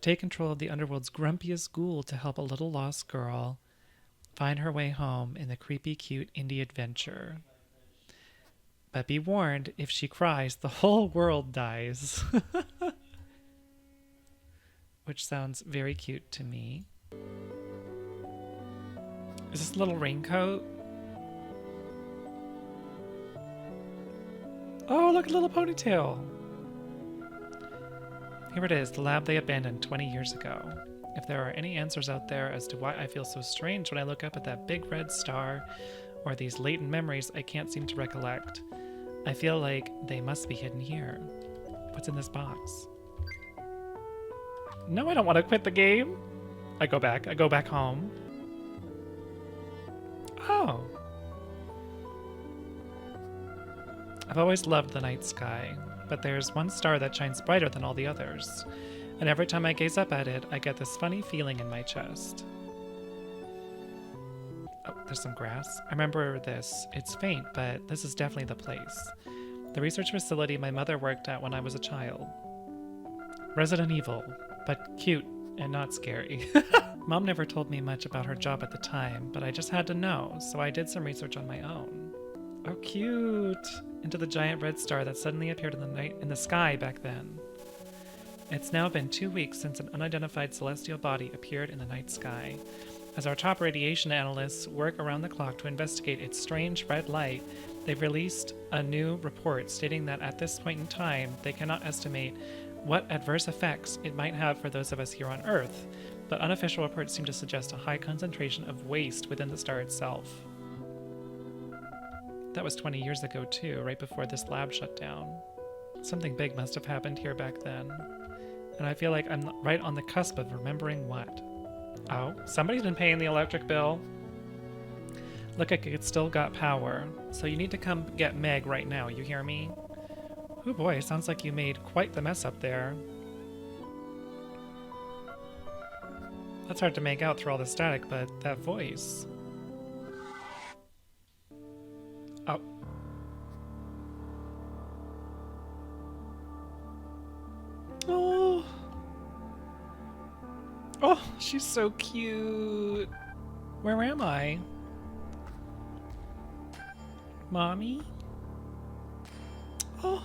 Take control of the underworld's grumpiest ghoul to help a little lost girl find her way home in the creepy, cute indie adventure. But be warned, if she cries, the whole world dies. Which sounds very cute to me. Is this a little raincoat? Oh, look, a little ponytail. Here it is, the lab they abandoned 20 years ago. If there are any answers out there as to why I feel so strange when I look up at that big red star, or these latent memories I can't seem to recollect, I feel like they must be hidden here. What's in this box? No, I don't want to quit the game. I go back home. Oh. I've always loved the night sky, but there's one star that shines brighter than all the others. And every time I gaze up at it, I get this funny feeling in my chest. Oh, there's some grass. I remember this. It's faint, but this is definitely the place. The research facility my mother worked at when I was a child. Resident Evil, but cute and not scary. Mom never told me much about her job at the time, but I just had to know, so I did some research on my own. Oh, cute! Into the giant red star that suddenly appeared in the sky back then. It's now been 2 weeks since an unidentified celestial body appeared in the night sky. As our top radiation analysts work around the clock to investigate its strange red light, they've released a new report stating that at this point in time, they cannot estimate what adverse effects it might have for those of us here on Earth, but unofficial reports seem to suggest a high concentration of waste within the star itself. That was 20 years ago too, right before this lab shut down. Something big must have happened here back then. And I feel like I'm right on the cusp of remembering what. Oh, somebody's been paying the electric bill. Look like it's still got power. So you need to come get Meg right now, you hear me? Oh boy, sounds like you made quite the mess up there. That's hard to make out through all the static, but that voice. Oh. Oh. Oh, she's so cute. Where am I? Mommy? Oh.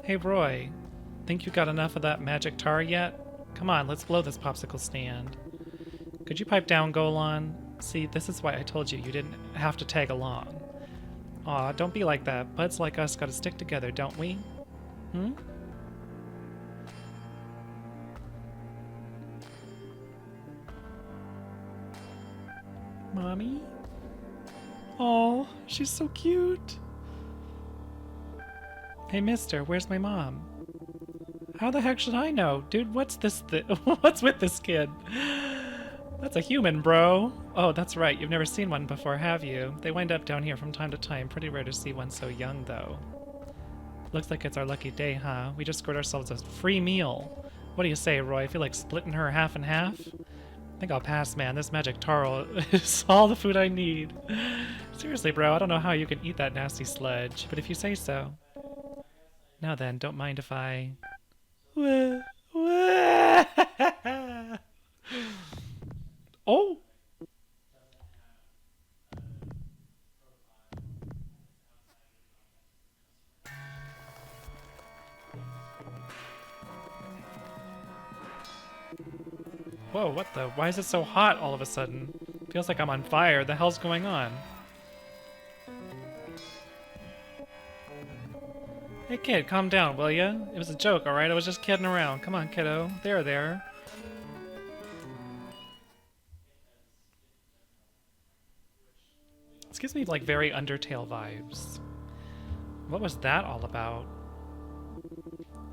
Hey, Roy. Think you got enough of that magic tar yet? Come on, let's blow this popsicle stand. Could you pipe down, Golan? See, this is why I told you didn't have to tag along. Aw, don't be like that. Buds like us gotta stick together, don't we? Hmm? Mommy? Oh, she's so cute. Hey, mister, where's my mom? How the heck should I know? Dude, what's this what's with this kid? That's a human, bro. Oh, that's right. You've never seen one before, have you? They wind up down here from time to time. Pretty rare to see one so young, though. Looks like it's our lucky day, huh? We just scored ourselves a free meal. What do you say, Roy? I feel like splitting her half and half? I think I'll pass, man. This magic taro is all the food I need. Seriously, bro, I don't know how you can eat that nasty sludge, but if you say so. Now then, don't mind if I... Oh! Whoa, what the? Why is it so hot all of a sudden? Feels like I'm on fire. The hell's going on? Hey kid, calm down, will ya? It was a joke, alright? I was just kidding around. Come on, kiddo. There. This gives me, like, very Undertale vibes. What was that all about?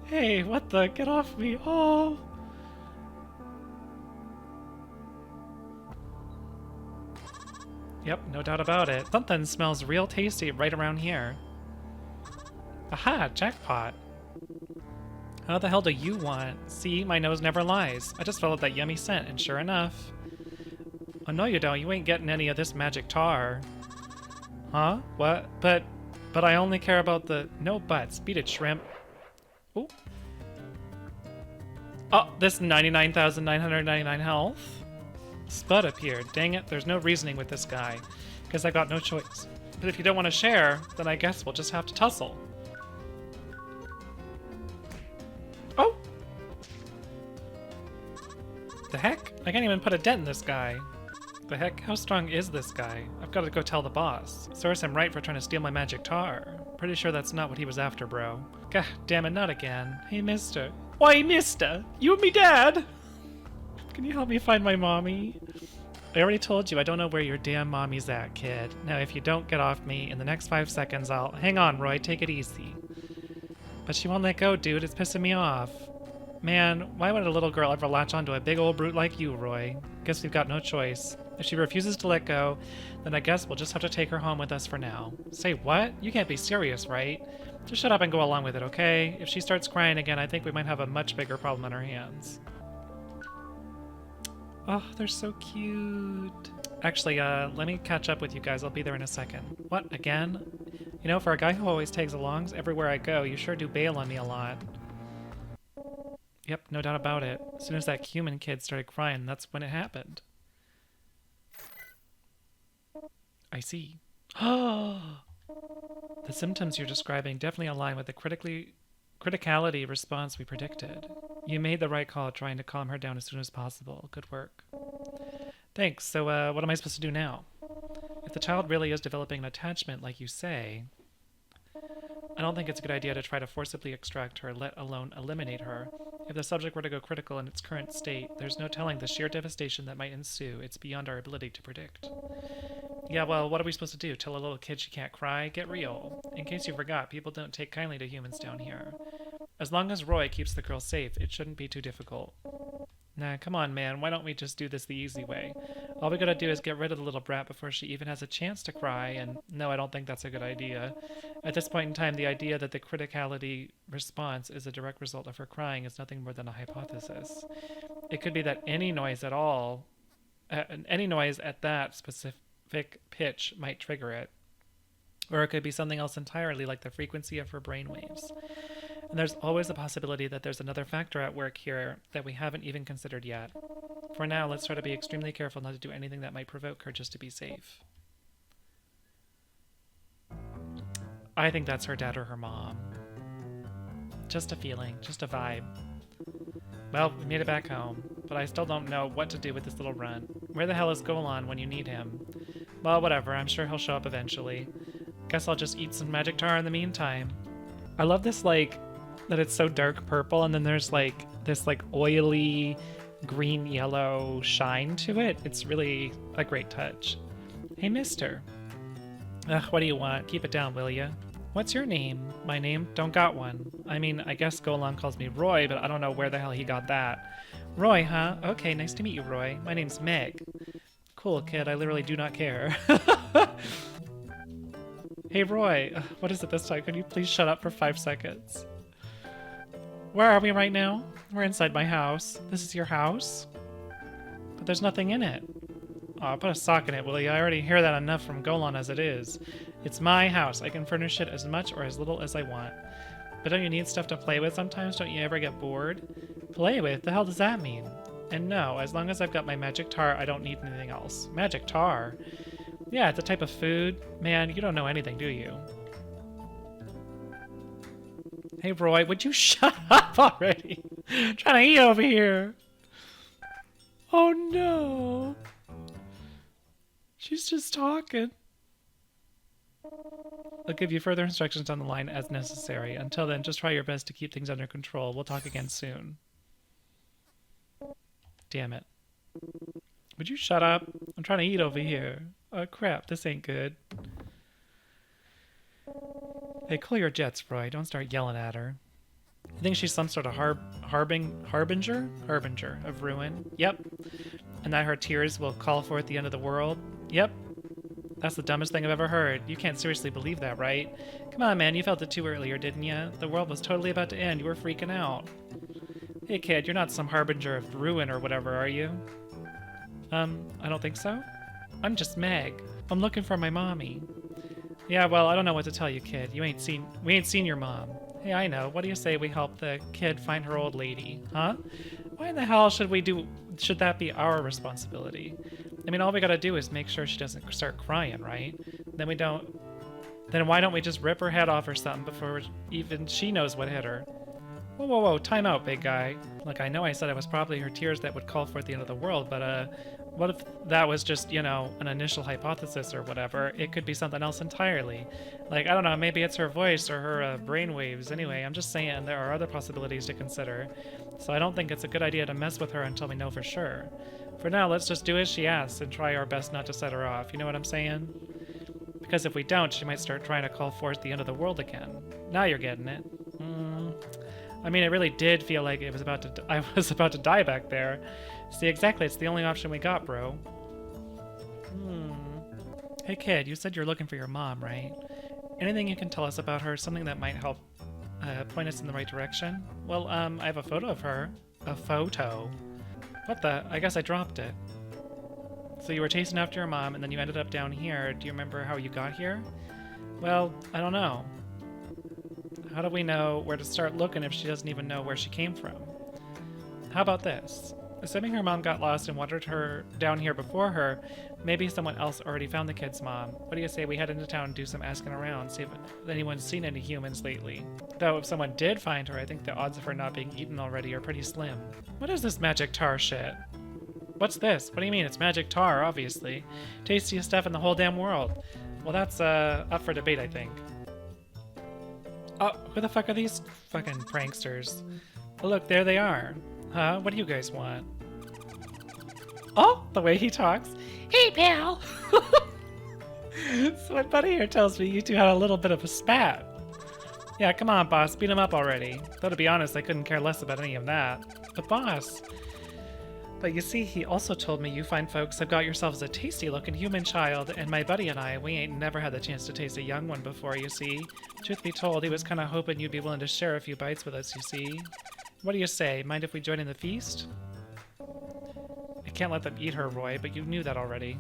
Hey, what the? Get off me! Oh! Yep, no doubt about it. Something smells real tasty right around here. Aha, jackpot. How the hell do you want? See, my nose never lies. I just followed that yummy scent, and sure enough... Oh, no you don't. You ain't getting any of this magic tar. Huh? What? But... But I only care about the... No buts. Beat it, shrimp. Ooh. Oh, this 99,999 health. Spud appeared. Dang it, there's no reasoning with this guy. Because I got no choice. But if you don't want to share, then I guess we'll just have to tussle. Oh! The heck? I can't even put a dent in this guy. The heck? How strong is this guy? I've got to go tell the boss. Serves him right for trying to steal my magic tar. Pretty sure that's not what he was after, bro. God damn it, not again. Hey, mister. Why, mister? You and me dad? Can you help me find my mommy? I already told you I don't know where your damn mommy's at, kid. Now, if you don't get off me, in the next 5 seconds I'll... Hang on, Roy, take it easy. But she won't let go, dude. It's pissing me off. Man, why would a little girl ever latch onto a big old brute like you, Roy? Guess we've got no choice. If she refuses to let go, then I guess we'll just have to take her home with us for now. Say what? You can't be serious, right? Just shut up and go along with it, okay? If she starts crying again, I think we might have a much bigger problem on our hands. Oh, they're so cute. Actually, let me catch up with you guys. I'll be there in a second. What, again? You know, for a guy who always tags alongs everywhere I go, you sure do bail on me a lot. Yep, no doubt about it. As soon as that human kid started crying, that's when it happened. I see. The symptoms you're describing definitely align with the criticality response we predicted. You made the right call trying to calm her down as soon as possible. Good work. Thanks. So, what am I supposed to do now? If the child really is developing an attachment like you say, I don't think it's a good idea to try to forcibly extract her, let alone eliminate her. If the subject were to go critical in its current state, there's no telling the sheer devastation that might ensue. It's beyond our ability to predict. Yeah, well, what are we supposed to do? Tell a little kid she can't cry? Get real. In case you forgot, people don't take kindly to humans down here. As long as Roy keeps the girl safe, it shouldn't be too difficult. Nah, come on, man. Why don't we just do this the easy way? All we gotta do is get rid of the little brat before she even has a chance to cry, and no, I don't think that's a good idea. At this point in time, the idea that the criticality response is a direct result of her crying is nothing more than a hypothesis. It could be that any noise at all, any noise at that specific pitch might trigger it. Or it could be something else entirely, like the frequency of her brainwaves. And there's always the possibility that there's another factor at work here that we haven't even considered yet. For now, let's try to be extremely careful not to do anything that might provoke her just to be safe. I think that's her dad or her mom. Just a feeling, just a vibe. Well, we made it back home, but I still don't know what to do with this little runt. Where the hell is Golan when you need him? Well, whatever, I'm sure he'll show up eventually. Guess I'll just eat some magic tar in the meantime. I love this, like, that it's so dark purple, and then there's, like, this, like, oily green-yellow shine to it. It's really a great touch. Hey, mister. Ugh, what do you want? Keep it down, will ya? What's your name? My name? Don't got one. I mean, I guess Golan calls me Roy, but I don't know where the hell he got that. Roy, huh? Okay, nice to meet you, Roy. My name's Meg. Cool, kid. I literally do not care. Hey, Roy. What is it this time? Could you please shut up for 5 seconds? Where are we right now? We're inside my house. This is your house? But there's nothing in it. Aw, put a sock in it, will you? I already hear that enough from Golan as it is. It's my house. I can furnish it as much or as little as I want. But don't you need stuff to play with sometimes? Don't you ever get bored? Play with? The hell does that mean? And no, as long as I've got my magic tar, I don't need anything else. Magic tar? Yeah, it's a type of food. Man, you don't know anything, do you? Hey, Roy, would you shut up already? I'm trying to eat over here. Oh, no. She's just talking. I'll give you further instructions down the line as necessary. Until then, just try your best to keep things under control. We'll talk again soon. Damn it. Would you shut up? I'm trying to eat over here. Oh, crap. This ain't good. Hey, cool your jets, Roy. Don't start yelling at her. You think she's some sort of harbinger? Harbinger of ruin? Yep. And that her tears will call forth the end of the world? Yep. That's the dumbest thing I've ever heard. You can't seriously believe that, right? Come on, man. You felt it too earlier, didn't you? The world was totally about to end. You were freaking out. Hey, kid. You're not some harbinger of ruin or whatever, are you? I don't think so. I'm just Meg. I'm looking for my mommy. Yeah, well, I don't know what to tell you, kid. We ain't seen your mom. Hey, I know. What do you say we help the kid find her old lady, huh? Why in the hell should that be our responsibility? I mean, all we gotta do is make sure she doesn't start crying, right? Then why don't we just rip her head off or something before even she knows what hit her? Whoa, whoa, whoa, time out, big guy. Look, I know I said it was probably her tears that would call forth the end of the world, but, what if that was just, you know, an initial hypothesis or whatever? It could be something else entirely. Like, I don't know, maybe it's her voice or her brainwaves. Anyway, I'm just saying there are other possibilities to consider. So I don't think it's a good idea to mess with her until we know for sure. For now, let's just do as she asks and try our best not to set her off. You know what I'm saying? Because if we don't, she might start trying to call forth the end of the world again. Now you're getting it. I mean, it really did feel like I was about to die back there. See, exactly, it's the only option we got, bro. Hey kid, you said you're looking for your mom, right? Anything you can tell us about her, something that might help point us in the right direction? Well, I have a photo of her. A photo? What the? I guess I dropped it. So you were chasing after your mom, and then you ended up down here. Do you remember how you got here? Well, I don't know. How do we know where to start looking if she doesn't even know where she came from? How about this? Assuming her mom got lost and wandered her down here before her, maybe someone else already found the kid's mom. What do you say we head into town and do some asking around, see if anyone's seen any humans lately? Though if someone did find her, I think the odds of her not being eaten already are pretty slim. What is this magic tar shit? What's this? What do you mean? It's magic tar, obviously. Tastiest stuff in the whole damn world. Well, that's up for debate, I think. Oh, who the fuck are these fucking pranksters? Oh, look, there they are. Huh? What do you guys want? Oh, the way he talks. Hey, pal! So my buddy here tells me you two had a little bit of a spat. Yeah, come on, boss. Beat him up already. Though, to be honest, I couldn't care less about any of that. But, boss... But you see, he also told me you fine folks have got yourselves a tasty-looking human child, and my buddy and I, we ain't never had the chance to taste a young one before, you see. Truth be told, he was kind of hoping you'd be willing to share a few bites with us, you see. What do you say? Mind if we join in the feast? I can't let them eat her, Roy, but you knew that already.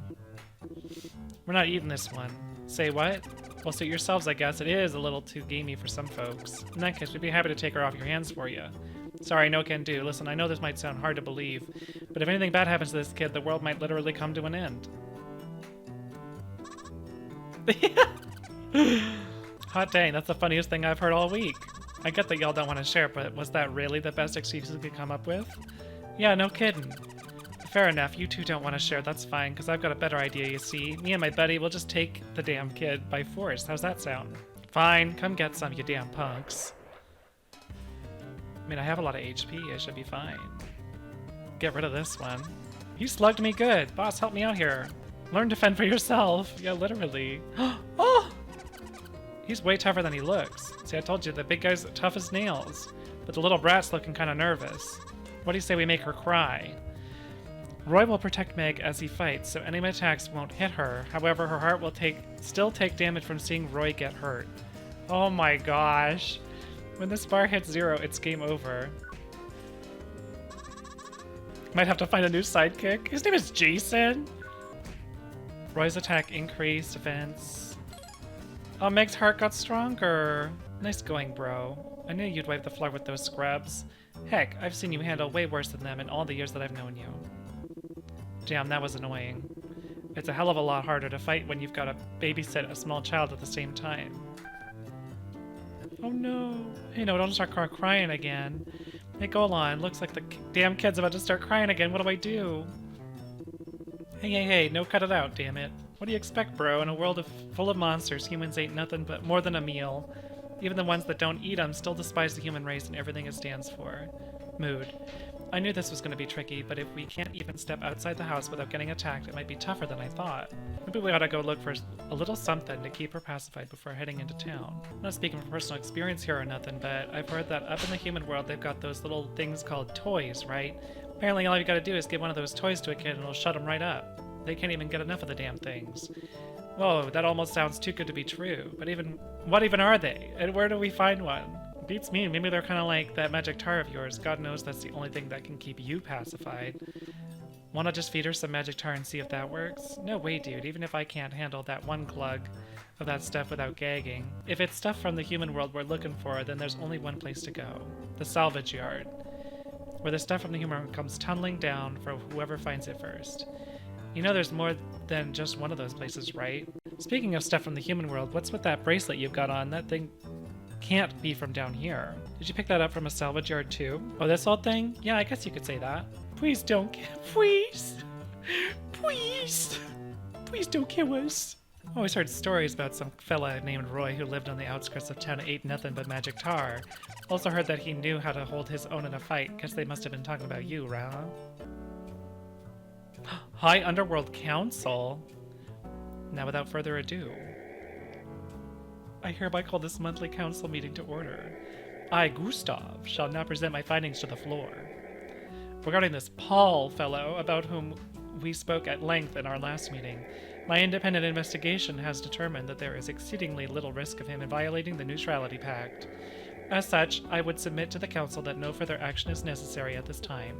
We're not eating this one. Say what? Well, suit yourselves, I guess. It is a little too gamey for some folks. In that case, we'd be happy to take her off your hands for you. Sorry, no can do. Listen, I know this might sound hard to believe, but if anything bad happens to this kid, the world might literally come to an end. Hot dang, that's the funniest thing I've heard all week. I get that y'all don't want to share, but was that really the best excuse you could come up with? Yeah, no kidding. Fair enough, you two don't want to share, that's fine, because I've got a better idea, you see. Me and my buddy will just take the damn kid by force. How's that sound? Fine, come get some, you damn punks. I mean, I have a lot of HP, I should be fine. Get rid of this one. You slugged me good. Boss, help me out here. Learn to fend for yourself. Yeah, literally. Oh! He's way tougher than he looks. See, I told you, the big guy's tough as nails. But the little brat's looking kind of nervous. What do you say we make her cry? Roy will protect Meg as he fights, so any attacks won't hit her. However, her heart will still take damage from seeing Roy get hurt. Oh my gosh. When this bar hits 0, it's game over. Might have to find a new sidekick. His name is Jason. Roy's attack increased, defense. Oh, Meg's heart got stronger. Nice going, bro. I knew you'd wipe the floor with those scrubs. Heck, I've seen you handle way worse than them in all the years that I've known you. Damn, that was annoying. It's a hell of a lot harder to fight when you've got to babysit a small child at the same time. Oh no. Hey, no, don't start crying again. Hey, go on. Looks like the damn kid's about to start crying again. What do I do? Hey, no, cut it out, damn it. What do you expect, bro? In a world full of monsters, humans ain't nothing but more than a meal. Even the ones that don't eat them still despise the human race and everything it stands for. Mood. I knew this was going to be tricky, but if we can't even step outside the house without getting attacked, it might be tougher than I thought. Maybe we ought to go look for a little something to keep her pacified before heading into town. I'm not speaking from personal experience here or nothing, but I've heard that up in the human world they've got those little things called toys, right? Apparently all you gotta do is give one of those toys to a kid and it'll shut them right up. They can't even get enough of the damn things. Whoa, that almost sounds too good to be true. But what even are they? And where do we find one? Beats me. Maybe they're kind of like that magic tar of yours. God knows that's the only thing that can keep you pacified. Wanna just feed her some magic tar and see if that works? No way, dude. Even if I can't handle that one glug, of that stuff without gagging. If it's stuff from the human world we're looking for, then there's only one place to go. The salvage yard. Where the stuff from the human world comes tumbling down for whoever finds it first. You know there's more than just one of those places, right? Speaking of stuff from the human world, what's with that bracelet you've got on? That thing can't be from down here. Did you pick that up from a salvage yard too? Oh, this old thing? Yeah, I guess you could say that. Please don't please! Please! Please don't kill us! I always heard stories about some fella named Roy who lived on the outskirts of town and ate nothing but magic tar. Also heard that he knew how to hold his own in a fight. Guess they must have been talking about you, right? High Underworld Council? Now without further ado, I hereby call this monthly council meeting to order. I, Gustav, shall now present my findings to the floor. Regarding this Paul fellow, about whom we spoke at length in our last meeting, my independent investigation has determined that there is exceedingly little risk of him in violating the Neutrality Pact. As such, I would submit to the council that no further action is necessary at this time.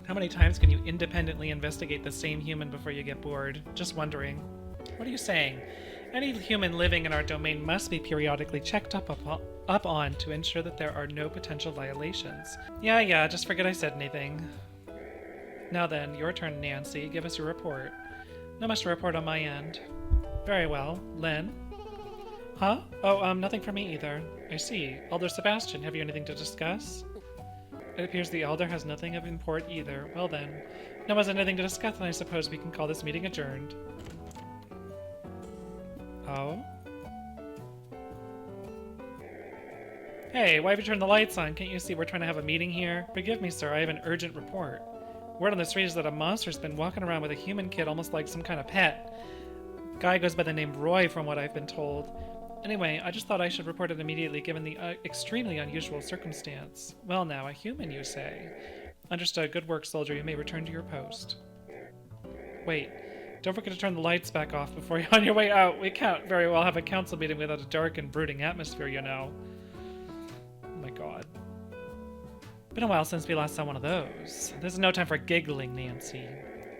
How many times can you independently investigate the same human before you get bored? Just wondering. What are you saying? Any human living in our domain must be periodically checked up on to ensure that there are no potential violations. Yeah, just forget I said anything. Now then, your turn, Nancy. Give us your report. Not much to report on my end. Very well. Len? Huh? Oh, nothing for me either. I see. Elder Sebastian, have you anything to discuss? It appears the Elder has nothing of import either. Well then, no one has anything to discuss, and I suppose we can call this meeting adjourned. Oh? Hey, why have you turned the lights on? Can't you see we're trying to have a meeting here? Forgive me, sir, I have an urgent report. Word on the street is that a monster's been walking around with a human kid almost like some kind of pet. Guy goes by the name Roy, from what I've been told. Anyway, I just thought I should report it immediately given the extremely unusual circumstance. Well now, a human, you say? Understood. Good work, soldier. You may return to your post. Wait. Don't forget to turn the lights back off before you're on your way out. We can't very well have a council meeting without a dark and brooding atmosphere, you know. Oh my god. Been a while since we last saw one of those. This is no time for giggling, Nancy.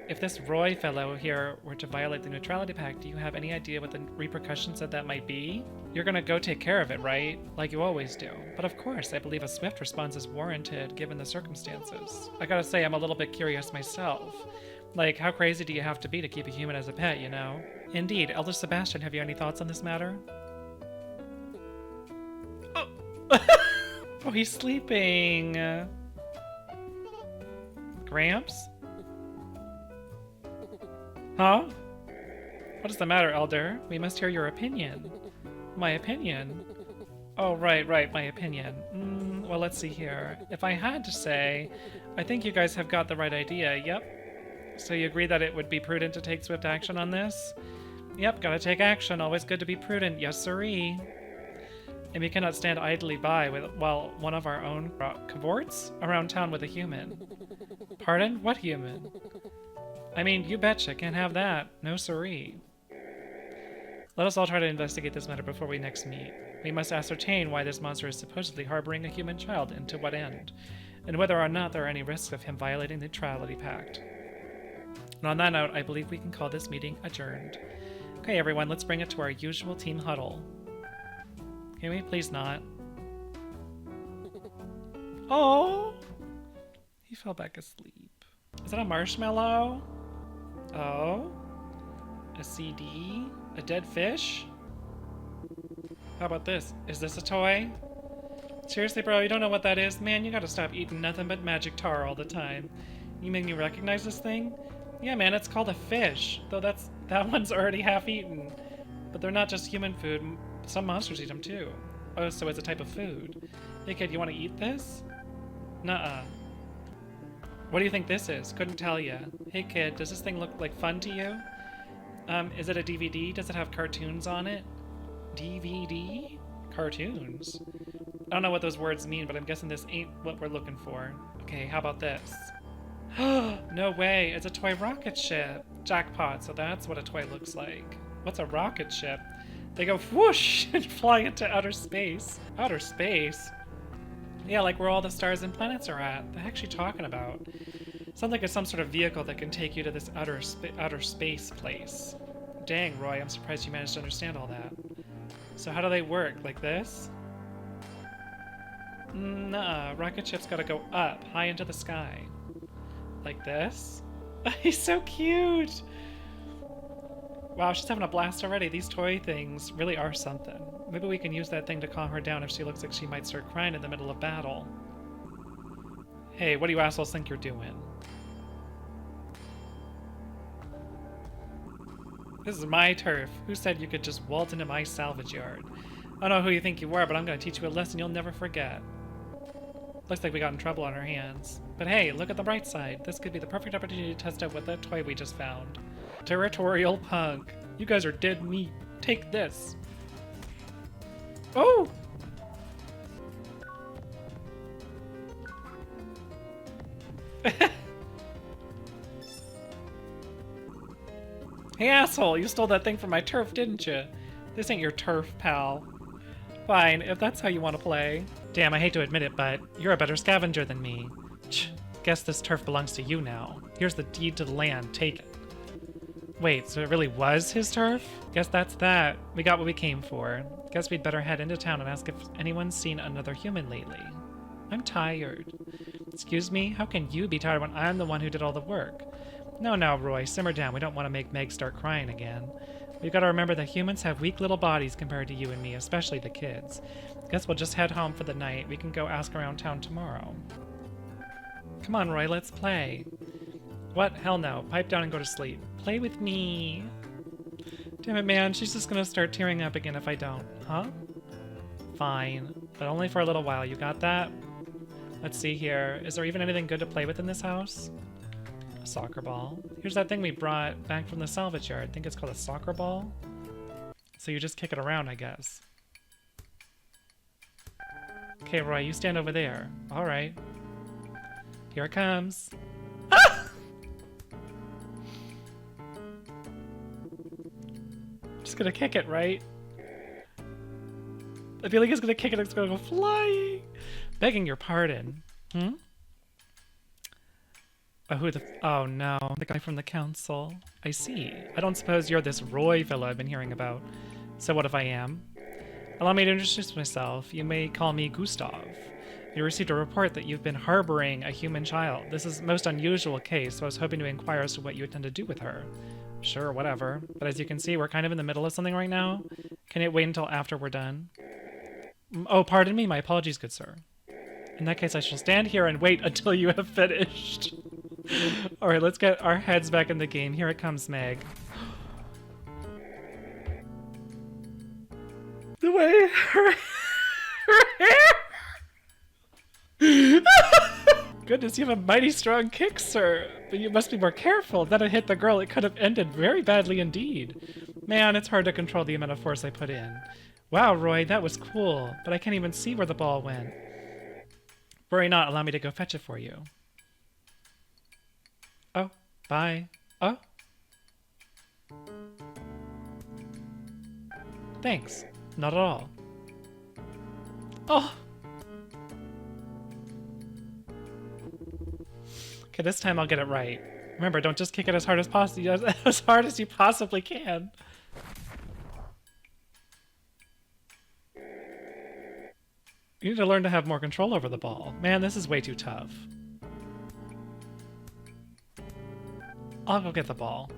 If this Roy fellow here were to violate the Neutrality Pact, do you have any idea what the repercussions of that might be? You're gonna go take care of it, right? Like you always do. But of course, I believe a swift response is warranted given the circumstances. I gotta say, I'm a little bit curious myself. Like, how crazy do you have to be to keep a human as a pet, you know? Indeed. Elder Sebastian, have you any thoughts on this matter? Oh, oh he's sleeping. Gramps? Huh? What is the matter, Elder? We must hear your opinion. My opinion? Oh, right, my opinion. Well, let's see here. If I had to say, I think you guys have got the right idea, yep. So you agree that it would be prudent to take swift action on this? Yep, gotta take action. Always good to be prudent. Yes, sirree. And we cannot stand idly by while one of our own cavorts around town with a human. Pardon? What human? I mean, you betcha. Can't have that. No sirree. Let us all try to investigate this matter before we next meet. We must ascertain why this monster is supposedly harboring a human child and to what end, and whether or not there are any risks of him violating the Neutrality Pact. And on that note, I believe we can call this meeting adjourned. Okay, everyone, let's bring it to our usual team huddle. Can we please not? Oh! He fell back asleep. Is that a marshmallow? Oh? A CD? A dead fish? How about this? Is this a toy? Seriously, bro, you don't know what that is? Man, you gotta stop eating nothing but magic tar all the time. You made me recognize this thing? Yeah, man, it's called a fish. Though that one's already half eaten. But they're not just human food. Some monsters eat them too. Oh, so it's a type of food. Hey kid, you want to eat this? Nuh-uh. What do you think this is? Couldn't tell ya. Hey kid, does this thing look like fun to you? Is it a DVD? Does it have cartoons on it? DVD? Cartoons? I don't know what those words mean, but I'm guessing this ain't what we're looking for. Okay, how about this? No way, it's a toy rocket ship. Jackpot, so that's what a toy looks like. What's a rocket ship? They go whoosh and fly into outer space. Outer space? Yeah, like where all the stars and planets are at. The heck's she talking about? Sounds like it's some sort of vehicle that can take you to this outer space place. Dang, Roy, I'm surprised you managed to understand all that. So how do they work? Like this? Nuh-uh. Rocket ship's gotta go up, high into the sky. Like this? He's so cute! Wow, she's having a blast already. These toy things really are something. Maybe we can use that thing to calm her down if she looks like she might start crying in the middle of battle. Hey, what do you assholes think you're doing? This is my turf. Who said you could just waltz into my salvage yard? I don't know who you think you are, but I'm gonna teach you a lesson you'll never forget. Looks like we got in trouble on our hands. But hey, look at the bright side. This could be the perfect opportunity to test out what that toy we just found. Territorial punk. You guys are dead meat. Take this. Oh! Hey asshole, you stole that thing from my turf, didn't you? This ain't your turf, pal. Fine, if that's how you want to play. Damn, I hate to admit it, but you're a better scavenger than me. Guess this turf belongs to you now. Here's the deed to the land, take it. Wait, so it really was his turf? Guess that's that. We got what we came for. Guess we'd better head into town and ask if anyone's seen another human lately. I'm tired. Excuse me? How can you be tired when I'm the one who did all the work? No, Roy, simmer down. We don't want to make Meg start crying again. We've got to remember that humans have weak little bodies compared to you and me, especially the kids. Guess we'll just head home for the night. We can go ask around town tomorrow. Come on, Roy, let's play. What? Hell no. Pipe down and go to sleep. Play with me. Damn it, man. She's just gonna start tearing up again if I don't. Huh? Fine. But only for a little while. You got that? Let's see here. Is there even anything good to play with in this house? A soccer ball. Here's that thing we brought back from the salvage yard. I think it's called a soccer ball. So you just kick it around, I guess. Okay, Roy, you stand over there. All right. Here it comes. Ah! Just gonna kick it, right? I feel like he's gonna kick it and it's gonna go flying. Begging your pardon. Hmm? Oh no, the guy from the council. I see. I don't suppose you're this Roy fellow I've been hearing about. So what if I am? Allow me to introduce myself. You may call me Gustav. You received a report that you've been harboring a human child. This is a most unusual case, so I was hoping to inquire as to what you intend to do with her. Sure, whatever. But as you can see, we're kind of in the middle of something right now. Can it wait until after we're done? Oh, pardon me. My apologies, good sir. In that case, I shall stand here and wait until you have finished. Alright, let's get our heads back in the game. Here it comes, Meg. The way her hair... Goodness, you have a mighty strong kick, sir. But you must be more careful. If that had hit the girl, it could have ended very badly indeed. Man, it's hard to control the amount of force I put in. Wow, Roy, that was cool. But I can't even see where the ball went. Worry not, allow me to go fetch it for you. Oh, bye. Oh. Thanks. Not at all. Oh. Okay, this time I'll get it right. Remember, don't just kick it as hard as possible, as hard as you possibly can. You need to learn to have more control over the ball. Man, this is way too tough. I'll go get the ball.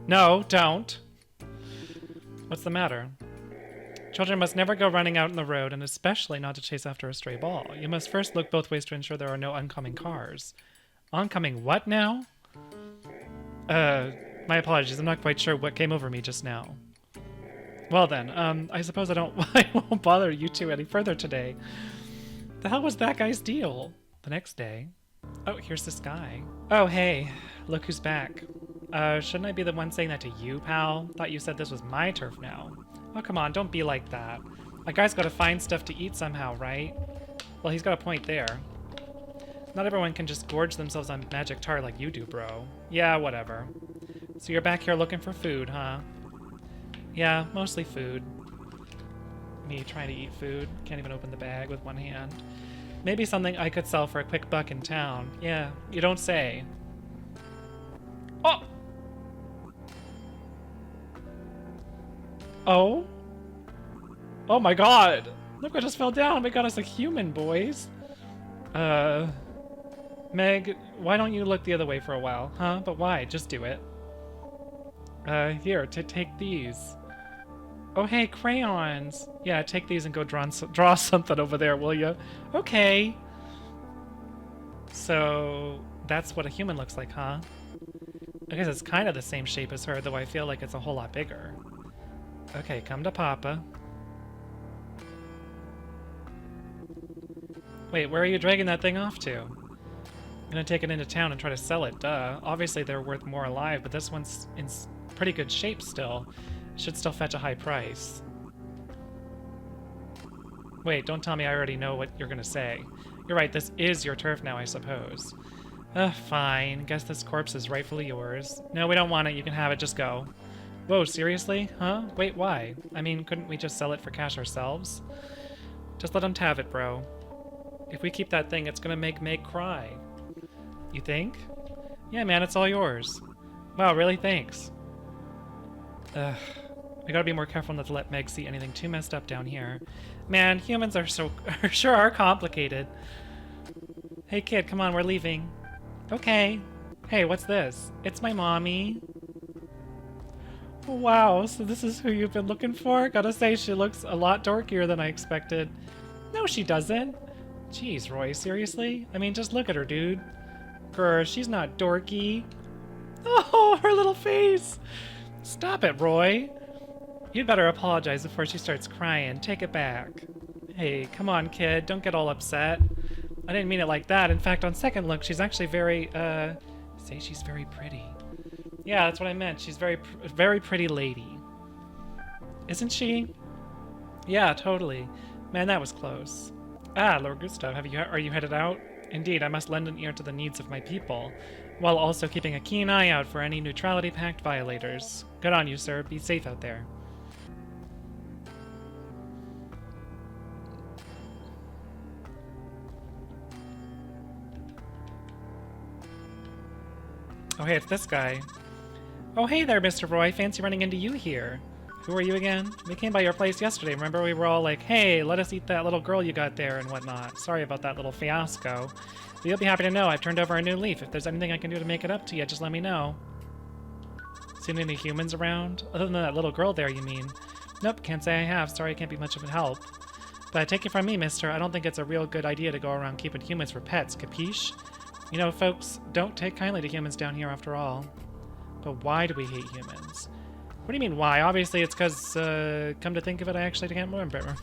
No, don't. What's the matter? Children must never go running out in the road, and especially not to chase after a stray ball. You must first look both ways to ensure there are no oncoming cars. Oncoming what now? My apologies. I'm not quite sure what came over me just now. Well then, I suppose I won't bother you two any further today. The hell was that guy's deal? The next day. Oh, here's this guy. Oh, hey. Look who's back. Shouldn't I be the one saying that to you, pal? Thought you said this was my turf now. Oh, come on, don't be like that. A guy's gotta find stuff to eat somehow, right? Well, he's got a point there. Not everyone can just gorge themselves on magic tar like you do, bro. Yeah, whatever. So you're back here looking for food, huh? Yeah, mostly food. Me trying to eat food. Can't even open the bag with one hand. Maybe something I could sell for a quick buck in town. Yeah, you don't say. Oh! Oh? Oh my god! Look what just fell down! We got us a human, boys! Meg, why don't you look the other way for a while? Huh? But why? Just do it. Here, take these. Oh, hey, crayons! Yeah, take these and go draw something over there, will ya? Okay! So, that's what a human looks like, huh? I guess it's kind of the same shape as her, though I feel like it's a whole lot bigger. Okay, come to Papa. Wait, where are you dragging that thing off to? I'm gonna take it into town and try to sell it, duh. Obviously they're worth more alive, but this one's in pretty good shape still. Should still fetch a high price. Wait, don't tell me I already know what you're gonna say. You're right, this is your turf now, I suppose. Fine. Guess this corpse is rightfully yours. No, we don't want it. You can have it. Just go. Whoa, seriously? Huh? Wait, why? I mean, couldn't we just sell it for cash ourselves? Just let him have it, bro. If we keep that thing, it's gonna make Meg cry. You think? Yeah, man, it's all yours. Wow, really? Thanks. Ugh. We gotta be more careful not to let Meg see anything too messed up down here. Man, humans are sure are complicated. Hey kid, come on, we're leaving. Okay. Hey, what's this? It's my mommy. Wow, so this is who you've been looking for? Gotta say, she looks a lot dorkier than I expected. No, she doesn't. Jeez, Roy, seriously? I mean, just look at her, dude. Grr, she's not dorky. Oh, her little face! Stop it, Roy. You'd better apologize before she starts crying. Take it back. Hey, come on, kid. Don't get all upset. I didn't mean it like that. In fact, on second look, she's actually very, say she's very pretty. Yeah, that's what I meant. She's very pretty lady. Isn't she? Yeah, totally. Man, that was close. Ah, Lord Gustav, are you headed out? Indeed, I must lend an ear to the needs of my people, while also keeping a keen eye out for any neutrality pact violators. Good on you, sir. Be safe out there. Oh, hey, it's this guy. Oh, hey there, Mr. Roy. Fancy running into you here. Who are you again? We came by your place yesterday. Remember, we were all like, hey, let us eat that little girl you got there and whatnot. Sorry about that little fiasco. But you'll be happy to know I've turned over a new leaf. If there's anything I can do to make it up to you, just let me know. Seen any humans around? Other than that little girl there, you mean? Nope, can't say I have. Sorry I can't be much of a help. But take it from me, mister. I don't think it's a real good idea to go around keeping humans for pets, capiche? You know, folks, don't take kindly to humans down here after all. But why do we hate humans? What do you mean, why? Obviously it's because, come to think of it, I actually can't remember.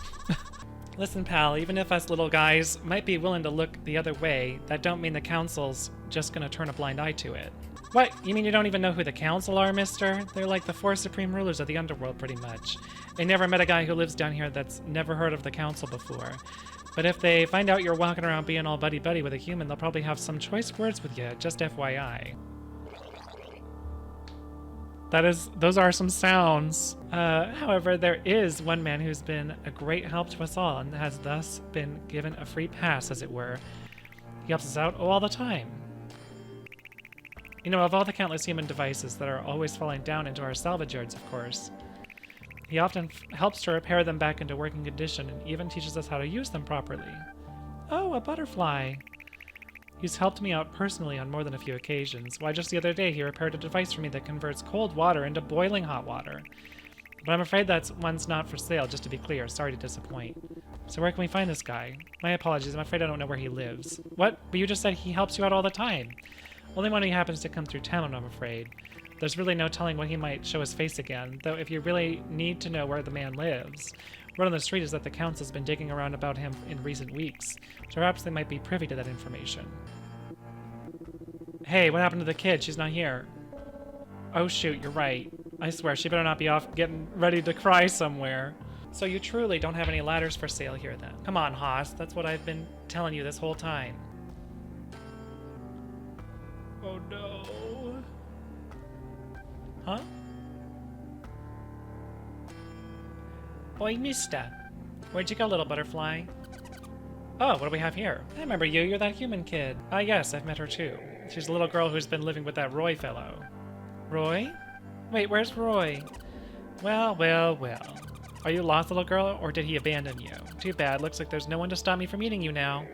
Listen, pal, even if us little guys might be willing to look the other way, that don't mean the council's just gonna turn a blind eye to it. What? You mean you don't even know who the council are, mister? They're like the 4 supreme rulers of the underworld, pretty much. I never met a guy who lives down here that's never heard of the council before. But if they find out you're walking around being all buddy-buddy with a human, they'll probably have some choice words with you, just FYI. Those are some sounds. However, there is one man who's been a great help to us all and has thus been given a free pass, as it were. He helps us out all the time. You know, of all the countless human devices that are always falling down into our salvage yards, of course. He often helps to repair them back into working condition and even teaches us how to use them properly. Oh, a butterfly. He's helped me out personally on more than a few occasions. Why, just the other day he repaired a device for me that converts cold water into boiling hot water. But I'm afraid that one's not for sale, just to be clear. Sorry to disappoint. So where can we find this guy? My apologies, I'm afraid I don't know where he lives. What? But you just said he helps you out all the time. Only when he happens to come through town, I'm afraid. There's really no telling when he might show his face again, though if you really need to know where the man lives, word on the street is that the council's been digging around about him in recent weeks, so perhaps they might be privy to that information. Hey, what happened to the kid? She's not here. Oh shoot, you're right. I swear, she better not be off getting ready to cry somewhere. So you truly don't have any ladders for sale here then? Come on, Haas, that's what I've been telling you this whole time. Oh no. Huh? Oi, mister. Where'd you go, little butterfly? Oh, what do we have here? I remember you, you're that human kid. Ah, yes, I've met her too. She's a little girl who's been living with that Roy fellow. Roy? Wait, where's Roy? Well, well, well. Are you lost, little girl, or did he abandon you? Too bad. Looks like there's no one to stop me from eating you now.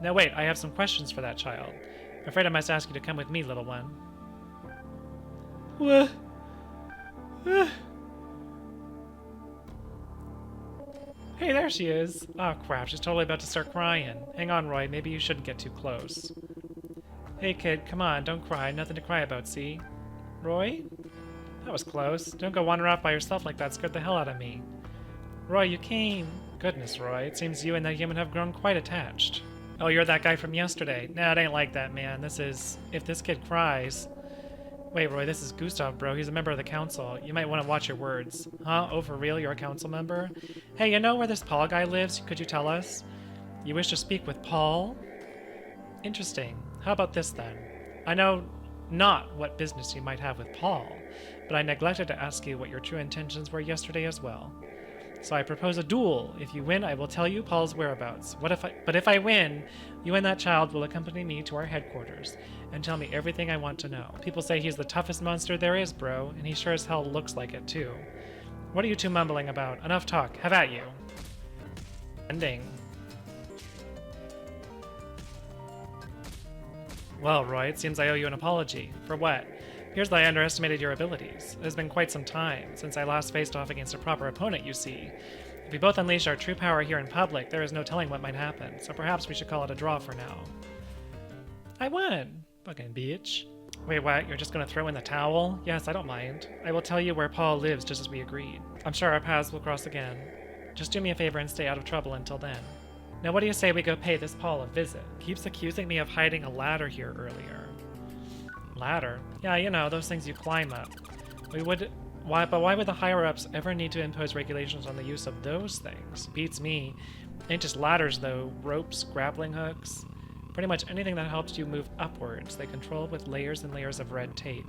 No, wait, I have some questions for that child. I'm afraid I must ask you to come with me, little one. What? Hey, there she is. Oh, crap, she's totally about to start crying. Hang on, Roy, maybe you shouldn't get too close. Hey, kid, come on, don't cry. Nothing to cry about, see? Roy? That was close. Don't go wander off by yourself like that. Scared the hell out of me. Roy, you came. Goodness, Roy, it seems you and that human have grown quite attached. Oh, you're that guy from yesterday. Nah, it ain't like that, man. This is... If this kid cries... Wait, Roy, this is Gustav, bro. He's a member of the council. You might want to watch your words. Huh? Oh, for real? You're a council member? Hey, you know where this Paul guy lives? Could you tell us? You wish to speak with Paul? Interesting. How about this, then? I know not what business you might have with Paul, but I neglected to ask you what your true intentions were yesterday as well. So I propose a duel. If you win, I will tell you Paul's whereabouts. But if I win, you and that child will accompany me to our headquarters and tell me everything I want to know. People say he's the toughest monster there is, bro, and he sure as hell looks like it, too. What are you two mumbling about? Enough talk. Have at you. Ending. Well, Roy, it seems I owe you an apology. For what? Here's that I underestimated your abilities. It has been quite some time since I last faced off against a proper opponent, you see. If we both unleash our true power here in public, there is no telling what might happen, so perhaps we should call it a draw for now. I won! Fucking bitch. Wait, what? You're just gonna throw in the towel? Yes, I don't mind. I will tell you where Paul lives just as we agreed. I'm sure our paths will cross again. Just do me a favor and stay out of trouble until then. Now what do you say we go pay this Paul a visit? Keeps accusing me of hiding a ladder here earlier. Ladder? Yeah, you know, those things you climb up. But why would the higher-ups ever need to impose regulations on the use of those things? Beats me. Ain't just ladders, though. Ropes, grappling hooks. Pretty much anything that helps you move upwards, they control with layers and layers of red tape.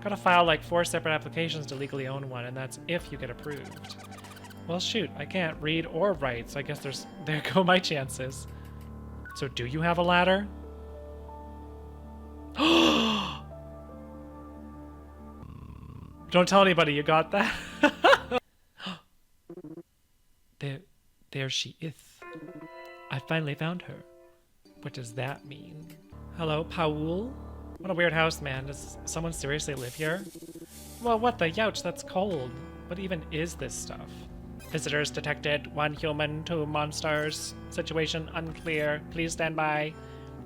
Gotta file like 4 separate applications to legally own one, and that's if you get approved. Well, shoot, I can't read or write, so I guess there go my chances. So do you have a ladder? Don't tell anybody you got that. There she is. I finally found her. What does that mean? Hello, Paul? What a weird house, man. Does someone seriously live here? Well, what the youch? That's cold. What even is this stuff? Visitors detected. 1 human, 2 monsters. Situation unclear. Please stand by.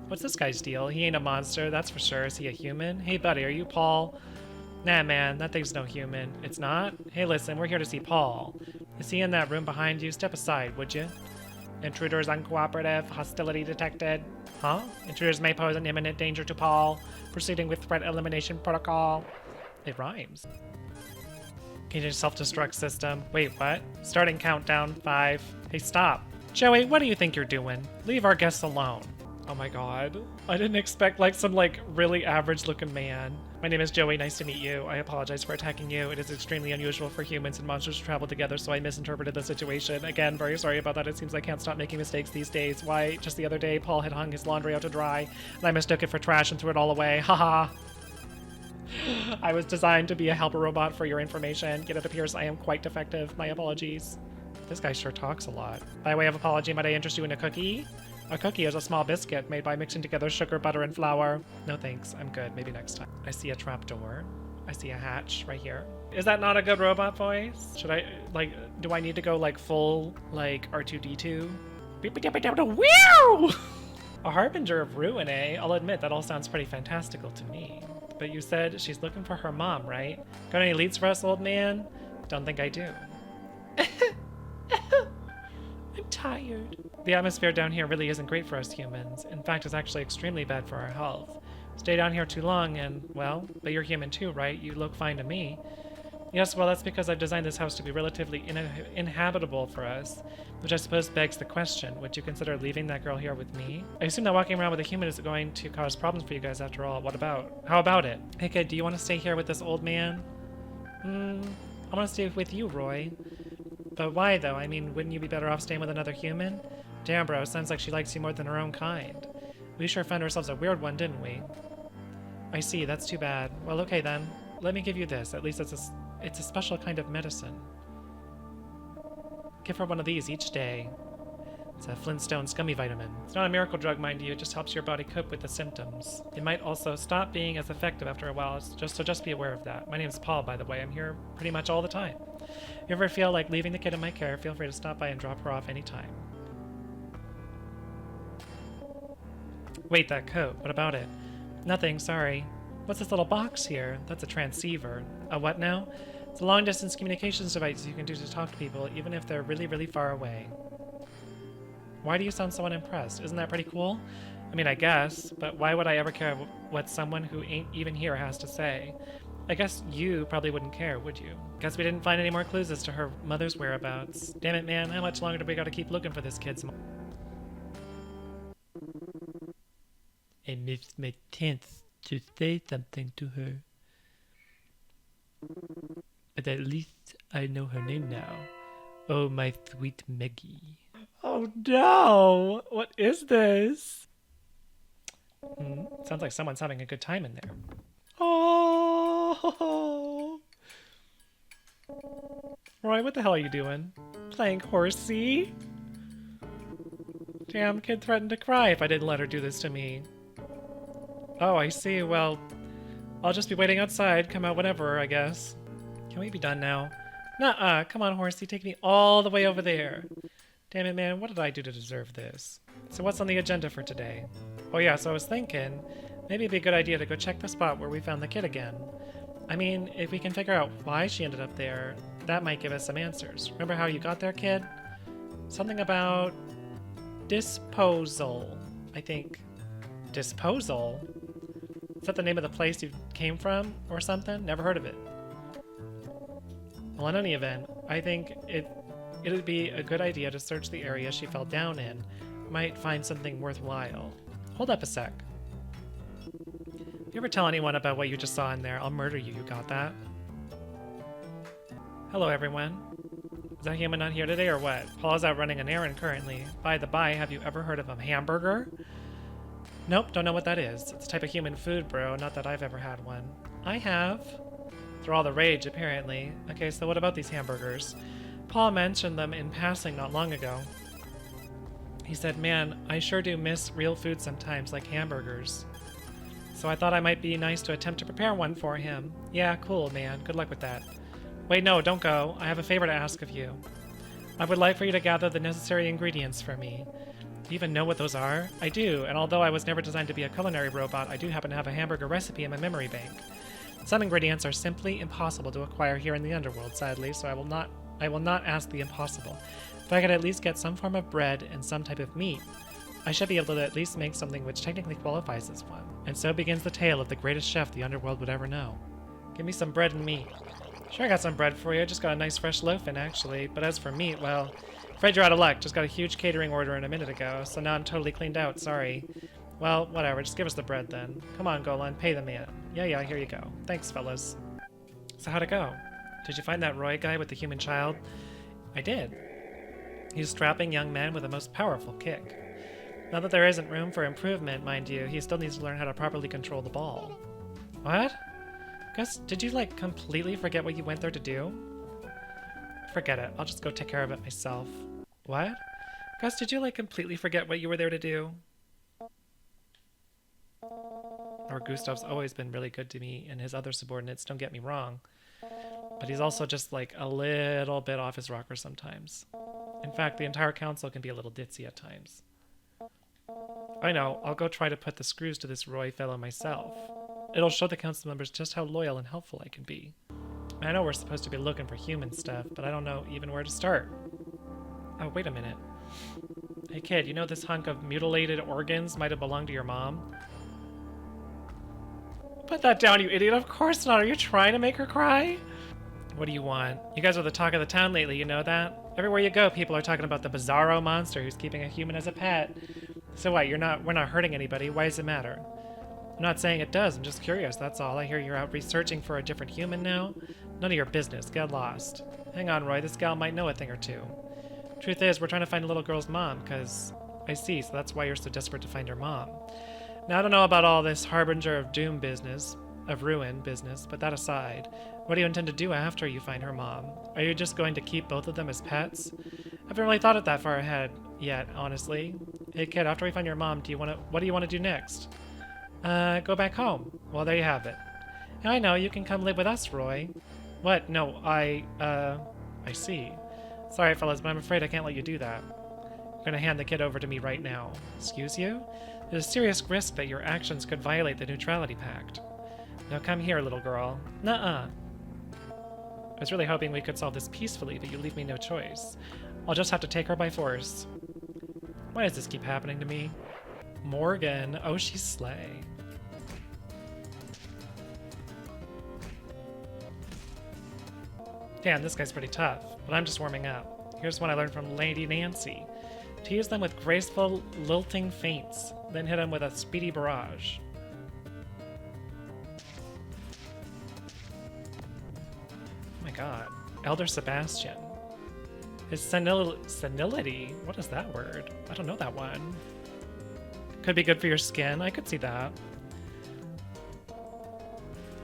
What's this guy's deal? He ain't a monster, that's for sure. Is he a human? Hey, buddy, are you Paul? Nah, man, that thing's no human. It's not? Hey, listen, we're here to see Paul. Is he in that room behind you? Step aside, would you? Intruders uncooperative. Hostility detected. Huh? Intruders may pose an imminent danger to Paul. Proceeding with threat elimination protocol. It rhymes. Engage self-destruct system. Wait, what? Starting countdown. 5. Hey, stop. Joey, what do you think you're doing? Leave our guests alone. Oh my god. I didn't expect some really average looking man. My name is Joey, nice to meet you. I apologize for attacking you. It is extremely unusual for humans and monsters to travel together, so I misinterpreted the situation. Again, very sorry about that. It seems I can't stop making mistakes these days. Why, just the other day, Paul had hung his laundry out to dry, and I mistook it for trash and threw it all away. Haha. I was designed to be a helper robot for your information, yet it appears I am quite defective. My apologies. This guy sure talks a lot. By way of apology, might I interest you in a cookie? A cookie is a small biscuit made by mixing together sugar, butter, and flour. No thanks, I'm good. Maybe next time. I see a trapdoor. I see a hatch right here. Is that not a good robot voice? Should I, do I need to go, full, R2-D2? Whew! A harbinger of ruin, eh? I'll admit, that all sounds pretty fantastical to me. But you said she's looking for her mom, right? Got any leads for us, old man? Don't think I do. I'm tired. The atmosphere down here really isn't great for us humans. In fact, it's actually extremely bad for our health. Stay down here too long and, well, but you're human too, right? You look fine to me. Yes, well, that's because I've designed this house to be relatively inhabitable for us, which I suppose begs the question, would you consider leaving that girl here with me? I assume that walking around with a human is going to cause problems for you guys after all. What about? How about it? Hey kid, do you want to stay here with this old man? I want to stay with you, Roy. But why, though? I mean, wouldn't you be better off staying with another human? Damn, bro, sounds like she likes you more than her own kind. We sure found ourselves a weird one, didn't we? I see, that's too bad. Well, okay then. Let me give you this. At least it's a special kind of medicine. Give her one of these each day. It's a Flintstone scummy vitamin. It's not a miracle drug, mind you, it just helps your body cope with the symptoms. It might also stop being as effective after a while, so just be aware of that. My name's Paul, by the way. I'm here pretty much all the time. If you ever feel like leaving the kid in my care, feel free to stop by and drop her off anytime. Wait, that coat. What about it? Nothing, sorry. What's this little box here? That's a transceiver. A what now? It's a long-distance communications device you can do to talk to people, even if they're really, really far away. Why do you sound so unimpressed? Isn't that pretty cool? I mean, I guess, but why would I ever care what someone who ain't even here has to say? I guess you probably wouldn't care, would you? Guess we didn't find any more clues as to her mother's whereabouts. Damn it, man, how much longer do we gotta keep looking for this kid's mom? I missed my chance to say something to her. But at least I know her name now. Oh, my sweet Meggie. Oh no! What is this? Sounds like someone's having a good time in there. Oh! Roy, what the hell are you doing? Playing horsey? Damn, kid threatened to cry if I didn't let her do this to me. Oh, I see. Well, I'll just be waiting outside. Come out whenever, I guess. Can we be done now? Nuh-uh. Come on, horsey. Take me all the way over there. Damn it, man. What did I do to deserve this? So what's on the agenda for today? Oh yeah, so I was thinking, maybe it'd be a good idea to go check the spot where we found the kid again. I mean, if we can figure out why she ended up there, that might give us some answers. Remember how you got there, kid? Something about disposal, I think. Disposal? Is that the name of the place you came from or something? Never heard of it. Well, in any event, I think it'd be a good idea to search the area she fell down in. Might find something worthwhile. Hold up a sec. If you ever tell anyone about what you just saw in there, I'll murder you. You got that? Hello, everyone. Is that human not here today or what? Paul's out running an errand currently. By the by, have you ever heard of a hamburger? Nope, don't know what that is. It's a type of human food, bro. Not that I've ever had one. I have. They're all the rage, apparently. Okay, so what about these hamburgers? Paul mentioned them in passing not long ago. He said, man, I sure do miss real food sometimes, like hamburgers. So I thought I might be nice to attempt to prepare one for him. Yeah, cool, man. Good luck with that. Wait, no, don't go. I have a favor to ask of you. I would like for you to gather the necessary ingredients for me. Do you even know what those are? I do, and although I was never designed to be a culinary robot, I do happen to have a hamburger recipe in my memory bank. Some ingredients are simply impossible to acquire here in the underworld, sadly, so I will not ask the impossible. If I could at least get some form of bread and some type of meat, I should be able to at least make something which technically qualifies as one. And so begins the tale of the greatest chef the underworld would ever know. Give me some bread and meat. Sure, I got some bread for you. Just got a nice fresh loaf in, actually. But as for meat, well, afraid you're out of luck. Just got a huge catering order in a minute ago, so now I'm totally cleaned out. Sorry. Well, whatever. Just give us the bread then. Come on, Golan. Pay the man. Yeah, here you go. Thanks, fellas. So how'd it go? Did you find that Roy guy with the human child? I did. He's a strapping young man with a most powerful kick. Not that there isn't room for improvement, mind you, he still needs to learn how to properly control the ball. What? Gus, did you, completely forget what you went there to do? Forget it. I'll just go take care of it myself. What? Gus, did you, completely forget what you were there to do? Or Gustav's always been really good to me and his other subordinates, don't get me wrong. But he's also just, a little bit off his rocker sometimes. In fact, the entire council can be a little ditzy at times. I know, I'll go try to put the screws to this Roy fellow myself. It'll show the council members just how loyal and helpful I can be. I know we're supposed to be looking for human stuff, but I don't know even where to start. Oh, wait a minute. Hey kid, you know this hunk of mutilated organs might have belonged to your mom? Put that down, you idiot. Of course not. Are you trying to make her cry? What do you want? You guys are the talk of the town lately, you know that? Everywhere you go, people are talking about the bizarro monster who's keeping a human as a pet. So what, we're not hurting anybody. Why does it matter? I'm not saying it does, I'm just curious, that's all. I hear you're out researching for a different human now. None of your business, get lost. Hang on, Roy, this gal might know a thing or two. Truth is, we're trying to find the little girl's mom, cause I see, so that's why you're so desperate to find her mom. Now, I don't know about all this harbinger of doom business, of ruin business, but that aside, what do you intend to do after you find her mom? Are you just going to keep both of them as pets? Haven't really thought it that far ahead yet, honestly. Hey kid, after we find your mom, what do you want to do next? Go back home. Well, there you have it. I know, you can come live with us, Roy. What? No, I see. Sorry, fellas, but I'm afraid I can't let you do that. I'm gonna hand the kid over to me right now. Excuse you? There's a serious risk that your actions could violate the Neutrality Pact. Now come here, little girl. Nuh-uh. I was really hoping we could solve this peacefully, but you leave me no choice. I'll just have to take her by force. Why does this keep happening to me? Morgan. Oh, she's slay. Damn, this guy's pretty tough, but I'm just warming up. Here's one I learned from Lady Nancy. Tease them with graceful, lilting feints, then hit them with a speedy barrage. Oh my god. Elder Sebastian. His senility? What is that word? I don't know that one. Could be good for your skin. I could see that.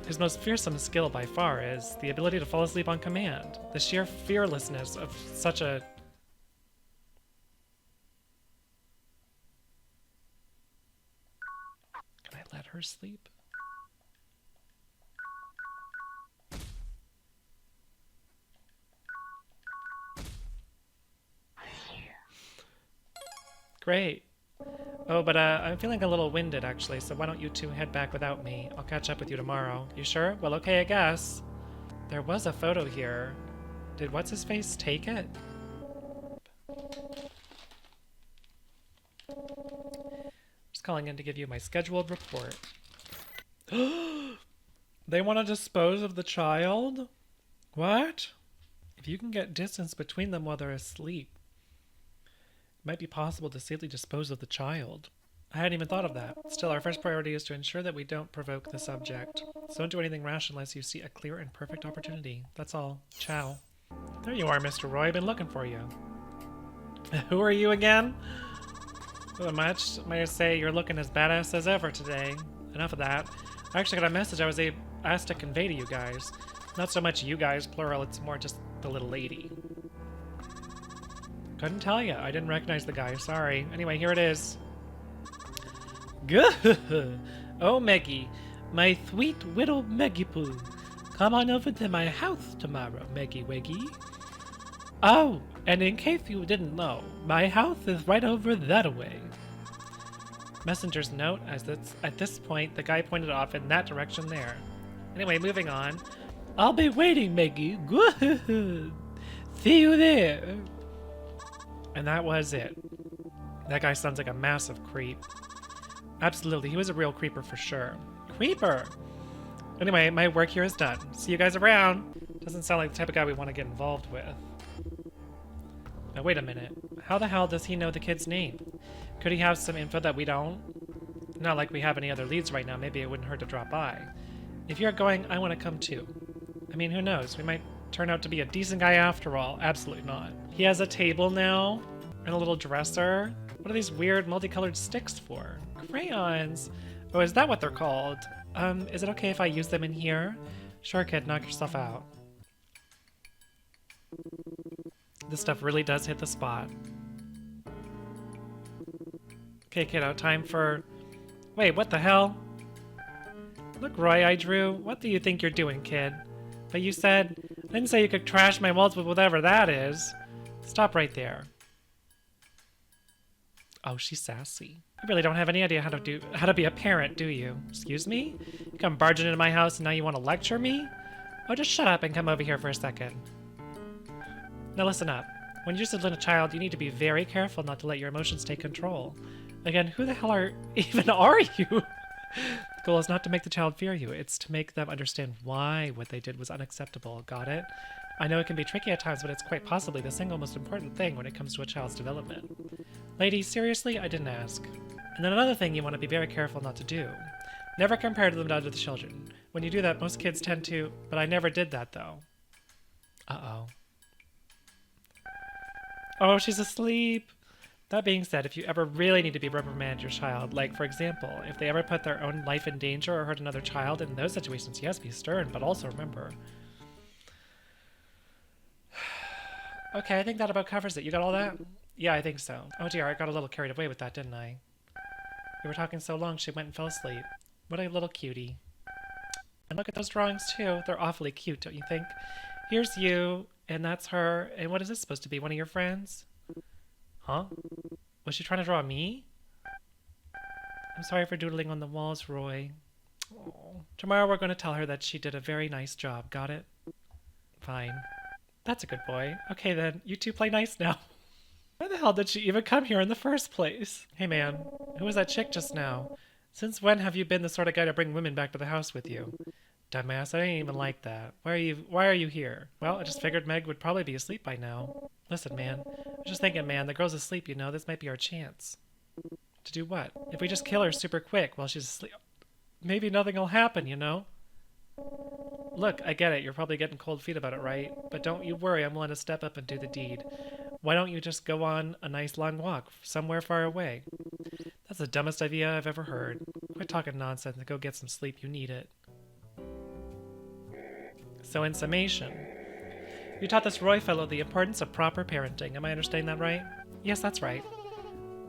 His most fearsome skill by far is the ability to fall asleep on command. The sheer fearlessness of such a... Can I let her sleep? Great. Oh, but I'm feeling a little winded, actually, so why don't you two head back without me? I'll catch up with you tomorrow. You sure? Well, okay, I guess. There was a photo here. Did what's-his-face take it? Just calling in to give you my scheduled report. They want to dispose of the child? What? If you can get distance between them while they're asleep, might be possible to safely dispose of the child. I hadn't even thought of that. Still, our first priority is to ensure that we don't provoke the subject. So don't do anything rash unless you see a clear and perfect opportunity. That's all. Ciao. There you are, Mr. Roy. I've been looking for you. Who are you again? Not much. May I say you're looking as badass as ever today. Enough of that. I actually got a message I was asked to convey to you guys. Not so much you guys, plural, it's more just the little lady. Couldn't tell you. I didn't recognize the guy. Sorry. Anyway, here it is. Good. Oh, Meggie. My sweet little Meggie Poo. Come on over to my house tomorrow, Meggie Wiggy. Oh, and in case you didn't know, my house is right over that way. Messenger's note, at this point, the guy pointed off in that direction there. Anyway, moving on. I'll be waiting, Meggie. Good. See you there. And that was it. That guy sounds like a massive creep. Absolutely, he was a real creeper for sure. Creeper! Anyway, my work here is done. See you guys around! Doesn't sound like the type of guy we want to get involved with. Now wait a minute. How the hell does he know the kid's name? Could he have some info that we don't? Not like we have any other leads right now. Maybe it wouldn't hurt to drop by. If you're going, I want to come too. I mean, who knows? We might turn out to be a decent guy after all. Absolutely not. He has a table now and a little dresser. What are these weird multicolored sticks for? Crayons. Oh, is that what they're called? Is it okay if I use them in here? Sure, kid, knock yourself out. This stuff really does hit the spot. Okay, kiddo, time for... Wait, what the hell? Look, Roy, I drew. What do you think you're doing, kid? But you said... I didn't say you could trash my walls with whatever that is. Stop right there. Oh, she's sassy. You really don't have any idea how to be a parent, do you? Excuse me? You come barging into my house and now you want to lecture me? Oh, just shut up and come over here for a second. Now listen up. When you're just a little child, you need to be very careful not to let your emotions take control. Again, who the hell even are you? The goal is not to make the child fear you. It's to make them understand why what they did was unacceptable. Got it? I know it can be tricky at times, but it's quite possibly the single most important thing when it comes to a child's development. Lady, seriously? I didn't ask. And then another thing you want to be very careful not to do. Never compare them to other children. When you do that, most kids tend to... But I never did that, though. Uh-oh. Oh, she's asleep. That being said, if you ever really need to be reprimand your child, like, for example, if they ever put their own life in danger or hurt another child, in those situations, yes, be stern, but also remember... Okay, I think that about covers it. You got all that? Yeah, I think so. Oh dear, I got a little carried away with that, didn't I? We were talking so long she went and fell asleep. What a little cutie. And look at those drawings too. They're awfully cute, don't you think? Here's you, and that's her. And what is this supposed to be? One of your friends? Huh? Was she trying to draw me? I'm sorry for doodling on the walls, Roy. Oh. Tomorrow we're going to tell her that she did a very nice job. Got it? Fine. That's a good boy. Okay then, you two play nice now. Why the hell did she even come here in the first place? Hey man, who was that chick just now? Since when have you been the sort of guy to bring women back to the house with you? Dumbass, I ain't even like that. Why are you here? Well, I just figured Meg would probably be asleep by now. Listen, man. I was just thinking, man, the girl's asleep, you know. This might be our chance. To do what? If we just kill her super quick while she's asleep, maybe nothing will happen, you know? Look, I get it. You're probably getting cold feet about it, right? But don't you worry. I'm willing to step up and do the deed. Why don't you just go on a nice long walk somewhere far away? That's the dumbest idea I've ever heard. Quit talking nonsense and go get some sleep. You need it. So in summation, you taught this Roy fellow the importance of proper parenting. Am I understanding that right? Yes, that's right.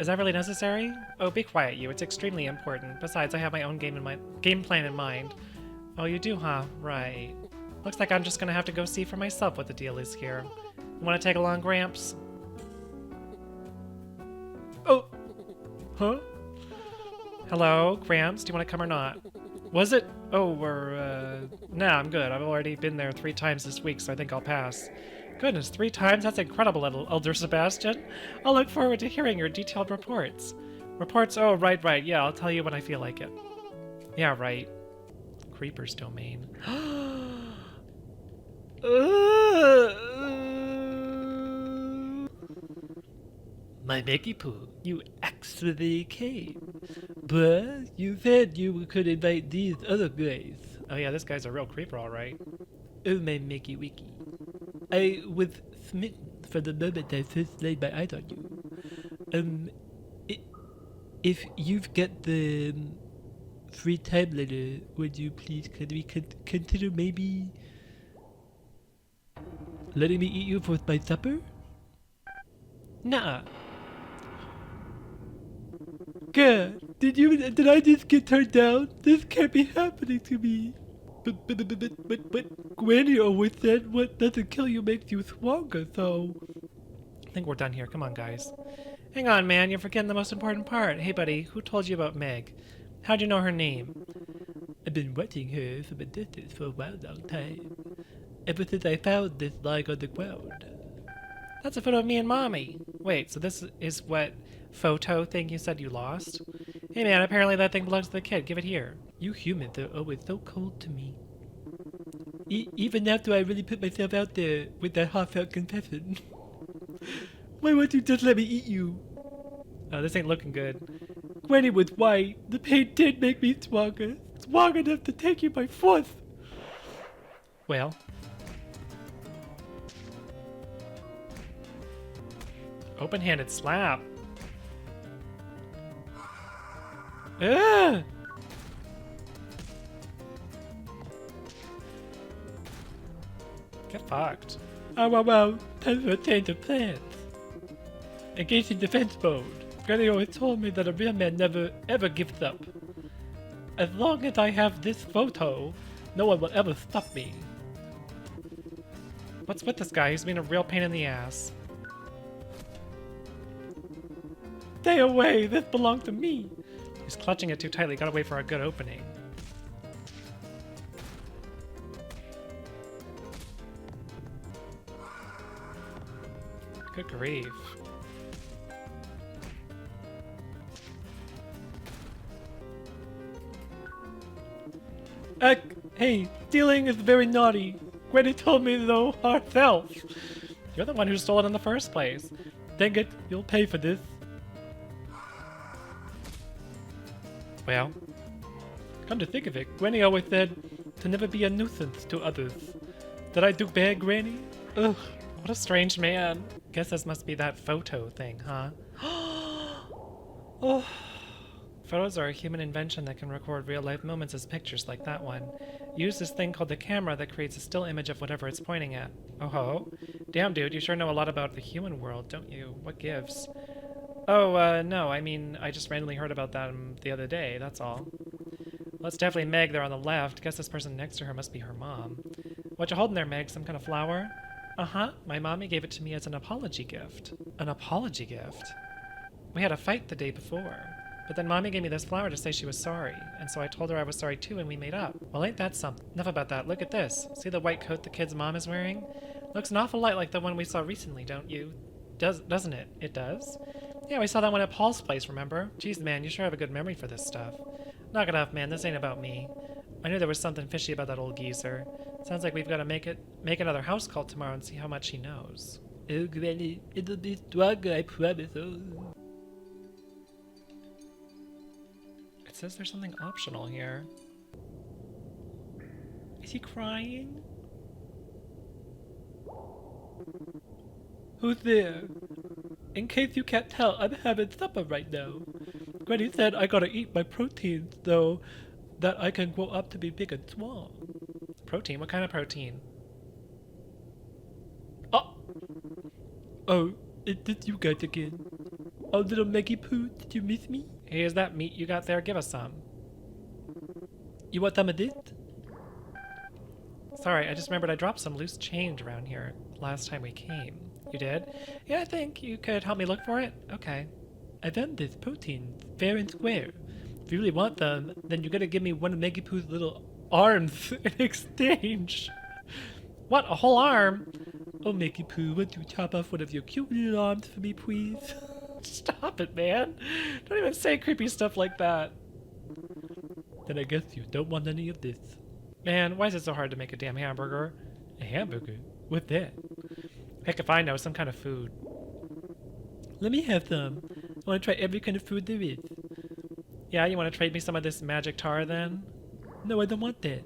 Is that really necessary? Oh, be quiet, you. It's extremely important. Besides, I have my own game plan in mind. Oh, you do, huh? Right. Looks like I'm just gonna have to go see for myself what the deal is here. You wanna take along, Gramps? Oh! Huh? Hello, Gramps? Do you wanna come or not? Was it? Oh, nah, I'm good. I've already been there 3 times this week, so I think I'll pass. Goodness, 3 times? That's incredible, Elder Sebastian. I'll look forward to hearing your detailed reports. Reports? Oh, right. Yeah, I'll tell you when I feel like it. Yeah, right. Creeper's domain. My Mickey Pooh, you actually came. But you said you could invite these other guys. Oh yeah, this guy's a real creeper, alright. Oh, my Mickey Wiki. I was smitten from the moment I first laid my eyes on you. If you've got the free time later, would you please consider maybe letting me eat you for my supper? Nuh-uh. God, did I just get turned down? This can't be happening to me. But Granny always said what doesn't kill you makes you stronger, so... I think we're done here. Come on, guys. Hang on, man. You're forgetting the most important part. Hey, buddy, who told you about Meg? How'd you know her name? I've been watching her from a distance for a long time. Ever since I found this lying on the ground. That's a photo of me and Mommy. Wait, so this is what photo thing you said you lost? Hey man, apparently that thing belongs to the kid. Give it here. You humans are always so cold to me. Even after I really put myself out there with that heartfelt confession. Why won't you just let me eat you? Oh, this ain't looking good. Granny was right. The pain did make me stronger. Strong enough to take you by force. Well... open-handed slap. Ugh! Get fucked. Oh, wow. Time for a change of plans. Engage in defense mode. Granny always told me that a real man never, ever gives up. As long as I have this photo, no one will ever stop me. What's with this guy? He's being a real pain in the ass. Stay away! This belongs to me! He's clutching it too tightly. Gotta wait for a good opening. Good grief. Hey, stealing is very naughty. Granny told me so herself. You're the one who stole it in the first place. Dang it, you'll pay for this. Well, come to think of it, Granny always said to never be a nuisance to others. Did I do bad, Granny? Ugh, what a strange man. Guess this must be that photo thing, huh? Oh. Photos are a human invention that can record real-life moments as pictures like that one. Use this thing called the camera that creates a still image of whatever it's pointing at. Oh ho. Damn, dude, you sure know a lot about the human world, don't you? What gives? Oh, no, I mean, I just randomly heard about them the other day, that's all. Well, it's definitely Meg there on the left. Guess this person next to her must be her mom. What you holding there, Meg? Some kind of flower? Uh-huh. My mommy gave it to me as an apology gift. An apology gift? We had a fight the day before. But then mommy gave me this flower to say she was sorry. And so I told her I was sorry too and we made up. Well, ain't that something? Enough about that. Look at this. See the white coat the kid's mom is wearing? Looks an awful lot like the one we saw recently, don't you? Doesn't it? It does? Yeah, we saw that one at Paul's place, remember? Jeez, man, you sure have a good memory for this stuff. Knock it off, man. This ain't about me. I knew there was something fishy about that old geezer. Sounds like we've got to make another house call tomorrow and see how much he knows. Oh, Granny, it'll be stronger, I promise. Oh. It says there's something optional here. Is he crying? Who's there? In case you can't tell, I'm having supper right now. Granny said I gotta eat my protein so that I can grow up to be big and strong. Protein? What kind of protein? Oh, it's you guys again. Oh, little Maggie Poo, did you miss me? Hey, is that meat you got there? Give us some. You want some of this? Sorry, I just remembered I dropped some loose change around here last time we came. You did? Yeah, I think you could help me look for it? Okay. I found this protein, fair and square. If you really want them, then you gotta give me one of Maggie Poo's little arms in exchange. What, a whole arm? Oh, Maggie Poo, would you chop off one of your cute little arms for me, please? Stop it, man. Don't even say creepy stuff like that. Then I guess you don't want any of this. Man, why is it so hard to make a damn hamburger? A hamburger? What's that? Heck if I know, some kind of food. Let me have some. I want to try every kind of food there is. Yeah, you want to trade me some of this magic tar then? No, I don't want that.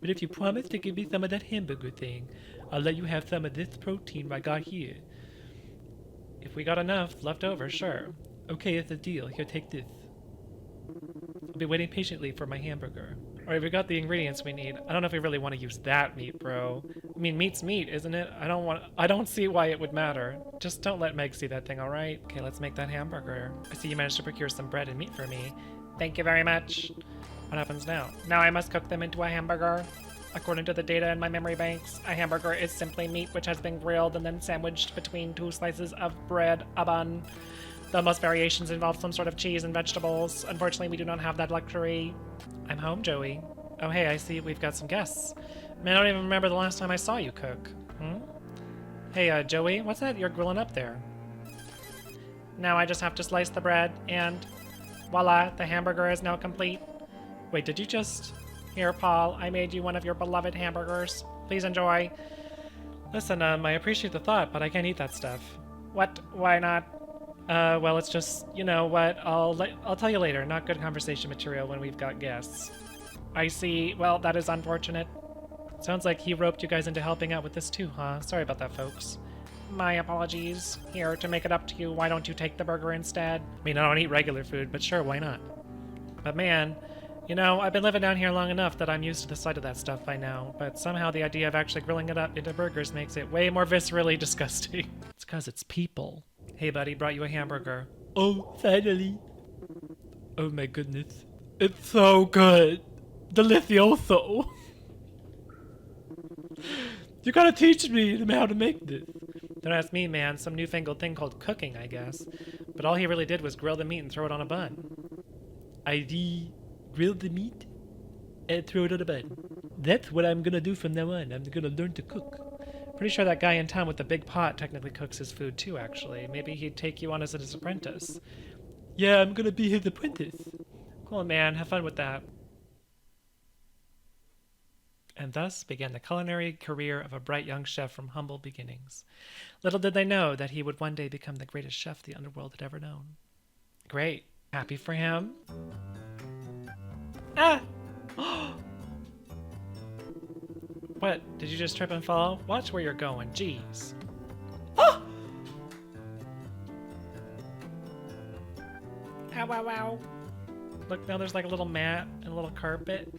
But if you promise to give me some of that hamburger thing, I'll let you have some of this protein I got here. If we got enough left over, sure. Okay, it's a deal. Here, take this. I'll be waiting patiently for my hamburger. Alright, we got the ingredients we need. I don't know if we really want to use that meat, bro. I mean, meat's meat, isn't it? I don't see why it would matter. Just don't let Meg see that thing, alright? Okay, let's make that hamburger. I see you managed to procure some bread and meat for me. Thank you very much. What happens now? Now I must cook them into a hamburger. According to the data in my memory banks, a hamburger is simply meat which has been grilled and then sandwiched between two slices of bread, a bun. Though most variations involve some sort of cheese and vegetables. Unfortunately, we do not have that luxury. I'm home, Joey. Oh, hey, I see we've got some guests. Man, I don't even remember the last time I saw you cook. Hey, Joey, what's that you're grilling up there? Now I just have to slice the bread, and voila, the hamburger is now complete. Wait, did you just... Here, Paul, I made you one of your beloved hamburgers. Please enjoy. Listen, I appreciate the thought, but I can't eat that stuff. What? Why not? Well, it's just, you know what, I'll tell you later. Not good conversation material when we've got guests. I see. Well, that is unfortunate. Sounds like he roped you guys into helping out with this too, huh? Sorry about that, folks. My apologies. Here, to make it up to you, why don't you take the burger instead? I mean, I don't eat regular food, but sure, why not? But man, you know, I've been living down here long enough that I'm used to the sight of that stuff by now, but somehow the idea of actually grilling it up into burgers makes it way more viscerally disgusting. It's 'cause it's people. Hey buddy, brought you a hamburger. Oh, finally. Oh my goodness. It's so good. Delicioso. You gotta teach me how to make this. Don't ask me, man. Some newfangled thing called cooking, I guess. But all he really did was grill the meat and throw it on a bun. Grill the meat and throw it on a bun. That's what I'm gonna do from now on. I'm gonna learn to cook. Pretty sure that guy in town with the big pot technically cooks his food too, actually. Maybe he'd take you on as his apprentice. Yeah, I'm gonna be his apprentice. Cool, man. Have fun with that. And thus began the culinary career of a bright young chef from humble beginnings. Little did they know that he would one day become the greatest chef the underworld had ever known. Great. Happy for him? Ah! What? Did you just trip and fall? Watch where you're going. Jeez. Ah! Ow, ow, ow. Look, now there's like a little mat and a little carpet.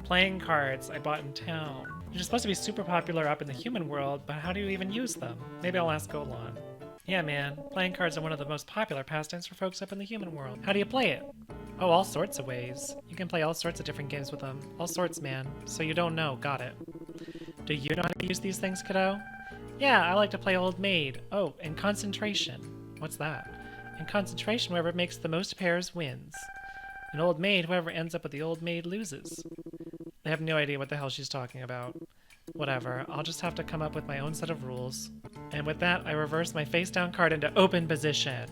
Playing cards I bought in town. You're supposed to be super popular up in the human world, but how do you even use them? Maybe I'll ask Golan. Yeah, man. Playing cards are one of the most popular pastimes for folks up in the human world. How do you play it? Oh, all sorts of ways. You can play all sorts of different games with them. All sorts, man. So you don't know. Got it. Do you know how to use these things, kiddo? Yeah, I like to play Old Maid. Oh, and Concentration. What's that? In Concentration, whoever makes the most pairs wins. In Old Maid, whoever ends up with the Old Maid loses. I have no idea what the hell she's talking about. Whatever, I'll just have to come up with my own set of rules. And with that, I reverse my face-down card into open position.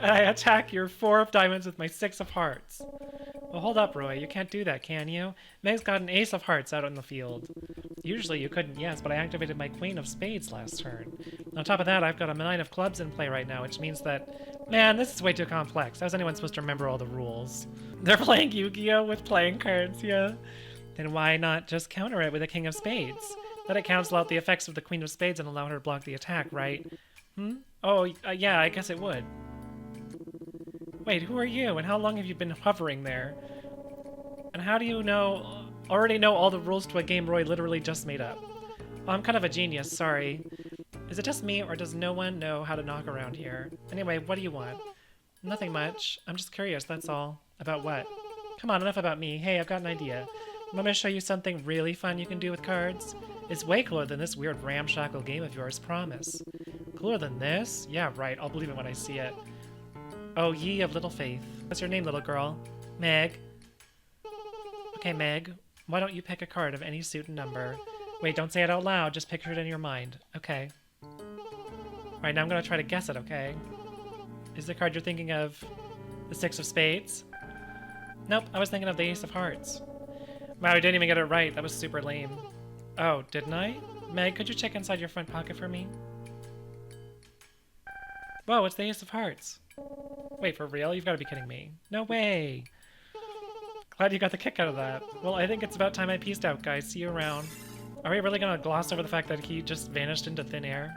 I attack your 4 of diamonds with my 6 of hearts. Well, hold up, Roy. You can't do that, can you? Meg's got an ace of hearts out on the field. Usually you couldn't, yes, but I activated my queen of spades last turn. On top of that, I've got a 9 of clubs in play right now, which means that... Man, this is way too complex. How's anyone supposed to remember all the rules? They're playing Yu-Gi-Oh! With playing cards, yeah. Then why not just counter it with a king of spades? Let it cancel out the effects of the queen of spades and allow her to block the attack, right? Oh, yeah, I guess it would. Wait, who are you, and how long have you been hovering there? And how do you already know all the rules to a game Roy literally just made up? Well, I'm kind of a genius, sorry. Is it just me, or does no one know how to knock around here? Anyway, what do you want? Nothing much. I'm just curious, that's all. About what? Come on, enough about me. Hey, I've got an idea. Want me to show you something really fun you can do with cards? It's way cooler than this weird ramshackle game of yours, promise. Cooler than this? Yeah, right, I'll believe it when I see it. Oh, ye of little faith. What's your name, little girl? Meg. Okay, Meg. Why don't you pick a card of any suit and number? Wait, don't say it out loud. Just picture it in your mind. Okay. Alright, now I'm gonna try to guess it, okay? Is the card you're thinking of the 6 of spades? Nope, I was thinking of the ace of hearts. Wow, I didn't even get it right. That was super lame. Oh, didn't I? Meg, could you check inside your front pocket for me? Whoa, it's the ace of hearts. Wait, for real? You've got to be kidding me. No way! Glad you got the kick out of that. Well, I think it's about time I peaced out, guys. See you around. Are we really gonna gloss over the fact that he just vanished into thin air?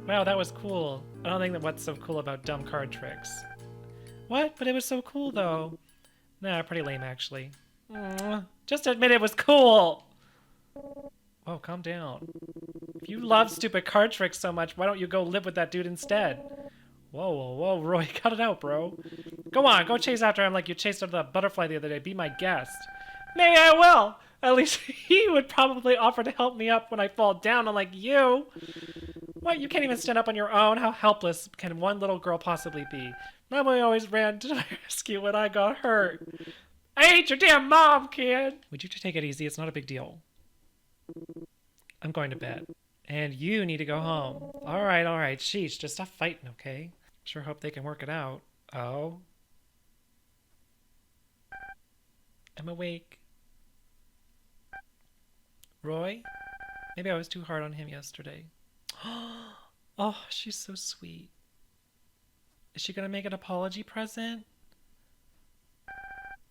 Wow, that was cool. I don't think that what's so cool about dumb card tricks. What? But it was so cool, though. Nah, pretty lame, actually. Just admit it was cool! Whoa, calm down. If you love stupid card tricks so much, why don't you go live with that dude instead? Whoa, whoa, whoa, Roy, cut it out, bro. Go on, go chase after him like you chased after that butterfly the other day. Be my guest. Maybe I will. At least he would probably offer to help me up when I fall down, unlike you. What, you can't even stand up on your own? How helpless can one little girl possibly be? Mama always ran to my rescue when I got hurt. I hate your damn mom, kid! Would you take it easy? It's not a big deal. I'm going to bed. And you need to go home. Alright. Sheesh, just stop fighting, okay? Sure hope they can work it out. Oh? I'm awake. Roy? Maybe I was too hard on him yesterday. Oh, she's so sweet. Is she gonna make an apology present?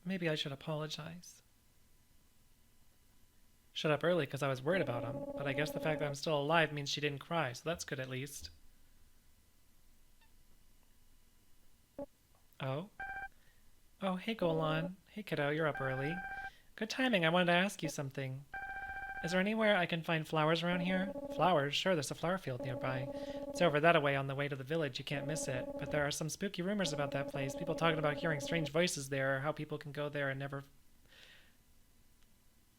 Maybe I should apologize. Shut up early because I was worried about him, but I guess the fact that I'm still alive means she didn't cry, so that's good at least. Oh? Oh, hey Golan. Hey kiddo, you're up early. Good timing, I wanted to ask you something. Is there anywhere I can find flowers around here? Flowers? Sure, there's a flower field nearby. It's over that away on the way to the village, you can't miss it. But there are some spooky rumors about that place. People talking about hearing strange voices there, or how people can go there and never...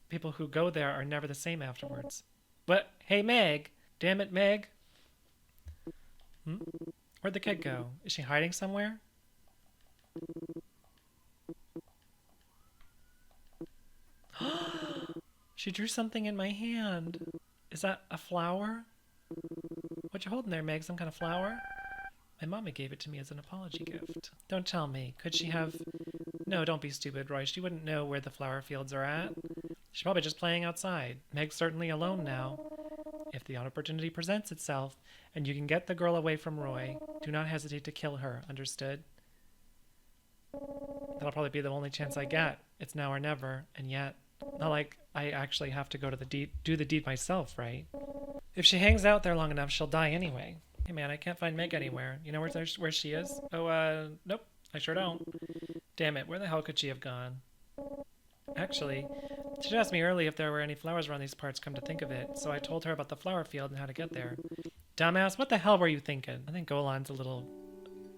People who go there are never the same afterwards. But, hey Meg! Damn it, Meg! Where'd the kid go? Is she hiding somewhere? She drew something in my hand. Is that a flower? What you holding there, Meg? Some kind of flower? My mama gave it to me as an apology gift. Don't tell me. Could she have... No, don't be stupid, Roy. She wouldn't know where the flower fields are at. She's probably just playing outside. Meg's certainly alone now. If the opportunity presents itself, and you can get the girl away from Roy, do not hesitate to kill her, understood? That'll probably be the only chance I get. It's now or never, and yet... Not like I actually have to go to the do the deed myself, right? If she hangs out there long enough, she'll die anyway. Hey man, I can't find Meg anywhere. You know where she is? Oh, nope, I sure don't. Damn it, where the hell could she have gone? Actually, she'd asked me early if there were any flowers around these parts, come to think of it, so I told her about the flower field and how to get there. Dumbass, what the hell were you thinking? I think Golan's a little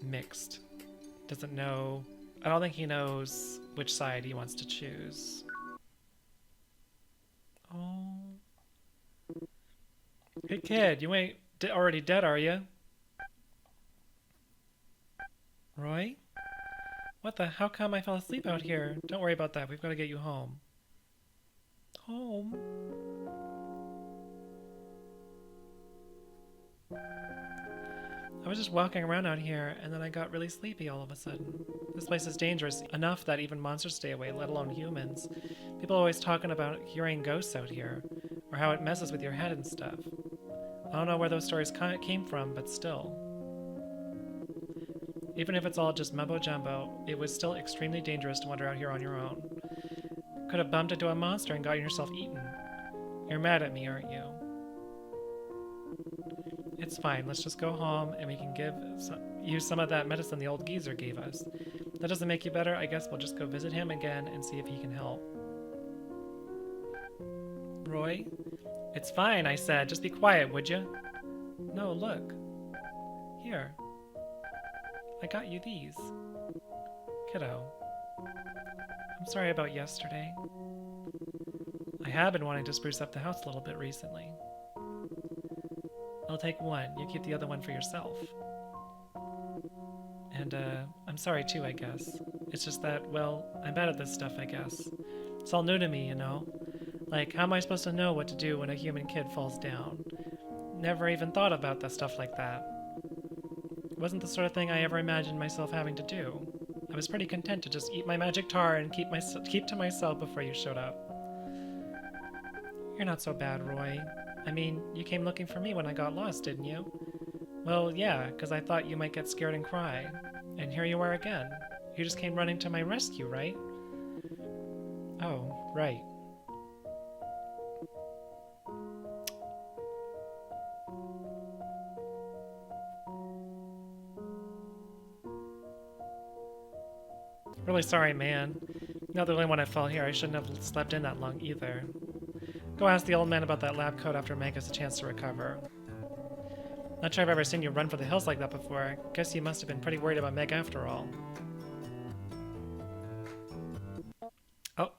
mixed. Doesn't know. I don't think he knows which side he wants to choose. Oh. Hey kid, you ain't already dead, are you? Roy? What the? How come I fell asleep out here? Don't worry about that. We've got to get you home. Home? I was just walking around out here, and then I got really sleepy all of a sudden. This place is dangerous enough that even monsters stay away, let alone humans. People are always talking about hearing ghosts out here, or how it messes with your head and stuff. I don't know where those stories came from, but still. Even if it's all just mumbo-jumbo, it was still extremely dangerous to wander out here on your own. Could have bumped into a monster and gotten yourself eaten. You're mad at me, aren't you? It's fine, let's just go home and we can use some of that medicine the old geezer gave us. That doesn't make you better, I guess we'll just go visit him again and see if he can help. Roy? It's fine, I said. Just be quiet, would you? No, look. Here. I got you these. Kiddo. I'm sorry about yesterday. I have been wanting to spruce up the house a little bit recently. I'll take one. You keep the other one for yourself. And, I'm sorry too, I guess. It's just that, well, I'm bad at this stuff, I guess. It's all new to me, you know? Like, how am I supposed to know what to do when a human kid falls down? Never even thought about that stuff like that. It wasn't the sort of thing I ever imagined myself having to do. I was pretty content to just eat my magic tar and keep to myself before you showed up. You're not so bad, Roy. I mean, you came looking for me when I got lost, didn't you? Well, yeah, because I thought you might get scared and cry. And here you are again. You just came running to my rescue, right? Oh, right. Really sorry, man. You're not the only one I fell here. I shouldn't have slept in that long either. Go ask the old man about that lab coat after Meg has a chance to recover. Not sure I've ever seen you run for the hills like that before. Guess you must have been pretty worried about Meg after all. Oh.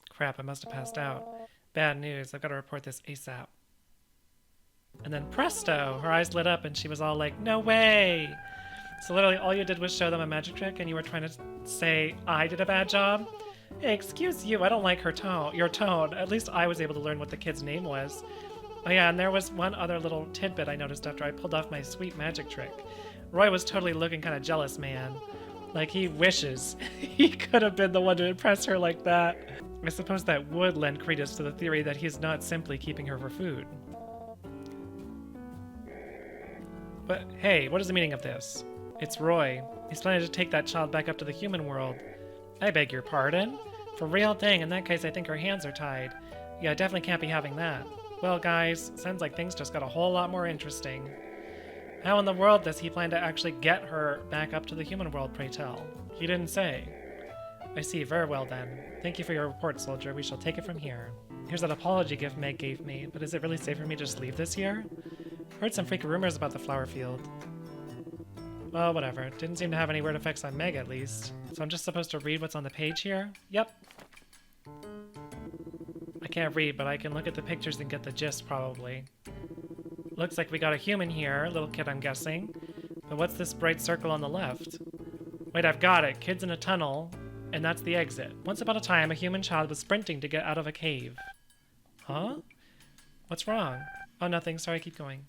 Crap, I must have passed out. Bad news. I've got to report this ASAP. And then presto! Her eyes lit up and she was all like, no way! So literally all you did was show them a magic trick and you were trying to say I did a bad job? Hey, excuse you, I don't like your tone. At least I was able to learn what the kid's name was. Oh yeah, and there was one other little tidbit I noticed after I pulled off my sweet magic trick. Roy was totally looking kind of jealous, man. Like, he wishes he could have been the one to impress her like that. I suppose that would lend credence to the theory that he's not simply keeping her for food. But hey, what is the meaning of this? It's Roy. He's planning to take that child back up to the human world. I beg your pardon? For real? Dang, in that case I think her hands are tied. Yeah, I definitely can't be having that. Well guys, sounds like things just got a whole lot more interesting. How in the world does he plan to actually get her back up to the human world, pray tell? He didn't say. I see, very well then. Thank you for your report, soldier. We shall take it from here. Here's that apology gift Meg gave me, but is it really safe for me to just leave this here? Heard some freaky rumors about the flower field. Well, whatever. Didn't seem to have any weird effects on Meg, at least. So I'm just supposed to read what's on the page here? Yep. I can't read, but I can look at the pictures and get the gist, probably. Looks like we got a human here, little kid I'm guessing. But what's this bright circle on the left? Wait, I've got it. Kid's in a tunnel, and that's the exit. Once upon a time, a human child was sprinting to get out of a cave. Huh? What's wrong? Oh, nothing. Sorry, keep going.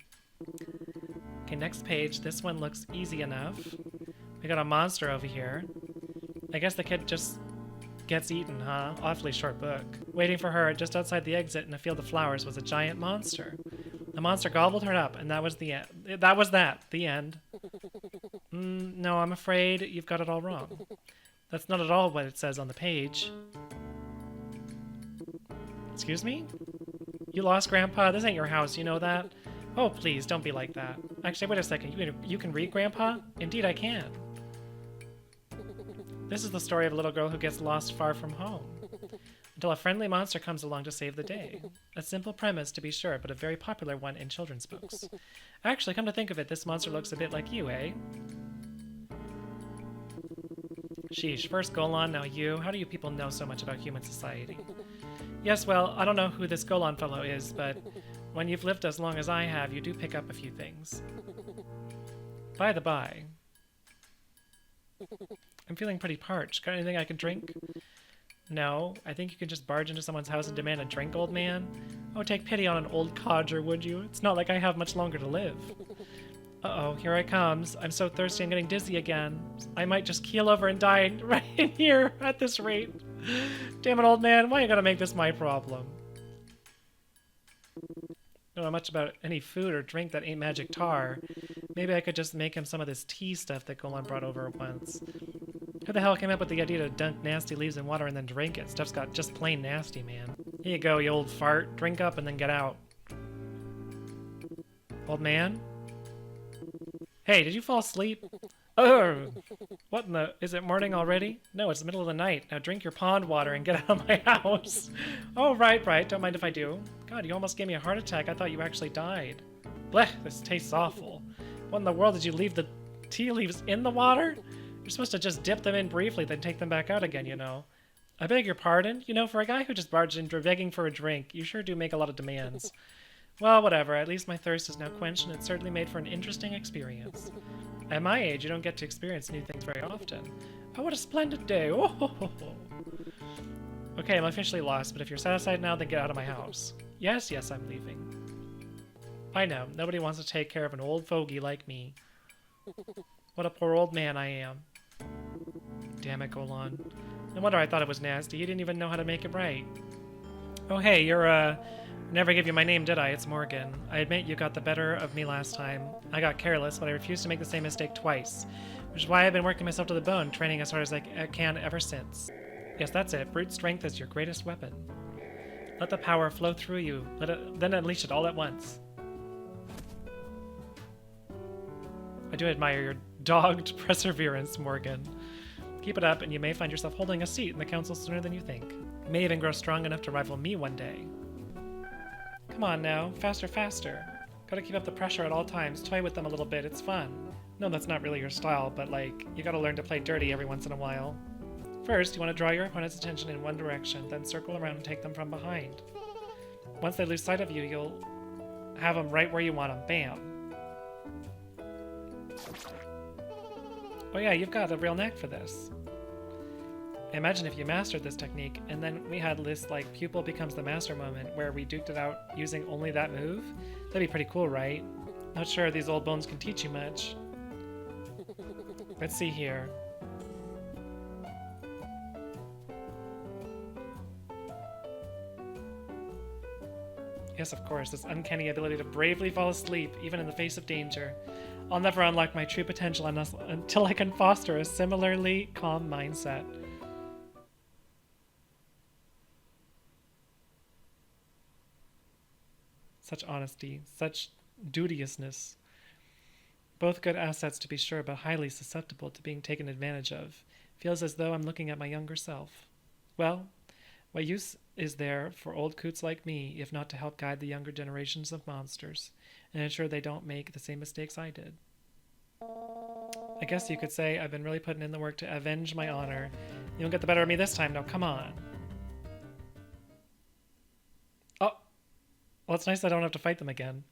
Okay, next page. This one looks easy enough. We got a monster over here. I guess the kid just gets eaten, huh? Awfully short book. Waiting for her just outside the exit in a field of flowers was a giant monster. The monster gobbled her up, and that was the end. The end. No, I'm afraid you've got it all wrong. That's not at all what it says on the page. Excuse me? You lost Grandpa? This ain't your house, you know that? Oh, please, don't be like that. Actually, wait a second. You can read, Grandpa? Indeed, I can. This is the story of a little girl who gets lost far from home, until a friendly monster comes along to save the day. A simple premise, to be sure, but a very popular one in children's books. Actually, come to think of it, this monster looks a bit like you, eh? Sheesh, first Golan, now you. How do you people know so much about human society? Yes, well, I don't know who this Golan fellow is, but when you've lived as long as I have, you do pick up a few things. By the by, I'm feeling pretty parched. Got anything I can drink? No, I think you can just barge into someone's house and demand a drink, old man. Oh, take pity on an old codger, would you? It's not like I have much longer to live. Uh-oh, here I comes. I'm so thirsty I'm getting dizzy again. I might just keel over and die right in here at this rate. Damn it, old man, why you gotta make this my problem? Don't know much about any food or drink that ain't magic tar. Maybe I could just make him some of this tea stuff that Golan brought over once. Who the hell came up with the idea to dunk nasty leaves in water and then drink it? Stuff's got just plain nasty, man. Here you go, you old fart. Drink up and then get out. Old man? Hey, did you fall asleep? Oh, what in the... Is it morning already? No, it's the middle of the night. Now drink your pond water and get out of my house. Oh, right. Don't mind if I do. God, you almost gave me a heart attack. I thought you actually died. Blech, this tastes awful. What in the world did you leave the tea leaves in the water? You're supposed to just dip them in briefly, then take them back out again, you know. I beg your pardon? You know, for a guy who just barged in begging for a drink, you sure do make a lot of demands. Well, whatever. At least my thirst is now quenched, and it certainly made for an interesting experience. At my age, you don't get to experience new things very often. Oh, what a splendid day. Oh, ho, ho, ho. Okay, I'm officially lost, but if you're satisfied now, then get out of my house. Yes, I'm leaving. I know, nobody wants to take care of an old fogey like me. What a poor old man I am. Damn it, Golan. No wonder I thought it was nasty. You didn't even know how to make it right. Oh, hey, you're, never give you my name, did I? It's Morgan. I admit you got the better of me last time. I got careless, but I refused to make the same mistake twice. Which is why I've been working myself to the bone, training as hard as I can ever since. Yes, that's it. Brute strength is your greatest weapon. Let the power flow through you. Then unleash it all at once. I do admire your dogged perseverance, Morgan. Keep it up, and you may find yourself holding a seat in the council sooner than you think. You may even grow strong enough to rival me one day. Come on now, faster. Gotta keep up the pressure at all times. Toy with them a little bit, it's fun. No, that's not really your style, but like, you gotta learn to play dirty every once in a while. First, you want to draw your opponent's attention in one direction, then circle around and take them from behind. Once they lose sight of you, you'll have them right where you want them. Bam. Oh yeah, you've got a real knack for this. Imagine if you mastered this technique, and then we had this, like, pupil becomes the master moment, where we duked it out using only that move. That'd be pretty cool, right? Not sure these old bones can teach you much. Let's see here. Yes, of course, this uncanny ability to bravely fall asleep, even in the face of danger. I'll never unlock my true potential until I can foster a similarly calm mindset. Such honesty, such duteousness. Both good assets to be sure, but highly susceptible to being taken advantage of. Feels as though I'm looking at my younger self. Well, what use is there for old coots like me, if not to help guide the younger generations of monsters, and ensure they don't make the same mistakes I did? I guess you could say I've been really putting in the work to avenge my honor. You won't get the better of me this time, now come on. Oh! Well, it's nice I don't have to fight them again.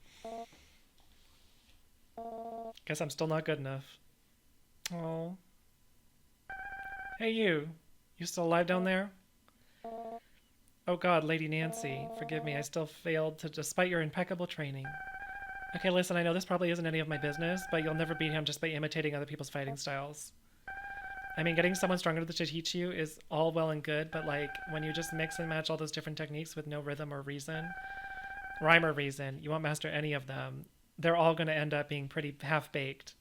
Guess I'm still not good enough. Oh. Hey you! You still alive down there? Oh god, Lady Nancy, forgive me, I still failed to, despite your impeccable training. Okay, listen, I know this probably isn't any of my business, but you'll never beat him just by imitating other people's fighting styles. I mean, getting someone stronger to teach you is all well and good, but like, when you just mix and match all those different techniques with no rhyme or reason, you won't master any of them. They're all going to end up being pretty half-baked.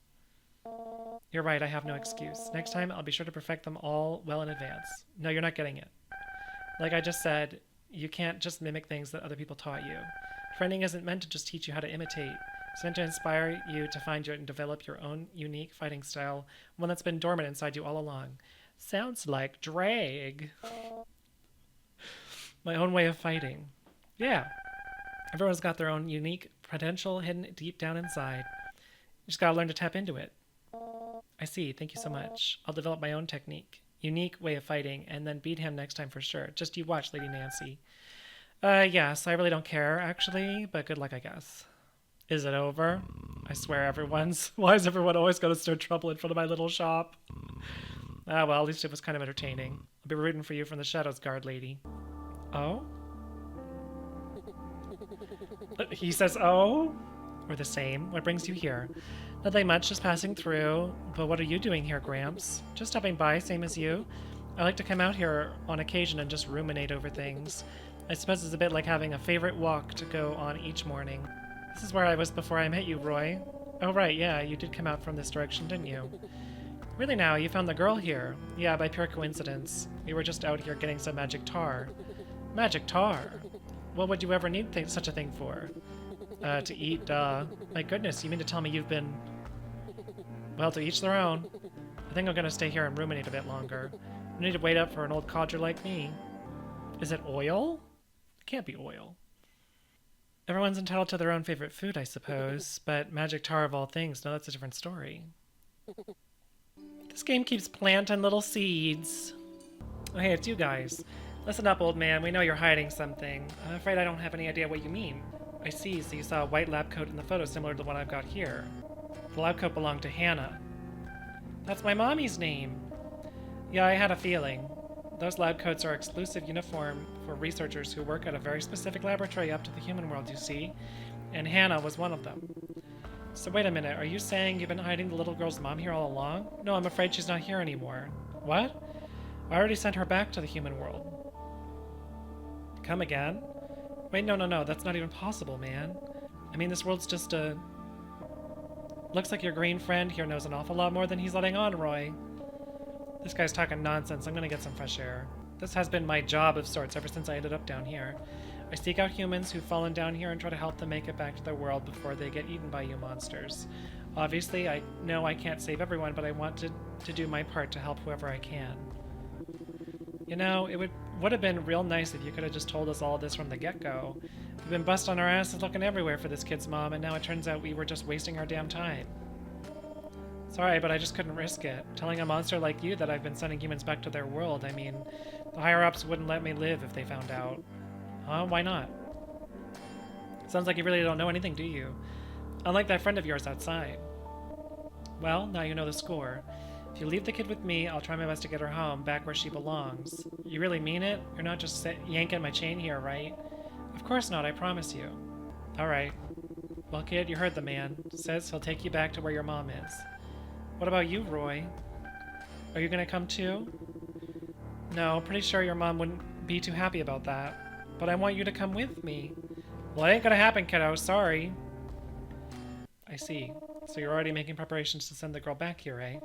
You're right, I have no excuse. Next time, I'll be sure to perfect them all well in advance. No, you're not getting it. Like I just said, you can't just mimic things that other people taught you. Training isn't meant to just teach you how to imitate. It's meant to inspire you to find and develop your own unique fighting style, one that's been dormant inside you all along. Sounds like drag. My own way of fighting. Yeah, everyone's got their own unique potential hidden deep down inside. You just gotta learn to tap into it. I see, thank you so much. I'll develop my own technique. Unique way of fighting, and then beat him next time for sure. Just you watch, Lady Nancy. Yes, I really don't care, actually, but good luck, I guess. Is it over? I swear everyone's... Why is everyone always going to stir trouble in front of my little shop? Ah, well, at least it was kind of entertaining. I'll be rooting for you from the shadows, guard lady. Oh? He says, oh? We're the same. What brings you here? Nothing much, just passing through. But what are you doing here, Gramps? Just stopping by, same as you. I like to come out here on occasion and just ruminate over things. I suppose it's a bit like having a favorite walk to go on each morning. This is where I was before I met you, Roy. Oh, right, yeah, you did come out from this direction, didn't you? Really now, you found the girl here. Yeah, by pure coincidence. We were just out here getting some magic tar. Magic tar? What would you ever need such a thing for? To eat, My goodness, you mean to tell me you've been... Well, to each their own. I think I'm gonna stay here and ruminate a bit longer. I need to wait up for an old codger like me. Is it oil? It can't be oil. Everyone's entitled to their own favorite food, I suppose, but magic tar of all things, no, that's a different story. This game keeps planting little seeds. Oh, hey, it's you guys. Listen up, old man. We know you're hiding something. I'm afraid I don't have any idea what you mean. I see, so you saw a white lab coat in the photo similar to the one I've got here. The lab coat belonged to Hannah. That's my mommy's name. Yeah, I had a feeling. Those lab coats are exclusive uniform for researchers who work at a very specific laboratory up to the human world, you see. And Hannah was one of them. So wait a minute, are you saying you've been hiding the little girl's mom here all along? No, I'm afraid she's not here anymore. What? I already sent her back to the human world. Come again? Wait, no, that's not even possible, man. I mean, this world's just a... Looks like your green friend here knows an awful lot more than he's letting on, Roy. This guy's talking nonsense. I'm gonna get some fresh air. This has been my job of sorts ever since I ended up down here. I seek out humans who've fallen down here and try to help them make it back to their world before they get eaten by you monsters. Obviously, I know I can't save everyone, but I want to do my part to help whoever I can. You know, it would have been real nice if you could have just told us all this from the get-go. We've been busting our asses looking everywhere for this kid's mom, and now it turns out we were just wasting our damn time. Sorry, but I just couldn't risk it. Telling a monster like you that I've been sending humans back to their world, I mean, the higher-ups wouldn't let me live if they found out. Huh? Why not? Sounds like you really don't know anything, do you? Unlike that friend of yours outside. Well, now you know the score. If you leave the kid with me, I'll try my best to get her home, back where she belongs. You really mean it? You're not just yanking my chain here, right? Of course not, I promise you. Alright. Well, kid, you heard the man. Says he'll take you back to where your mom is. What about you, Roy? Are you gonna come too? No, pretty sure your mom wouldn't be too happy about that. But I want you to come with me. Well, it ain't gonna happen, kiddo. Sorry. I see. So you're already making preparations to send the girl back here, eh?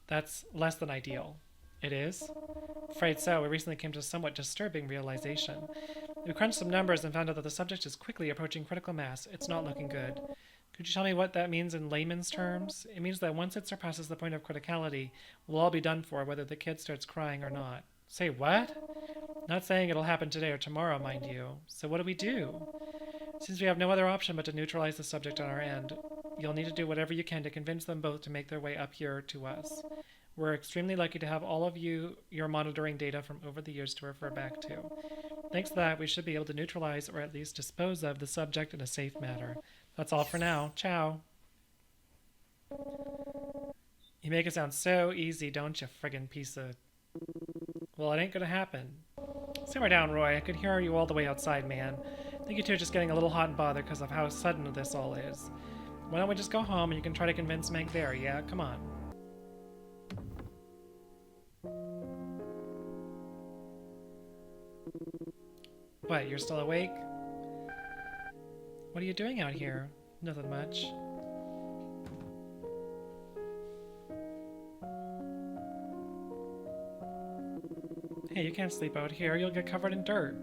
That's less than ideal. It is? Afraid so. We recently came to a somewhat disturbing realization. We crunched some numbers and found out that the subject is quickly approaching critical mass. It's not looking good. Could you tell me what that means in layman's terms? It means that once it surpasses the point of criticality, we'll all be done for, whether the kid starts crying or not. Say what? Not saying it'll happen today or tomorrow, mind you. So what do we do? Since we have no other option but to neutralize the subject on our end, you'll need to do whatever you can to convince them both to make their way up here to us. We're extremely lucky to have all of your monitoring data from over the years to refer back to. Thanks to that, we should be able to neutralize or at least dispose of the subject in a safe manner. That's all for now. Ciao. You make it sound so easy, don't you, friggin' piece of... Well, it ain't gonna happen. Simmer down, Roy. I could hear you all the way outside, man. I think you two are just getting a little hot and bothered because of how sudden this all is. Why don't we just go home and you can try to convince Meg there, yeah? Come on. What, you're still awake? What are you doing out here? Nothing much. Hey, you can't sleep out here. You'll get covered in dirt.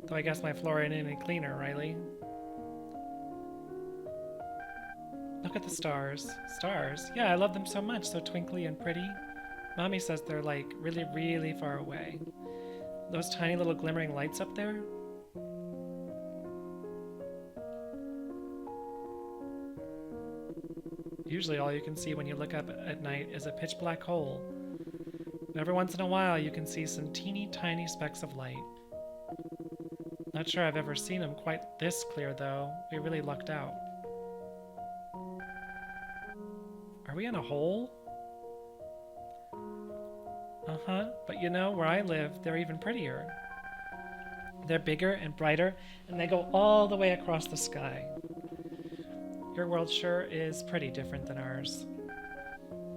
Though I guess my floor ain't any cleaner, Riley. Look at the stars. Stars? Yeah, I love them so much. So twinkly and pretty. Mommy says they're like really, really far away. Those tiny little glimmering lights up there? Usually all you can see when you look up at night is a pitch black hole. But every once in a while you can see some teeny tiny specks of light. Not sure I've ever seen them quite this clear though. We really lucked out. Are we in a hole? Uh-huh, but you know, where I live, they're even prettier. They're bigger and brighter, and they go all the way across the sky. Your world sure is pretty different than ours.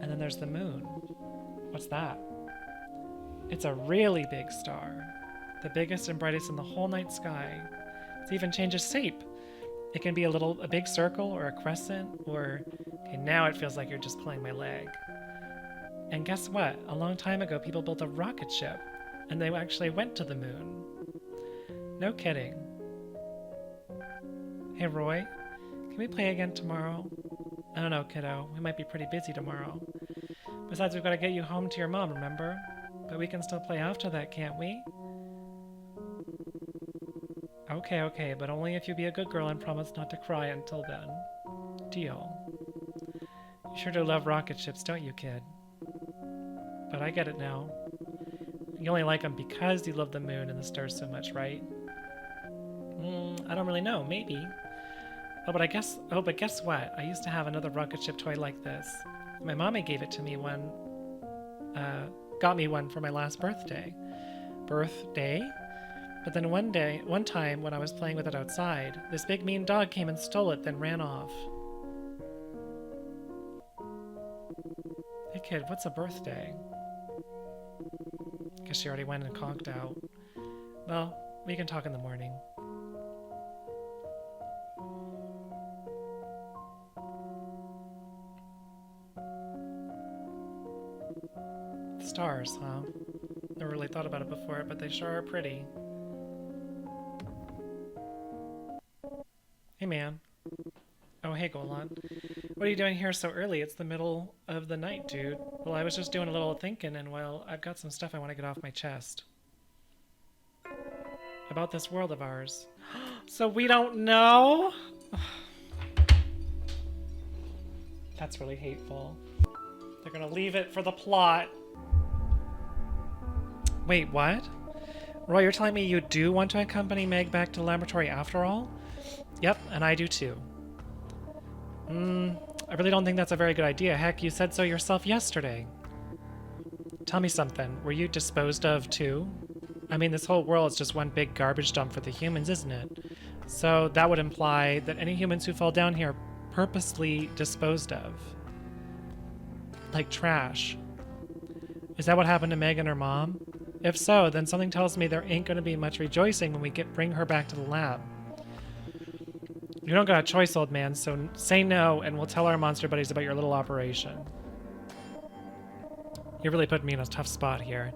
And then there's the moon. What's that? It's a really big star. The biggest and brightest in the whole night sky. It even changes shape. It can be a big circle or a crescent, or... Okay, now it feels like you're just pulling my leg. And guess what? A long time ago, people built a rocket ship, and they actually went to the moon. No kidding. Hey, Roy, can we play again tomorrow? I don't know, kiddo. We might be pretty busy tomorrow. Besides, we've got to get you home to your mom, remember? But we can still play after that, can't we? Okay, but only if you be a good girl and promise not to cry until then. Deal. You sure do love rocket ships, don't you, kid? But I get it now. You only like them because you love the moon and the stars so much, right? I don't really know. Maybe. But guess what? I used to have another rocket ship toy like this. My mommy gave it to me got me one for my last birthday. But then one time when I was playing with it outside, this big mean dog came and stole it, then ran off. Hey kid, what's a birthday? Guess she already went and conked out. Well, we can talk in the morning. Stars, huh? Never really thought about it before, but they sure are pretty. Hey man. Oh hey Golan. What are you doing here so early? It's the middle of the night, dude. Well, I was just doing a little thinking, and well, I've got some stuff I want to get off my chest. About this world of ours. So we don't know? That's really hateful. They're gonna leave it for the plot. Wait, what? Roy, you're telling me you do want to accompany Meg back to the laboratory after all? Yep, and I do too. I really don't think that's a very good idea. Heck, you said so yourself yesterday. Tell me something. Were you disposed of too? I mean, this whole world is just one big garbage dump for the humans, isn't it? So that would imply that any humans who fall down here are purposely disposed of. Like trash. Is that what happened to Meg and her mom? If so, then something tells me there ain't going to be much rejoicing when we bring her back to the lab. You don't got a choice, old man, so say no and we'll tell our monster buddies about your little operation. You really put me in a tough spot here.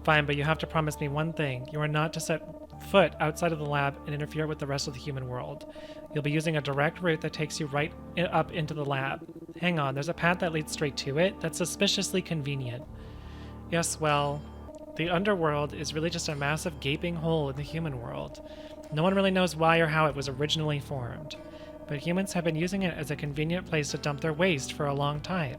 Fine, but you have to promise me one thing. You are not to set foot outside of the lab and interfere with the rest of the human world. You'll be using a direct route that takes you right up into the lab. Hang on, there's a path that leads straight to it? That's suspiciously convenient. Yes, well, the underworld is really just a massive gaping hole in the human world. No one really knows why or how it was originally formed, but humans have been using it as a convenient place to dump their waste for a long time.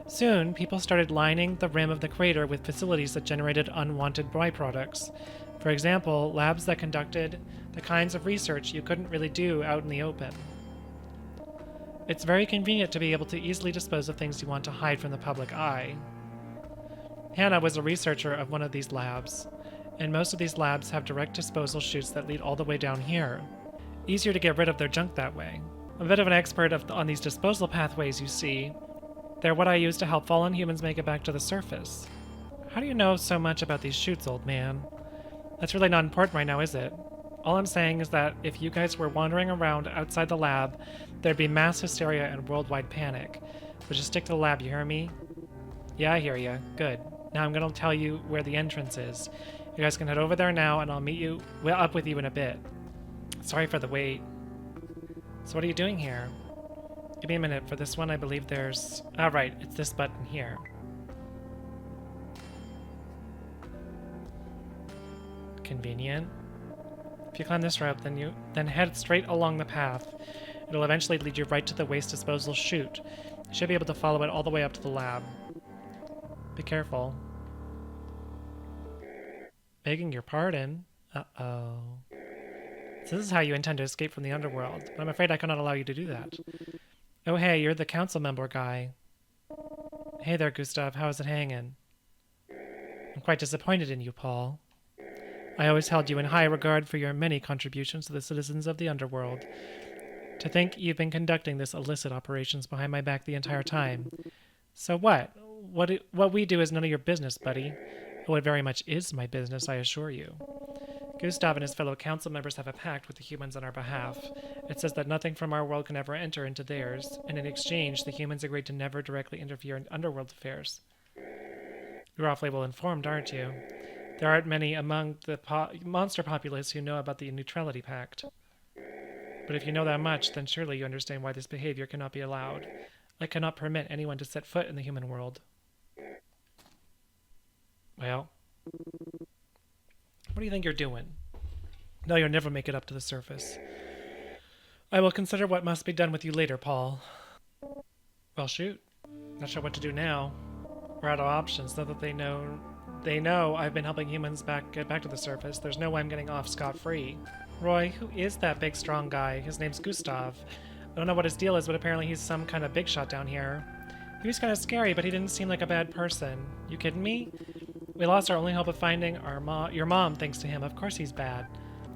Soon, people started lining the rim of the crater with facilities that generated unwanted byproducts. For example, labs that conducted the kinds of research you couldn't really do out in the open. It's very convenient to be able to easily dispose of things you want to hide from the public eye. Hannah was a researcher of one of these labs, and most of these labs have direct disposal chutes that lead all the way down here. Easier to get rid of their junk that way. I'm a bit of an expert on these disposal pathways, you see. They're what I use to help fallen humans make it back to the surface. How do you know so much about these chutes, old man? That's really not important right now, is it? All I'm saying is that if you guys were wandering around outside the lab, there'd be mass hysteria and worldwide panic. So just stick to the lab, you hear me? Yeah, I hear you. Good. Now I'm going to tell you where the entrance is. You guys can head over there now, and I'll meet up with you in a bit. Sorry for the wait. So what are you doing here? Give me a minute. For this one, I believe there's... Oh, right. It's this button here. Convenient. If you climb this rope, then head straight along the path. It'll eventually lead you right to the waste disposal chute. You should be able to follow it all the way up to the lab. Be careful. Begging your pardon? Uh-oh. So this is how you intend to escape from the underworld, but I'm afraid I cannot allow you to do that. Oh hey, you're the council member guy. Hey there, Gustav, how is it hanging? I'm quite disappointed in you, Paul. I always held you in high regard for your many contributions to the citizens of the underworld. To think you've been conducting this illicit operations behind my back the entire time. So what? What we do is none of your business, buddy. Oh, it very much is my business, I assure you. Gustav and his fellow council members have a pact with the humans on our behalf. It says that nothing from our world can ever enter into theirs, and in exchange, the humans agreed to never directly interfere in underworld affairs. You're awfully well informed, aren't you? There aren't many among the monster populace who know about the Neutrality Pact. But if you know that much, then surely you understand why this behavior cannot be allowed. I cannot permit anyone to set foot in the human world. Well, what do you think you're doing? No, you'll never make it up to the surface. I will consider what must be done with you later, Paul. Well, shoot. Not sure what to do now. We're out of options, now that they know I've been helping humans get back to the surface. There's no way I'm getting off scot-free. Roy, who is that big, strong guy? His name's Gustav. I don't know what his deal is, but apparently he's some kind of big shot down here. He was kind of scary, but he didn't seem like a bad person. You kidding me? We lost our only hope of finding your mom thanks to him. Of course he's bad.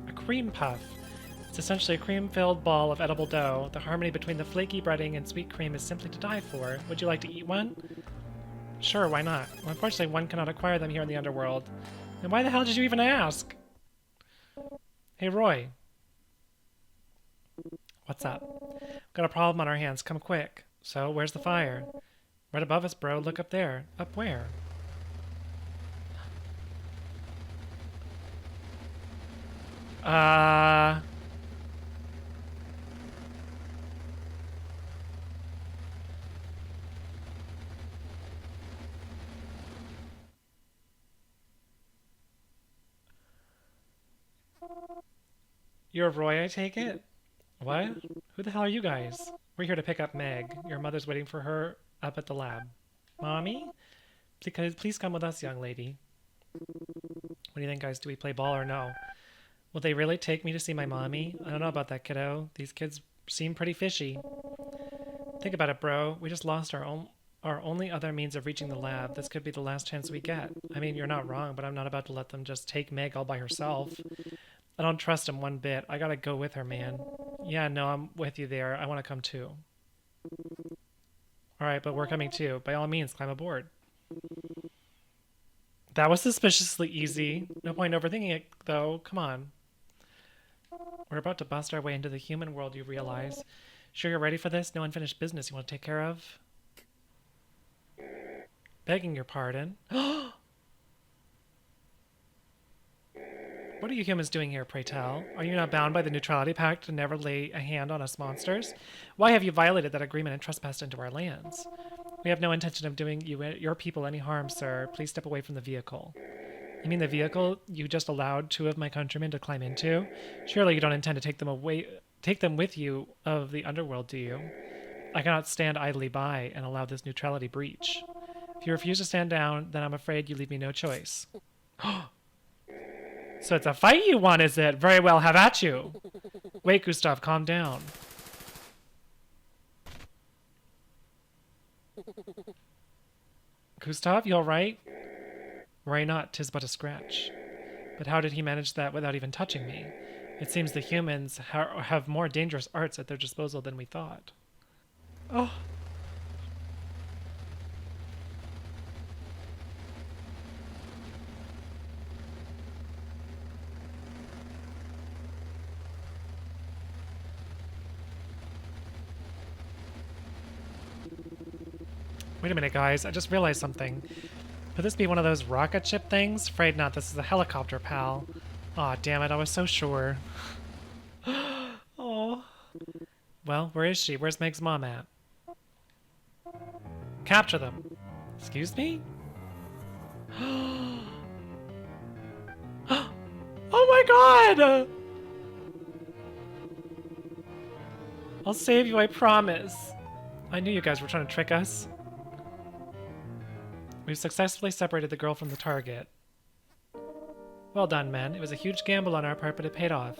A cream puff. It's essentially a cream-filled ball of edible dough. The harmony between the flaky breading and sweet cream is simply to die for. Would you like to eat one? Sure, why not? Well, unfortunately, one cannot acquire them here in the underworld. Then why the hell did you even ask? Hey, Roy. What's up? We've got a problem on our hands. Come quick. So, where's the fire? Right above us, bro. Look up there. Up where? You're Roy, I take it? What? Who the hell are you guys? We're here to pick up Meg. Your mother's waiting for her up at the lab. Mommy? Please come with us, young lady. What do you think, guys? Do we play ball or no? Will they really take me to see my mommy? I don't know about that, kiddo. These kids seem pretty fishy. Think about it, bro. We just lost our only other means of reaching the lab. This could be the last chance we get. I mean, you're not wrong, but I'm not about to let them just take Meg all by herself. I don't trust him one bit. I gotta go with her, man. Yeah, no, I'm with you there. I want to come too. Alright, but we're coming too. By all means, climb aboard. That was suspiciously easy. No point overthinking it, though. Come on. We're about to bust our way into the human world, you realize. Sure you're ready for this? No unfinished business you want to take care of? Begging your pardon. What are you humans doing here, pray tell? Are you not bound by the Neutrality Pact to never lay a hand on us monsters? Why have you violated that agreement and trespassed into our lands? We have no intention of doing your people any harm, sir. Please step away from the vehicle. You mean the vehicle you just allowed two of my countrymen to climb into? Surely you don't intend to take them with you of the underworld, do you? I cannot stand idly by and allow this neutrality breach. If you refuse to stand down, then I'm afraid you leave me no choice. So it's a fight you want, is it? Very well, have at you. Wait, Gustav, calm down. Gustav, you alright? Worry not, 'tis but a scratch. But how did he manage that without even touching me? It seems the humans have more dangerous arts at their disposal than we thought. Oh. Wait a minute, guys. I just realized something. Could this be one of those rocket ship things? Afraid not. This is a helicopter, pal. Aw, damn it. I was so sure. Oh. Well, where is she? Where's Meg's mom at? Capture them. Excuse me? god! I'll save you, I promise. I knew you guys were trying to trick us. We've successfully separated the girl from the target. Well done, men. It was a huge gamble on our part, but it paid off.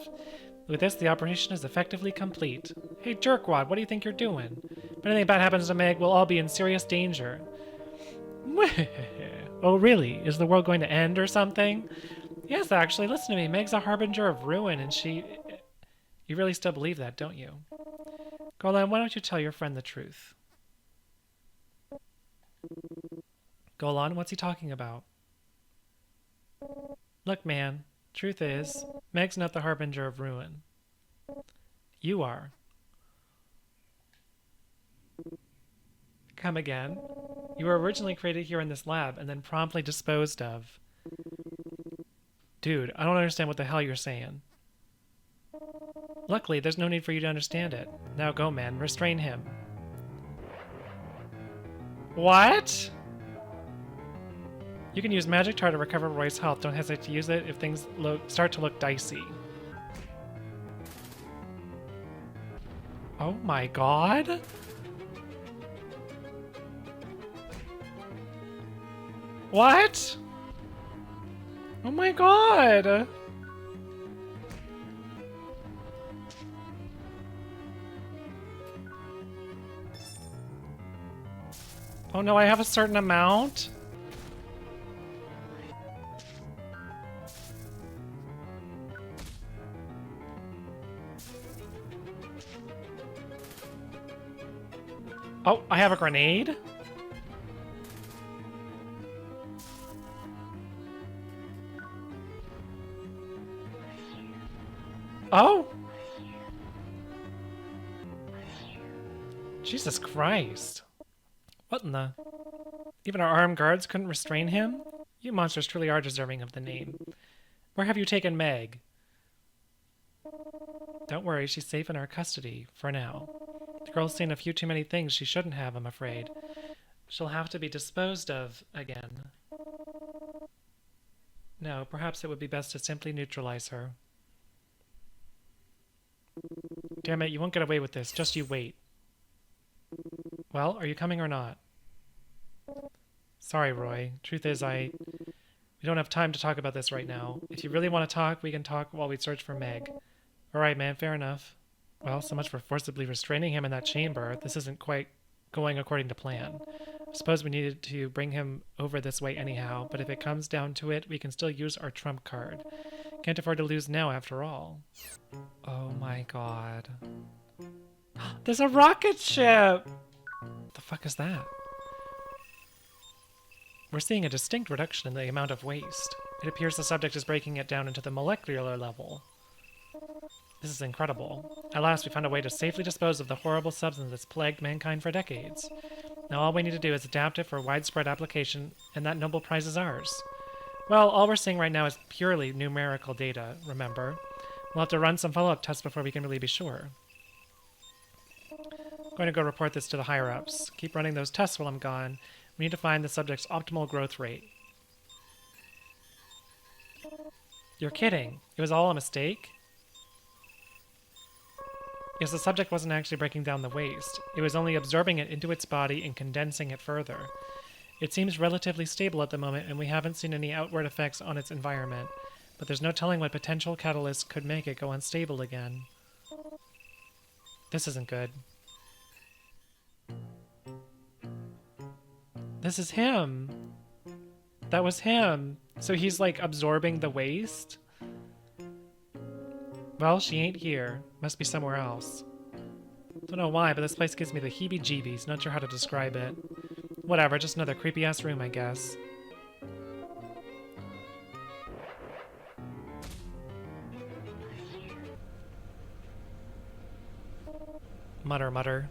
With this, the operation is effectively complete. Hey, jerkwad, what do you think you're doing? If anything bad happens to Meg, we'll all be in serious danger. Oh, really? Is the world going to end or something? Yes, actually. Listen to me. Meg's a harbinger of ruin, and she... You really still believe that, don't you? Golan, why don't you tell your friend the truth? Golan, what's he talking about? Look, man. Truth is, Meg's not the harbinger of ruin. You are. Come again. You were originally created here in this lab and then promptly disposed of. Dude, I don't understand what the hell you're saying. Luckily, there's no need for you to understand it. Now go, man. Restrain him. What? You can use Magic Tar to recover Roy's health. Don't hesitate to use it if things start to look dicey. Oh my god. What? Oh my god. Oh no, I have a certain amount? Oh, I have a grenade? Oh! Jesus Christ. What in the... Even our armed guards couldn't restrain him? You monsters truly are deserving of the name. Where have you taken Meg? Don't worry, she's safe in our custody, for now. The girl's seen a few too many things she shouldn't have, I'm afraid. She'll have to be disposed of again. No, perhaps it would be best to simply neutralize her. Damn it, you won't get away with this. Just you wait. Well, are you coming or not? Sorry, Roy. Truth is, we don't have time to talk about this right now. If you really want to talk, we can talk while we search for Meg. Alright, man, fair enough. Well, so much for forcibly restraining him in that chamber. This isn't quite going according to plan. I suppose we needed to bring him over this way anyhow, but if it comes down to it, we can still use our trump card. Can't afford to lose now, after all. Oh my god. There's a rocket ship! What the fuck is that? We're seeing a distinct reduction in the amount of waste. It appears the subject is breaking it down into the molecular level. This is incredible. At last, we found a way to safely dispose of the horrible substance that's plagued mankind for decades. Now all we need to do is adapt it for widespread application, and that noble prize is ours. Well, all we're seeing right now is purely numerical data, remember? We'll have to run some follow-up tests before we can really be sure. I'm going to go report this to the higher-ups. Keep running those tests while I'm gone. We need to find the subject's optimal growth rate. You're kidding. It was all a mistake? Yes, the subject wasn't actually breaking down the waste. It was only absorbing it into its body and condensing it further. It seems relatively stable at the moment, and we haven't seen any outward effects on its environment. But there's no telling what potential catalyst could make it go unstable again. This isn't good. This is him. That was him. So he's like absorbing the waste? Well, she ain't here. Must be somewhere else. Don't know why, but this place gives me the heebie-jeebies. Not sure how to describe it. Whatever, just another creepy-ass room, I guess. Mutter, mutter.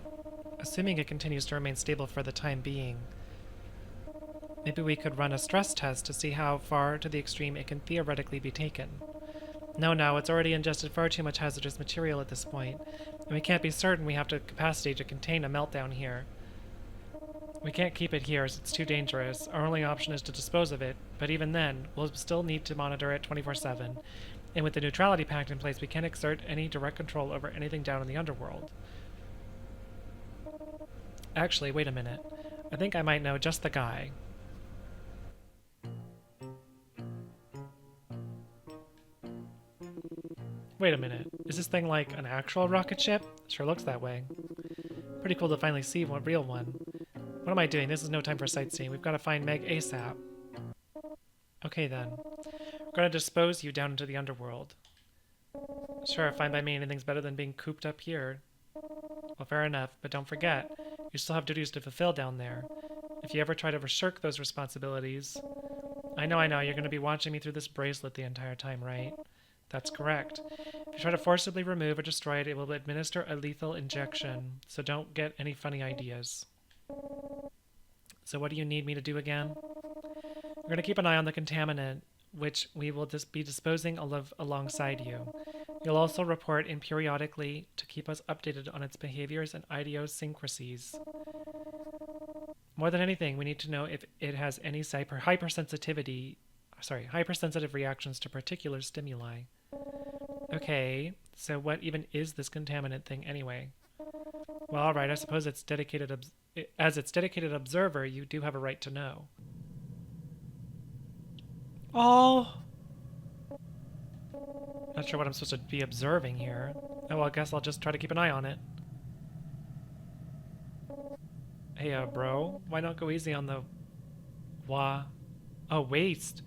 Assuming it continues to remain stable for the time being. Maybe we could run a stress test to see how far to the extreme it can theoretically be taken. No, it's already ingested far too much hazardous material at this point, and we can't be certain we have the capacity to contain a meltdown here. We can't keep it here as it's too dangerous. Our only option is to dispose of it, but even then, we'll still need to monitor it 24/7. And with the neutrality pact in place, we can't exert any direct control over anything down in the underworld. Actually, wait a minute. I think I might know just the guy. Wait a minute. Is this thing like an actual rocket ship? Sure looks that way. Pretty cool to finally see one real one. What am I doing? This is no time for sightseeing. We've got to find Meg ASAP. Okay then. We're gonna dispose you down into the underworld. Sure, fine by me. Anything's better than being cooped up here. Well, fair enough, but don't forget, you still have duties to fulfill down there. If you ever try to shirk those responsibilities... I know, you're gonna be watching me through this bracelet the entire time, right? That's correct. If you try to forcibly remove or destroy it, it will administer a lethal injection, so don't get any funny ideas. So what do you need me to do again? We're going to keep an eye on the contaminant, which we will just be disposing of alongside you. You'll also report in periodically to keep us updated on its behaviors and idiosyncrasies. More than anything, we need to know if it has any hypersensitive reactions to particular stimuli. Okay, so what even is this contaminant thing anyway? Well, alright, I suppose as its dedicated observer, you do have a right to know. Oh! Not sure what I'm supposed to be observing here. Oh, well, I guess I'll just try to keep an eye on it. Hey, bro, why not go easy on the... Oh, waste.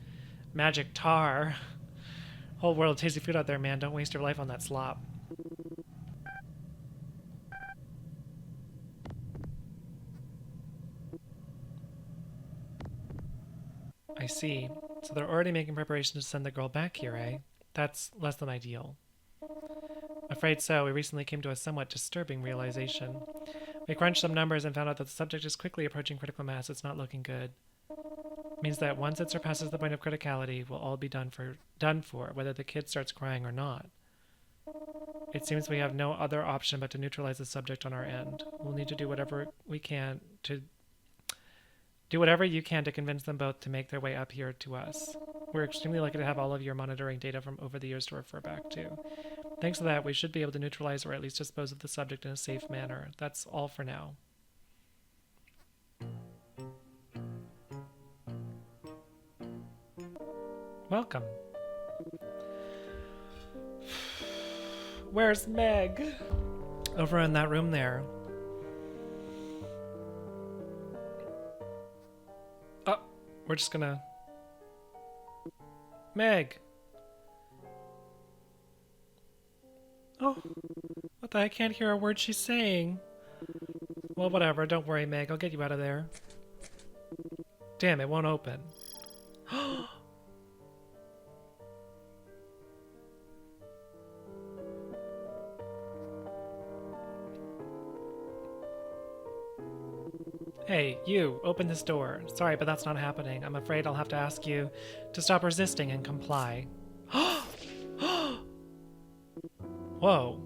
Magic tar. Whole world of tasty food out there, man. Don't waste your life on that slop. I see. So they're already making preparations to send the girl back here, eh? That's less than ideal. Afraid so. We recently came to a somewhat disturbing realization. We crunched some numbers and found out that the subject is quickly approaching critical mass. It's not looking good. It means that once it surpasses the point of criticality, we'll all be done for, whether the kid starts crying or not. It seems we have no other option but to neutralize the subject on our end. We'll need to do whatever we can to... Do whatever you can to convince them both to make their way up here to us. We're extremely lucky to have all of your monitoring data from over the years to refer back to. Thanks to that, we should be able to neutralize or at least dispose of the subject in a safe manner. That's all for now. Welcome. Where's Meg? Over in that room there. We're just gonna... Meg! Oh, what the heck? I can't hear a word she's saying. Well, whatever. Don't worry, Meg. I'll get you out of there. Damn, it won't open. Hey, you, open this door. Sorry, but that's not happening. I'm afraid I'll have to ask you to stop resisting and comply. Whoa.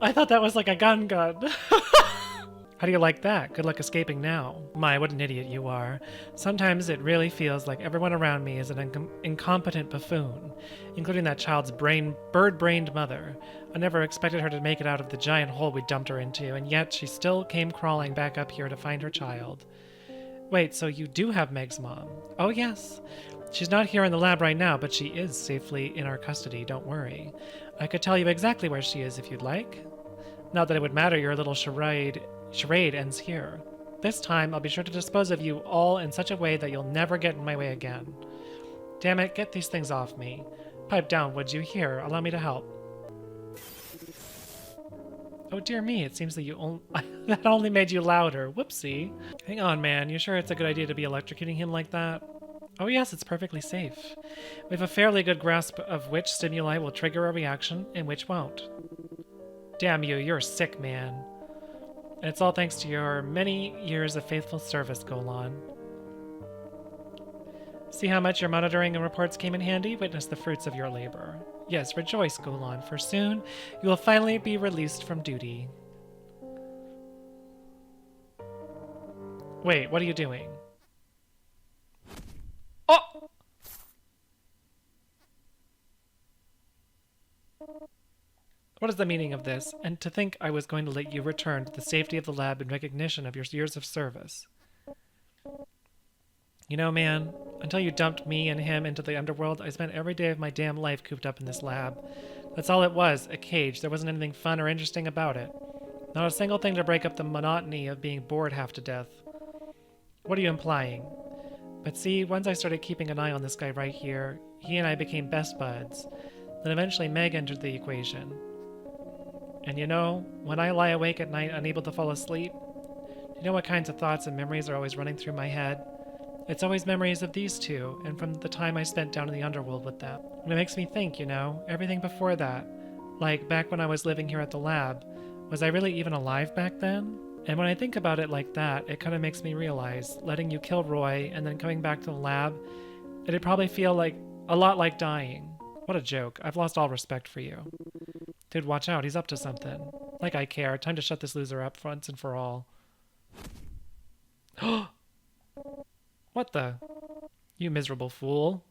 I thought that was like a gun. How do you like that? Good luck escaping now. My, what an idiot you are. Sometimes it really feels like everyone around me is an incompetent buffoon, including that child's bird-brained mother. I never expected her to make it out of the giant hole we dumped her into, and yet she still came crawling back up here to find her child. Wait, so you do have Meg's mom? Oh yes. She's not here in the lab right now, but she is safely in our custody, don't worry. I could tell you exactly where she is if you'd like. Not that it would matter, your little charade ends here. This time, I'll be sure to dispose of you all in such a way that you'll never get in my way again. Damn it, get these things off me. Pipe down, would you? Here, allow me to help. Oh dear me, it seems that that only made you louder. Whoopsie. Hang on, man, you sure it's a good idea to be electrocuting him like that? Oh yes, it's perfectly safe. We have a fairly good grasp of which stimuli will trigger a reaction and which won't. Damn you, you're sick, man. And it's all thanks to your many years of faithful service, Golan. See how much your monitoring and reports came in handy? Witness the fruits of your labor. Yes, rejoice, Golan, for soon you will finally be released from duty. Wait, what are you doing? Oh! What is the meaning of this? And to think I was going to let you return to the safety of the lab in recognition of your years of service. You know, man, until you dumped me and him into the underworld, I spent every day of my damn life cooped up in this lab. That's all it was, a cage. There wasn't anything fun or interesting about it. Not a single thing to break up the monotony of being bored half to death. What are you implying? But see, once I started keeping an eye on this guy right here, he and I became best buds. Then eventually Meg entered the equation. And you know, when I lie awake at night unable to fall asleep, do you know what kinds of thoughts and memories are always running through my head? It's always memories of these two, and from the time I spent down in the underworld with them. And it makes me think, you know, everything before that, like back when I was living here at the lab, was I really even alive back then? And when I think about it like that, it kind of makes me realize letting you kill Roy and then coming back to the lab, it'd probably feel like a lot like dying. What a joke. I've lost all respect for you. Dude, watch out. He's up to something. Like I care. Time to shut this loser up once and for all. What the? You miserable fool.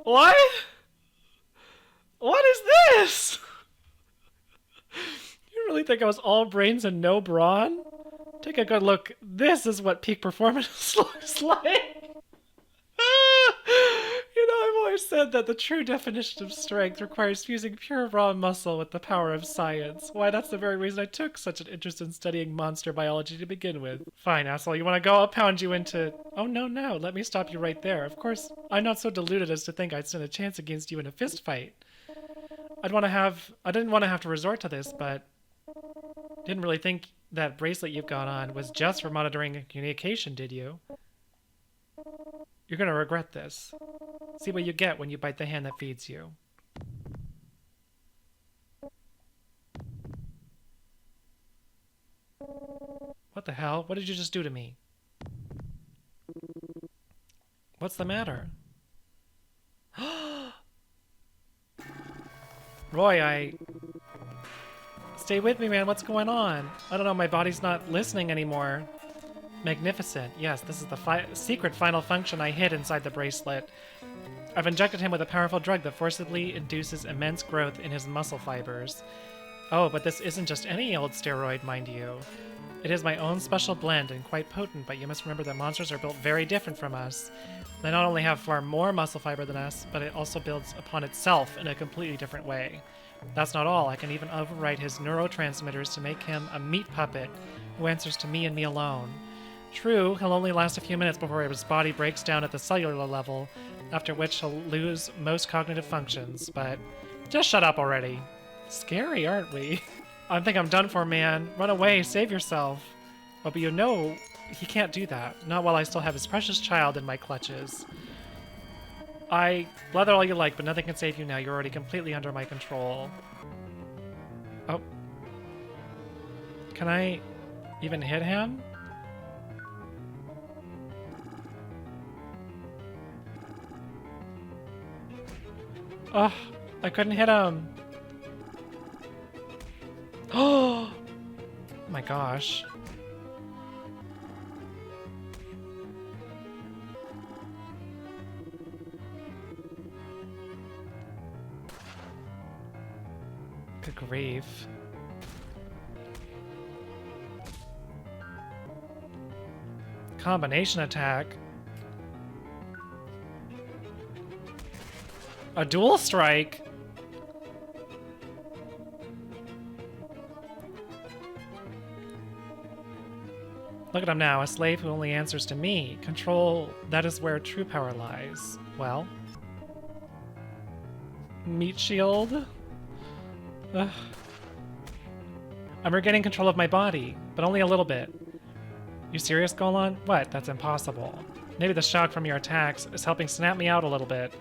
What? What is this? You really think I was all brains and no brawn? Take a good look. This is what peak performance looks like. You know, I've always said that the true definition of strength requires fusing pure raw muscle with the power of science. Why, that's the very reason I took such an interest in studying monster biology to begin with. Fine, asshole, you want to go? I'll pound you into... Oh, no, let me stop you right there. Of course, I'm not so deluded as to think I'd stand a chance against you in a fist fight. I didn't want to have to resort to this, but didn't really think that bracelet you've got on was just for monitoring communication, did you? You're gonna regret this. See what you get when you bite the hand that feeds you. What the hell? What did you just do to me? What's the matter? Roy, Stay with me, man. What's going on? I don't know, my body's not listening anymore. Magnificent. Yes, this is the secret final function I hid inside the bracelet. I've injected him with a powerful drug that forcibly induces immense growth in his muscle fibers. Oh, but this isn't just any old steroid, mind you. It is my own special blend and quite potent, but you must remember that monsters are built very different from us. They not only have far more muscle fiber than us, but it also builds upon itself in a completely different way. That's not all. I can even override his neurotransmitters to make him a meat puppet who answers to me and me alone. True, he'll only last a few minutes before his body breaks down at the cellular level, after which he'll lose most cognitive functions, but just shut up already. Scary, aren't we? I think I'm done for, man. Run away, save yourself. Oh, but you know, he can't do that. Not while I still have his precious child in my clutches. Blather all you like, but nothing can save you now. You're already completely under my control. Oh. Can I even hit him? Oh, I couldn't hit him. Oh my gosh. Good grief. Combination attack. A dual strike. Look at him now, a slave who only answers to me. Control, that is where true power lies. Well. Meat shield? Ugh. I'm regaining control of my body, but only a little bit. You serious, Golan? What? That's impossible. Maybe the shock from your attacks is helping snap me out a little bit.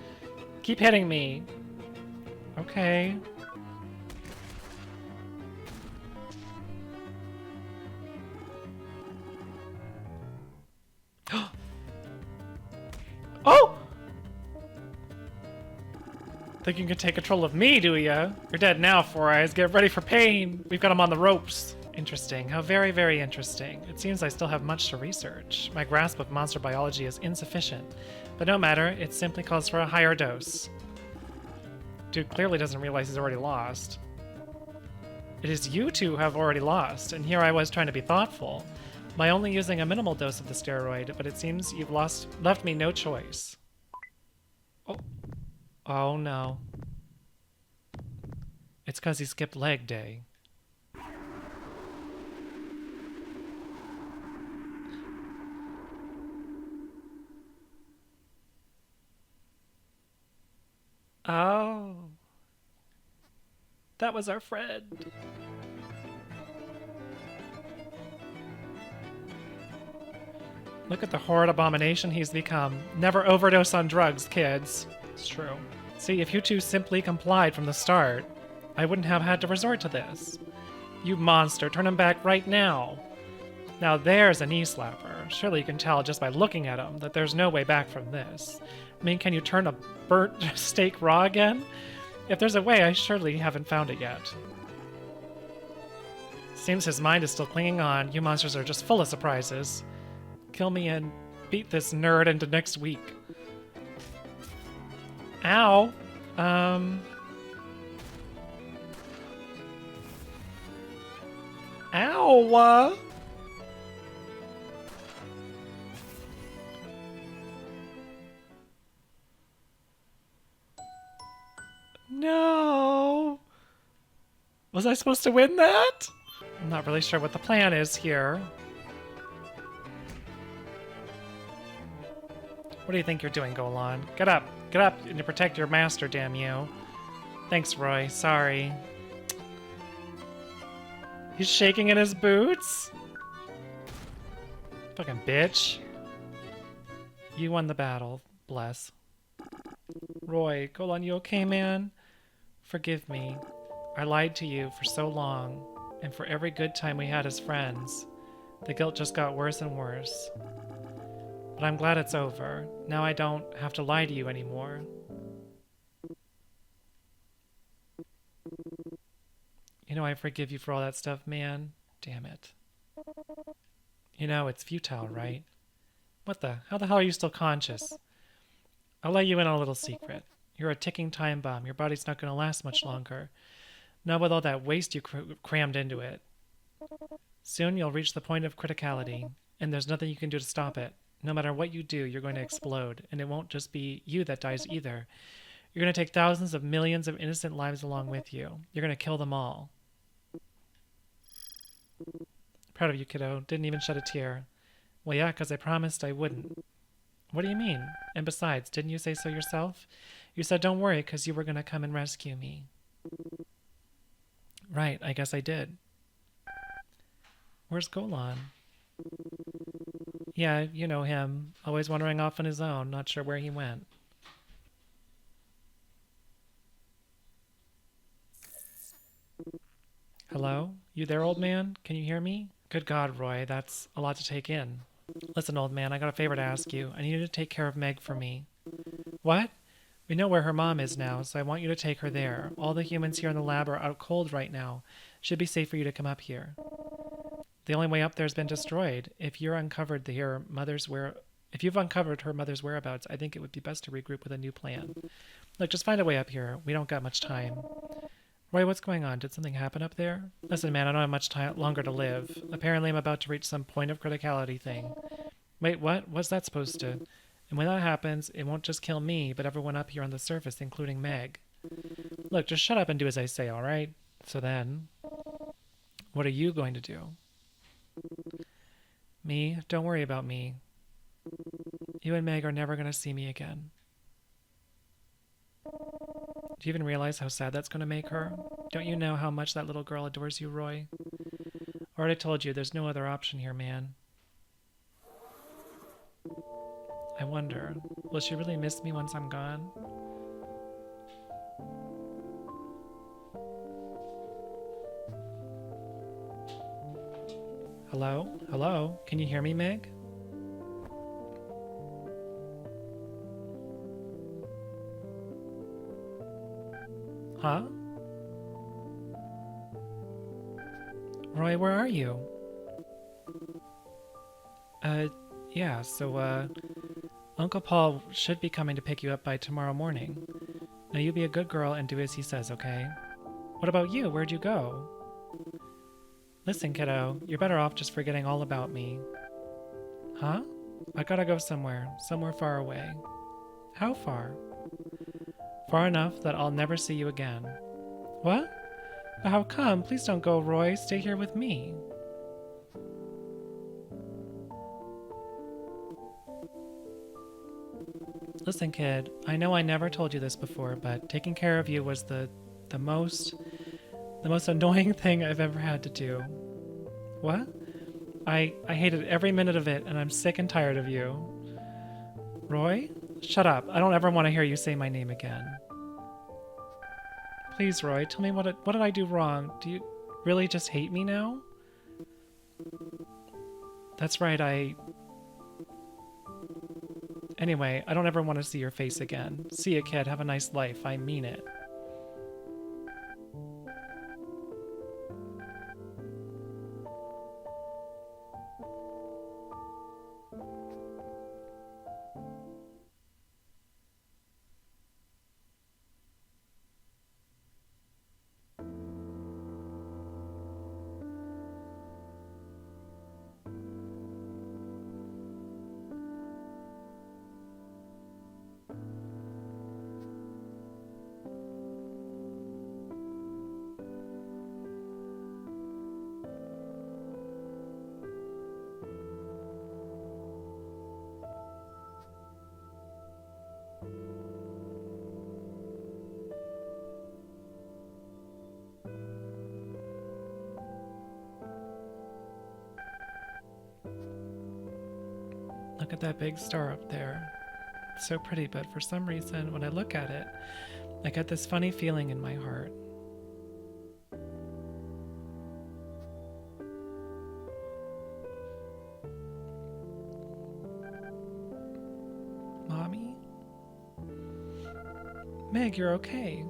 Keep hitting me. Okay. Oh! Think you can take control of me, do ya? You're dead now, Four Eyes. Get ready for pain. We've got him on the ropes. Interesting. How very, very interesting. It seems I still have much to research. My grasp of monster biology is insufficient. But no matter, it simply calls for a higher dose. Dude clearly doesn't realize he's already lost. It is you two who have already lost, and here I was trying to be thoughtful by only using a minimal dose of the steroid, but it seems you've left me no choice. Oh, oh no. It's 'cause he skipped leg day. Oh. That was our friend. Look at the horrid abomination he's become. Never overdose on drugs, kids. It's true. See, if you two simply complied from the start, I wouldn't have had to resort to this. You monster, turn him back right now. Now there's a knee slapper. Surely you can tell just by looking at him that there's no way back from this. I mean, can you turn a burnt steak raw again? If there's a way, I surely haven't found it yet. Seems his mind is still clinging on. You monsters are just full of surprises. Kill me and beat this nerd into next week. Ow. Ow! No! Was I supposed to win that? I'm not really sure what the plan is here. What do you think you're doing, Golan? Get up! Get up and protect your master, damn you. Thanks, Roy. Sorry. He's shaking in his boots? Fucking bitch. You won the battle. Bless. Roy, Golan, you okay, man? Forgive me. I lied to you for so long, and for every good time we had as friends. The guilt just got worse and worse. But I'm glad it's over. Now I don't have to lie to you anymore. You know, I forgive you for all that stuff, man. Damn it. You know, it's futile, right? How the hell are you still conscious? I'll let you in on a little secret. You're a ticking time bomb. Your body's not going to last much longer. Not with all that waste you crammed into it. Soon you'll reach the point of criticality, and there's nothing you can do to stop it. No matter what you do, you're going to explode, and it won't just be you that dies either. You're going to take thousands of millions of innocent lives along with you. You're going to kill them all. Proud of you, kiddo. Didn't even shed a tear. Well, yeah, 'cause I promised I wouldn't. What do you mean? And besides, didn't you say so yourself? You said don't worry, 'cause you were going to come and rescue me. Right, I guess I did. Where's Golan? Yeah, you know him. Always wandering off on his own, not sure where he went. Hello? You there, old man? Can you hear me? Good God, Roy, that's a lot to take in. Listen, old man, I got a favor to ask you. I need you to take care of Meg for me. What? We know where her mom is now, so I want you to take her there. All the humans here in the lab are out cold right now. Should be safe for you to come up here. The only way up there has been destroyed. If you've uncovered her mother's whereabouts, I think it would be best to regroup with a new plan. Look, just find a way up here. We don't got much time. Roy, what's going on? Did something happen up there? Listen, man, I don't have much time longer to live. Apparently I'm about to reach some point of criticality thing. Wait, what? What's that supposed to? And when that happens, it won't just kill me, but everyone up here on the surface, including Meg. Look, just shut up and do as I say, all right? So then, what are you going to do? Me? Don't worry about me. You and Meg are never going to see me again. Do you even realize how sad that's going to make her? Don't you know how much that little girl adores you, Roy? Already told you, there's no other option here, man. I wonder, will she really miss me once I'm gone? Hello? Hello? Can you hear me, Meg? Huh? Roy, where are you? Yeah, so, Uncle Paul should be coming to pick you up by tomorrow morning. Now you be a good girl and do as he says, okay? What about you? Where'd you go? Listen, kiddo, you're better off just forgetting all about me. Huh? I gotta go somewhere far away. How far? Far enough that I'll never see you again. What? But how come? Please don't go, Roy. Stay here with me. Listen, kid, I know I never told you this before, but taking care of you was the most annoying thing I've ever had to do. What? I hated every minute of it, and I'm sick and tired of you. Roy? Shut up. I don't ever want to hear you say my name again. Please, Roy, tell me what did I do wrong? Do you really just hate me now? That's right, Anyway, I don't ever want to see your face again. See ya, kid. Have a nice life. I mean it. Look at that big star up there. It's so pretty, but for some reason, when I look at it, I get this funny feeling in my heart. Mommy? Meg, you're okay.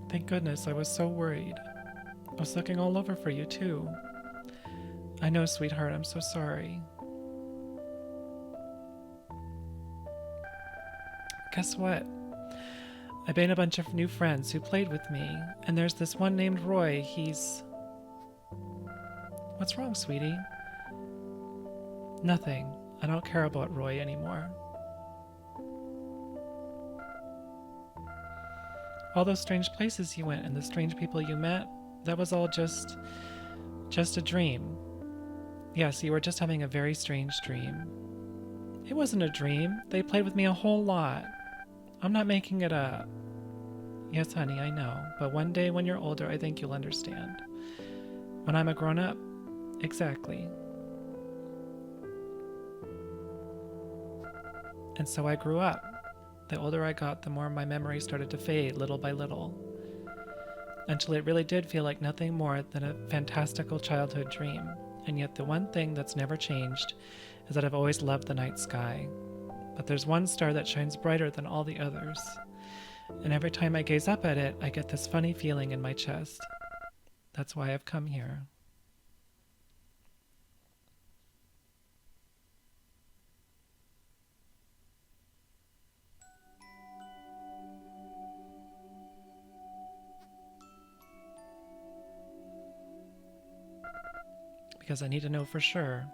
Thank goodness, I was so worried. I was looking all over for you, too. I know, sweetheart, I'm so sorry. Guess what? I made a bunch of new friends who played with me, and there's this one named Roy. He's... What's wrong, sweetie? Nothing. I don't care about Roy anymore. All those strange places you went and the strange people you met, that was all just a dream. Yes, you were just having a very strange dream. It wasn't a dream. They played with me a whole lot. I'm not making it up. Yes, honey, I know. But one day when you're older, I think you'll understand. When I'm a grown-up, exactly. And so I grew up. The older I got, the more my memory started to fade little by little, until it really did feel like nothing more than a fantastical childhood dream. And yet the one thing that's never changed is that I've always loved the night sky. But there's one star that shines brighter than all the others. And every time I gaze up at it, I get this funny feeling in my chest. That's why I've come here. Because I need to know for sure.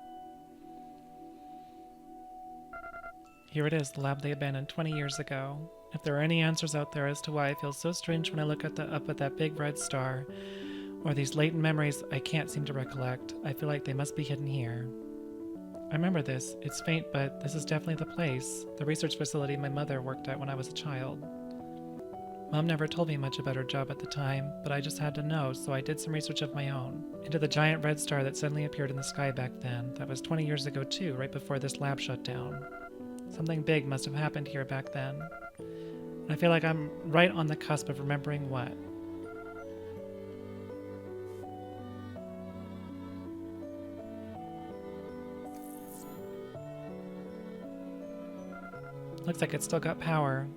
Here it is, the lab they abandoned 20 years ago. If there are any answers out there as to why I feel so strange when I look up at that big red star, or these latent memories I can't seem to recollect, I feel like they must be hidden here. I remember this. It's faint, but this is definitely the place, the research facility my mother worked at when I was a child. Mom never told me much about her job at the time, but I just had to know, so I did some research of my own into the giant red star that suddenly appeared in the sky back then. That was 20 years ago too, right before this lab shut down. Something big must have happened here back then. And I feel like I'm right on the cusp of remembering what. Looks like it's still got power.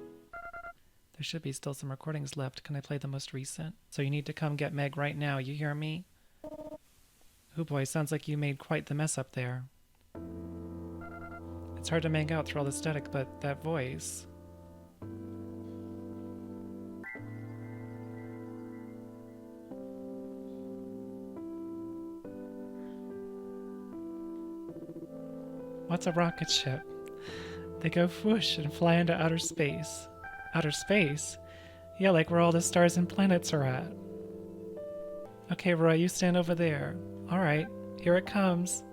There should be still some recordings left. Can I play the most recent? So you need to come get Meg right now, you hear me? Oh boy, sounds like you made quite the mess up there. It's hard to make out through all the static, but that voice. What's a rocket ship? They go whoosh and fly into outer space. Outer space? Yeah, like where all the stars and planets are at. Okay, Roy, you stand over there. Alright, here it comes.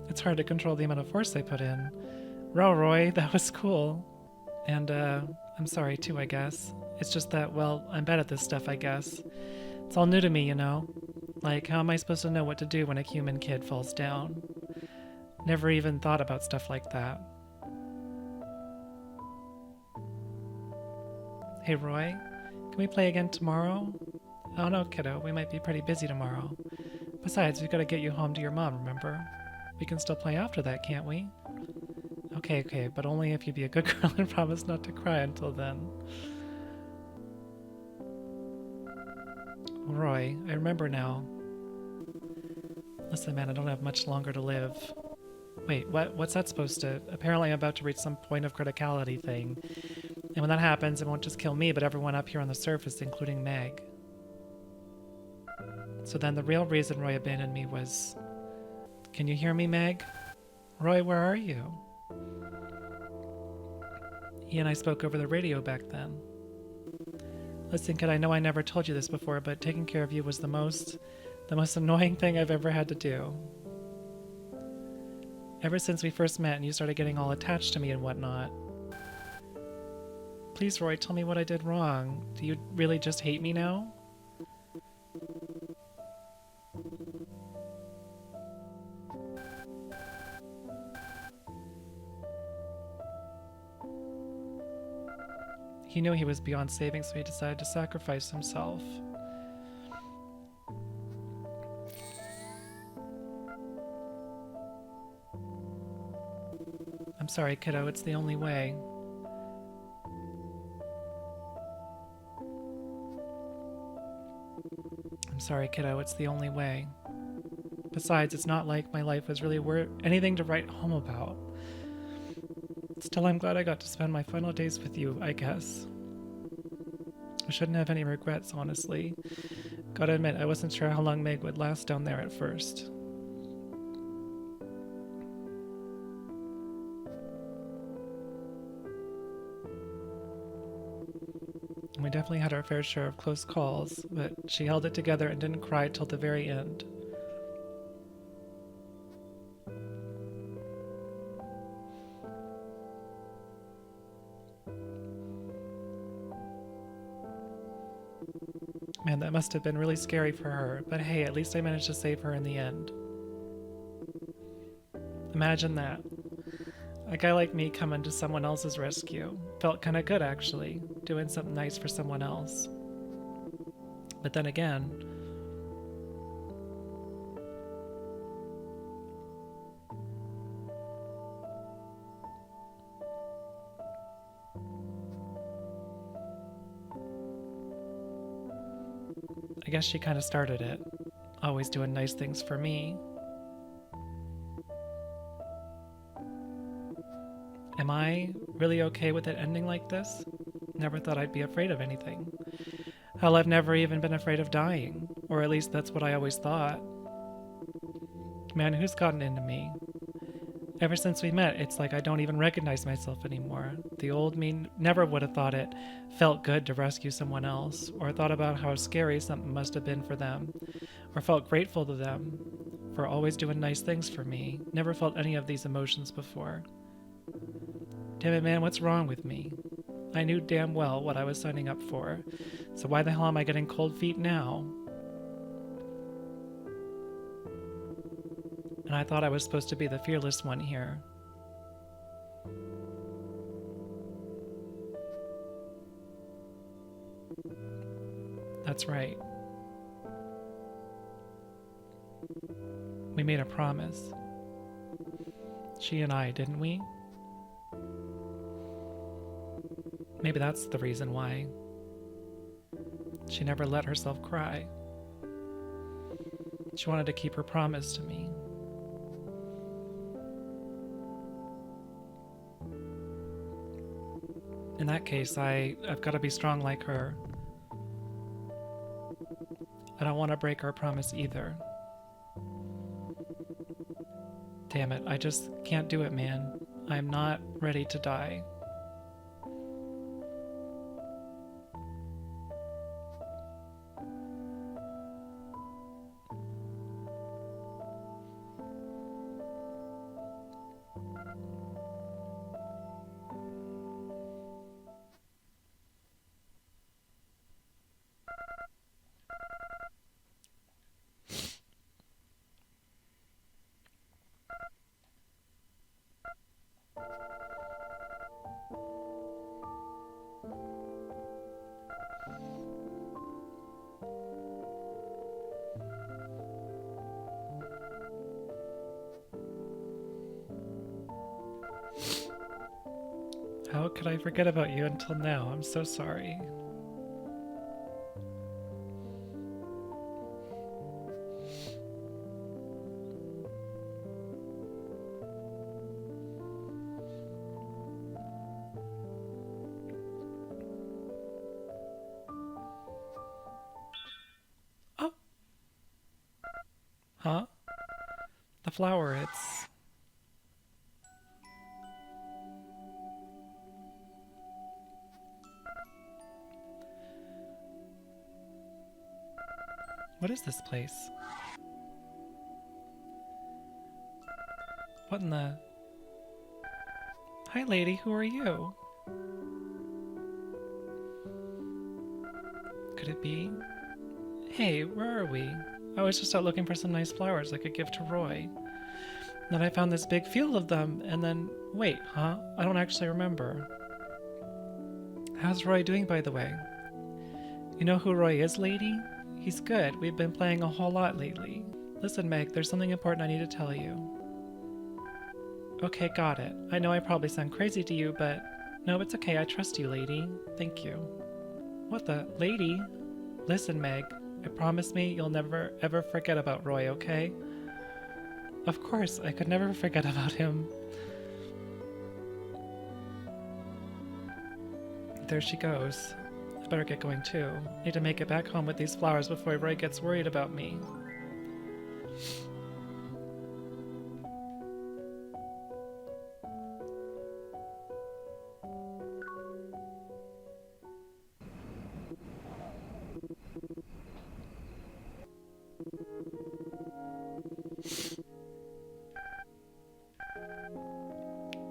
It's hard to control the amount of force I put in. Roy, that was cool. And, I'm sorry too, I guess. It's just that, well, I'm bad at this stuff, I guess. It's all new to me, you know? Like, how am I supposed to know what to do when a human kid falls down? Never even thought about stuff like that. Hey, Roy, can we play again tomorrow? Oh no, kiddo, we might be pretty busy tomorrow. Besides, we've got to get you home to your mom, remember? We can still play after that, can't we? Okay, but only if you be a good girl and promise not to cry until then. Roy, I remember now. Listen, man, I don't have much longer to live. Wait, what's that supposed to... Apparently I'm about to reach some point of criticality thing. And when that happens, it won't just kill me, but everyone up here on the surface, including Meg. So then the real reason Roy abandoned me was... Can you hear me, Meg? Roy, where are you? He and I spoke over the radio back then. Listen, kid, I know I never told you this before, but taking care of you was the most annoying thing I've ever had to do. Ever since we first met and you started getting all attached to me and whatnot. Please, Roy, tell me what I did wrong. Do you really just hate me now? He knew he was beyond saving, so he decided to sacrifice himself. I'm sorry, kiddo, it's the only way. I'm sorry, kiddo, it's the only way. Besides, it's not like my life was really worth anything to write home about. Still, I'm glad I got to spend my final days with you, I guess. I shouldn't have any regrets, honestly. Gotta admit, I wasn't sure how long Meg would last down there at first. We definitely had our fair share of close calls, but she held it together and didn't cry till the very end. Man, that must have been really scary for her, but hey, at least I managed to save her in the end. Imagine that. A guy like me coming to someone else's rescue. Felt kinda good, actually, doing something nice for someone else. But then again... I guess she kinda started it. Always doing nice things for me. Am I really okay with it ending like this? Never thought I'd be afraid of anything. Hell, I've never even been afraid of dying. Or at least that's what I always thought. Man, who's gotten into me? Ever since we met, it's like I don't even recognize myself anymore. The old me never would have thought it felt good to rescue someone else, or thought about how scary something must have been for them, or felt grateful to them for always doing nice things for me. Never felt any of these emotions before. Damn it, man, what's wrong with me? I knew damn well what I was signing up for, so why the hell am I getting cold feet now? And I thought I was supposed to be the fearless one here. That's right. We made a promise. She and I, didn't we? Maybe that's the reason why. She never let herself cry. She wanted to keep her promise to me. In that case, I've got to be strong like her. I don't want to break our promise either. Damn it, I just can't do it, man. I'm not ready to die. How could I forget about you until now? I'm so sorry. Oh. Huh? The flower, it's... What is this place? What in the... Hi, lady, who are you? Could it be? Hey, where are we? I was just out looking for some nice flowers I could give to Roy. Then I found this big field of them, and then... Wait, huh? I don't actually remember. How's Roy doing, by the way? You know who Roy is, lady? He's good. We've been playing a whole lot lately. Listen, Meg, there's something important I need to tell you. Okay, got it. I know I probably sound crazy to you, but... No, it's okay. I trust you, lady. Thank you. What the... Lady? Listen, Meg. I promise me you'll never, ever forget about Roy, okay? Of course, I could never forget about him. There she goes. I better get going too. Need to make it back home with these flowers before Roy gets worried about me.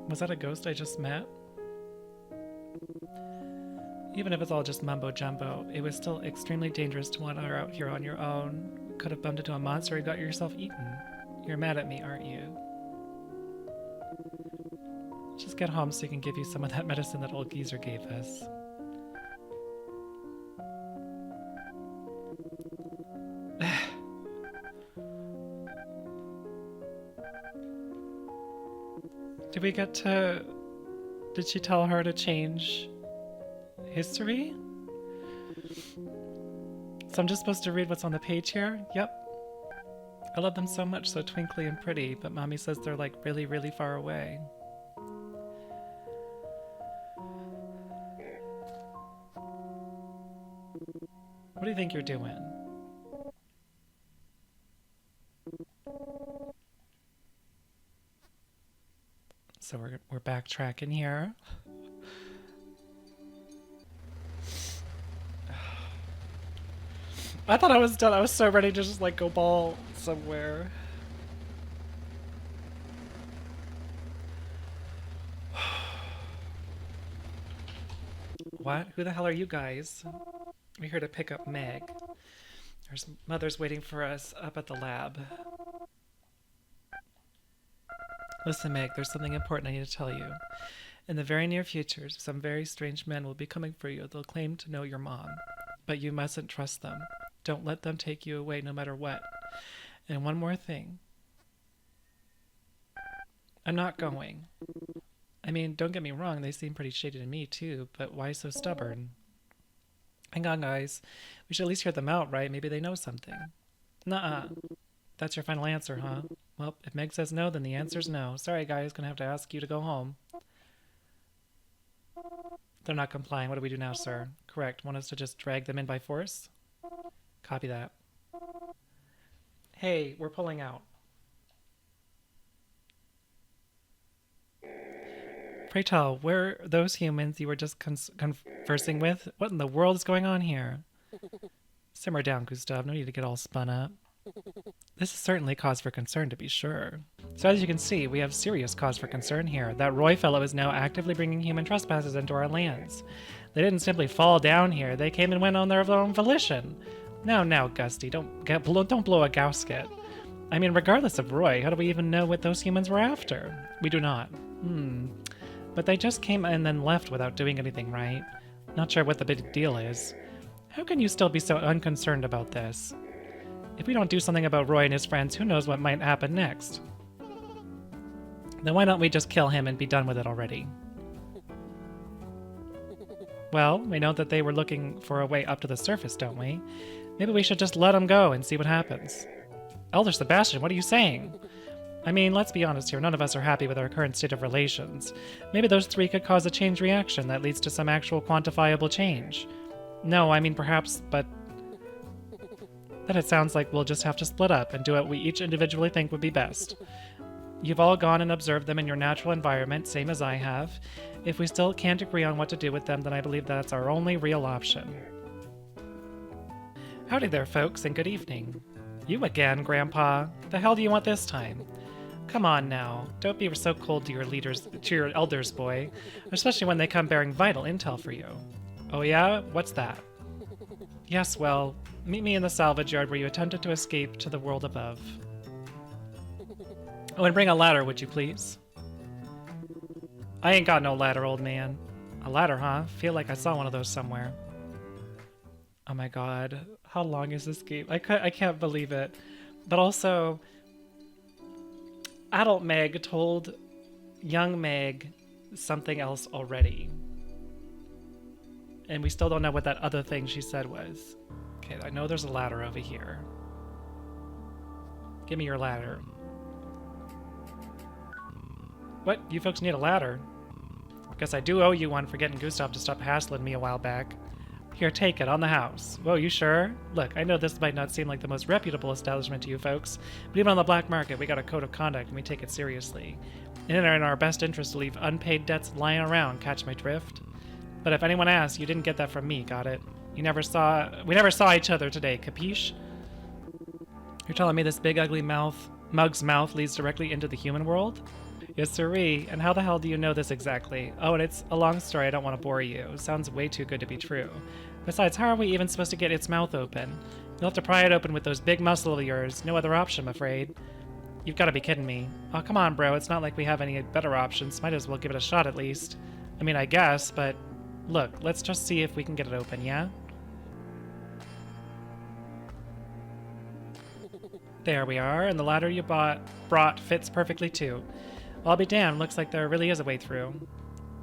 Was that a ghost I just met? Even if it's all just mumbo jumbo, it was still extremely dangerous to wander out here on your own. Could have bumped into a monster and got yourself eaten. You're mad at me, aren't you? Just get home so he can give you some of that medicine that old geezer gave us. Did we get to... Did she tell her to change history? So I'm just supposed to read what's on the page here? Yep. I love them so much, so twinkly and pretty, but Mommy says they're like really, really far away. What do you think you're doing? So we're backtracking here. I thought I was done. I was so ready to just like go ball somewhere. What? Who the hell are you guys? We're here to pick up Meg. There's Mother's waiting for us up at the lab. Listen, Meg, there's something important I need to tell you. In the very near future, some very strange men will be coming for you. They'll claim to know your mom. But you mustn't trust them. Don't let them take you away no matter what. And one more thing. I'm not going. I mean, don't get me wrong, they seem pretty shady to me too, but why so stubborn? Hang on, guys. We should at least hear them out, right? Maybe they know something. Nuh-uh. That's your final answer, huh? Well, if Meg says no, then the answer's no. Sorry, guys, gonna have to ask you to go home. They're not complying. What do we do now, sir? Correct. Want us to just drag them in by force? Copy that. Hey, we're pulling out. Pray tell, where are those humans you were just conversing with? What in the world is going on here? Simmer down, Gustav. No need to get all spun up. This is certainly cause for concern, to be sure. So as you can see, we have serious cause for concern here. That Roy fellow is now actively bringing human trespassers into our lands. They didn't simply fall down here. They came and went on their own volition. Now, Gusty, don't blow a gasket. I mean, regardless of Roy, how do we even know what those humans were after? We do not. But they just came and then left without doing anything, right? Not sure what the big deal is. How can you still be so unconcerned about this? If we don't do something about Roy and his friends, who knows what might happen next? Then why don't we just kill him and be done with it already? Well, we know that they were looking for a way up to the surface, don't we? Maybe we should just let them go and see what happens. Elder Sebastian, what are you saying? I mean, let's be honest here, none of us are happy with our current state of relations. Maybe those three could cause a chain reaction that leads to some actual quantifiable change. No, I mean perhaps, but then it sounds like we'll just have to split up and do what we each individually think would be best. You've all gone and observed them in your natural environment, same as I have. If we still can't agree on what to do with them, then I believe that's our only real option. Howdy there, folks, and good evening. You again, Grandpa. The hell do you want this time? Come on now, don't be so cold to your elders, boy, especially when they come bearing vital intel for you. Oh yeah? What's that? Yes, well, meet me in the salvage yard where you attempted to escape to the world above. Oh, and bring a ladder, would you please? I ain't got no ladder, old man. A ladder, huh? Feel like I saw one of those somewhere. Oh my god, how long is this game? I can't believe it. But also, adult Meg told young Meg something else already. And we still don't know what that other thing she said was. Okay, I know there's a ladder over here. Give me your ladder. What? You folks need a ladder? Guess I do owe you one for getting Gustav to stop hassling me a while back. Here, take it, on the house. Whoa, you sure? Look, I know this might not seem like the most reputable establishment to you folks, but even on the black market, we got a code of conduct and we take it seriously. And in our best interest to leave unpaid debts lying around, catch my drift? But if anyone asks, you didn't get that from me, got it? We never saw each other today, capiche? You're telling me this big ugly mug's mouth leads directly into the human world? Yes, sirree. And how the hell do you know this exactly? Oh, and it's a long story, I don't want to bore you. It sounds way too good to be true. Besides, how are we even supposed to get its mouth open? You'll have to pry it open with those big muscles of yours. No other option, I'm afraid. You've got to be kidding me. Oh, come on, bro. It's not like we have any better options. Might as well give it a shot at least. I mean, I guess, but look, let's just see if we can get it open, yeah? There we are, and the ladder you brought fits perfectly too. Well, I'll be damned, looks like there really is a way through.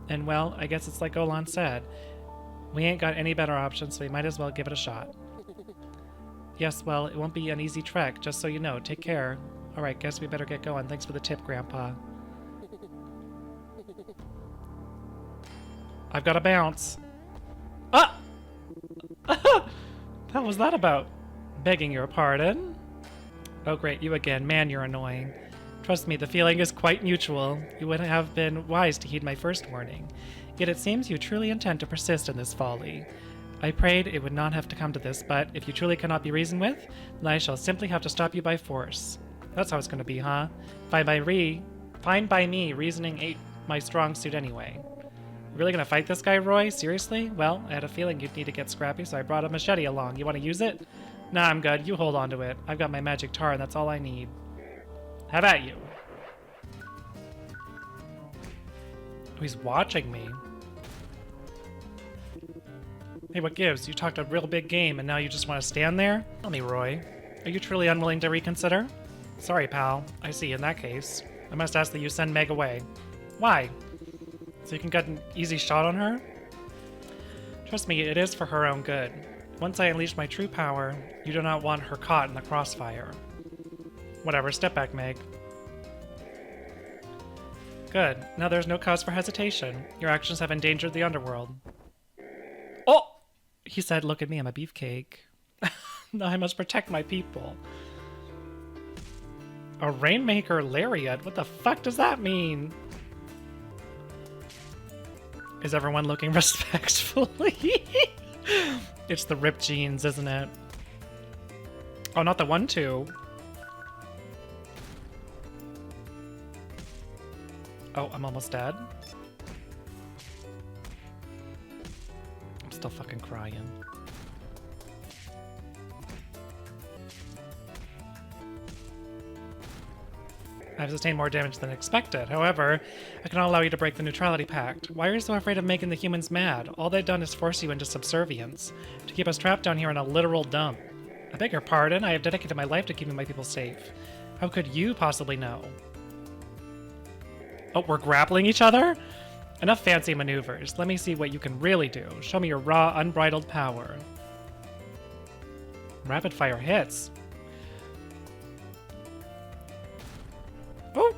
And well, I guess it's like Olan said. We ain't got any better options, so we might as well give it a shot. Yes, well, it won't be an easy trek, just so you know. Take care. Alright, guess we better get going. Thanks for the tip, Grandpa. I've got to bounce. Ah! What was that about? Begging your pardon? Oh great, you again. Man, you're annoying. Trust me, the feeling is quite mutual. You would have been wise to heed my first warning. Yet it seems you truly intend to persist in this folly. I prayed it would not have to come to this, but if you truly cannot be reasoned with, then I shall simply have to stop you by force. That's how it's going to be, huh? Fine by me, reasoning ain't my strong suit anyway. Really gonna fight this guy, Roy? Seriously? Well, I had a feeling you'd need to get scrappy, so I brought a machete along. You want to use it? Nah, I'm good. You hold on to it. I've got my magic tar, and that's all I need. How about you? Oh, he's watching me. Hey, what gives? You talked a real big game, and now you just want to stand there? Tell me, Roy. Are you truly unwilling to reconsider? Sorry, pal. I see. In that case, I must ask that you send Meg away. Why? So you can get an easy shot on her? Trust me, it is for her own good. Once I unleash my true power, you do not want her caught in the crossfire. Whatever, step back, Meg. Good. Now there's no cause for hesitation. Your actions have endangered the underworld. Oh! He said, look at me, I'm a beefcake. Now I must protect my people. A Rainmaker Lariat? What the fuck does that mean? Is everyone looking respectfully? It's the ripped jeans, isn't it? Oh, not the 1-2. Oh, I'm almost dead. I'm still fucking crying. I've sustained more damage than expected. However, I cannot allow you to break the neutrality pact. Why are you so afraid of making the humans mad? All they've done is force you into subservience, to keep us trapped down here in a literal dump. I beg your pardon, I have dedicated my life to keeping my people safe. How could you possibly know? Oh, we're grappling each other? Enough fancy maneuvers. Let me see what you can really do. Show me your raw, unbridled power. Rapid fire hits. Oh!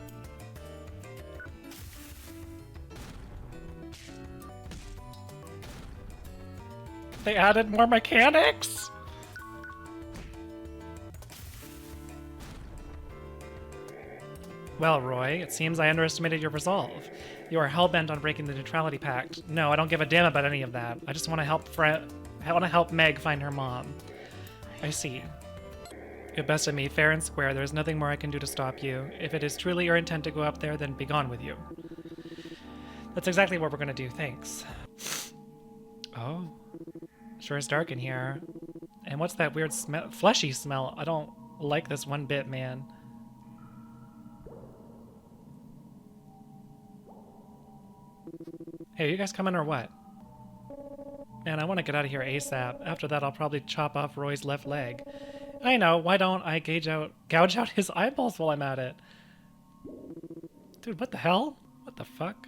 They added more mechanics? Well, Roy, it seems I underestimated your resolve. You are hell-bent on breaking the neutrality pact. No, I don't give a damn about any of that. I just want to help Meg find her mom. I see. You bested me fair and square. There is nothing more I can do to stop you. If it is truly your intent to go up there, then be gone with you. That's exactly what we're gonna do, thanks. Oh. Sure is dark in here. And what's that weird fleshy smell? I don't like this one bit, man. Hey, are you guys coming or what? Man, I want to get out of here ASAP. After that, I'll probably chop off Roy's left leg. I know, why don't I gouge out his eyeballs while I'm at it? Dude, what the hell? What the fuck?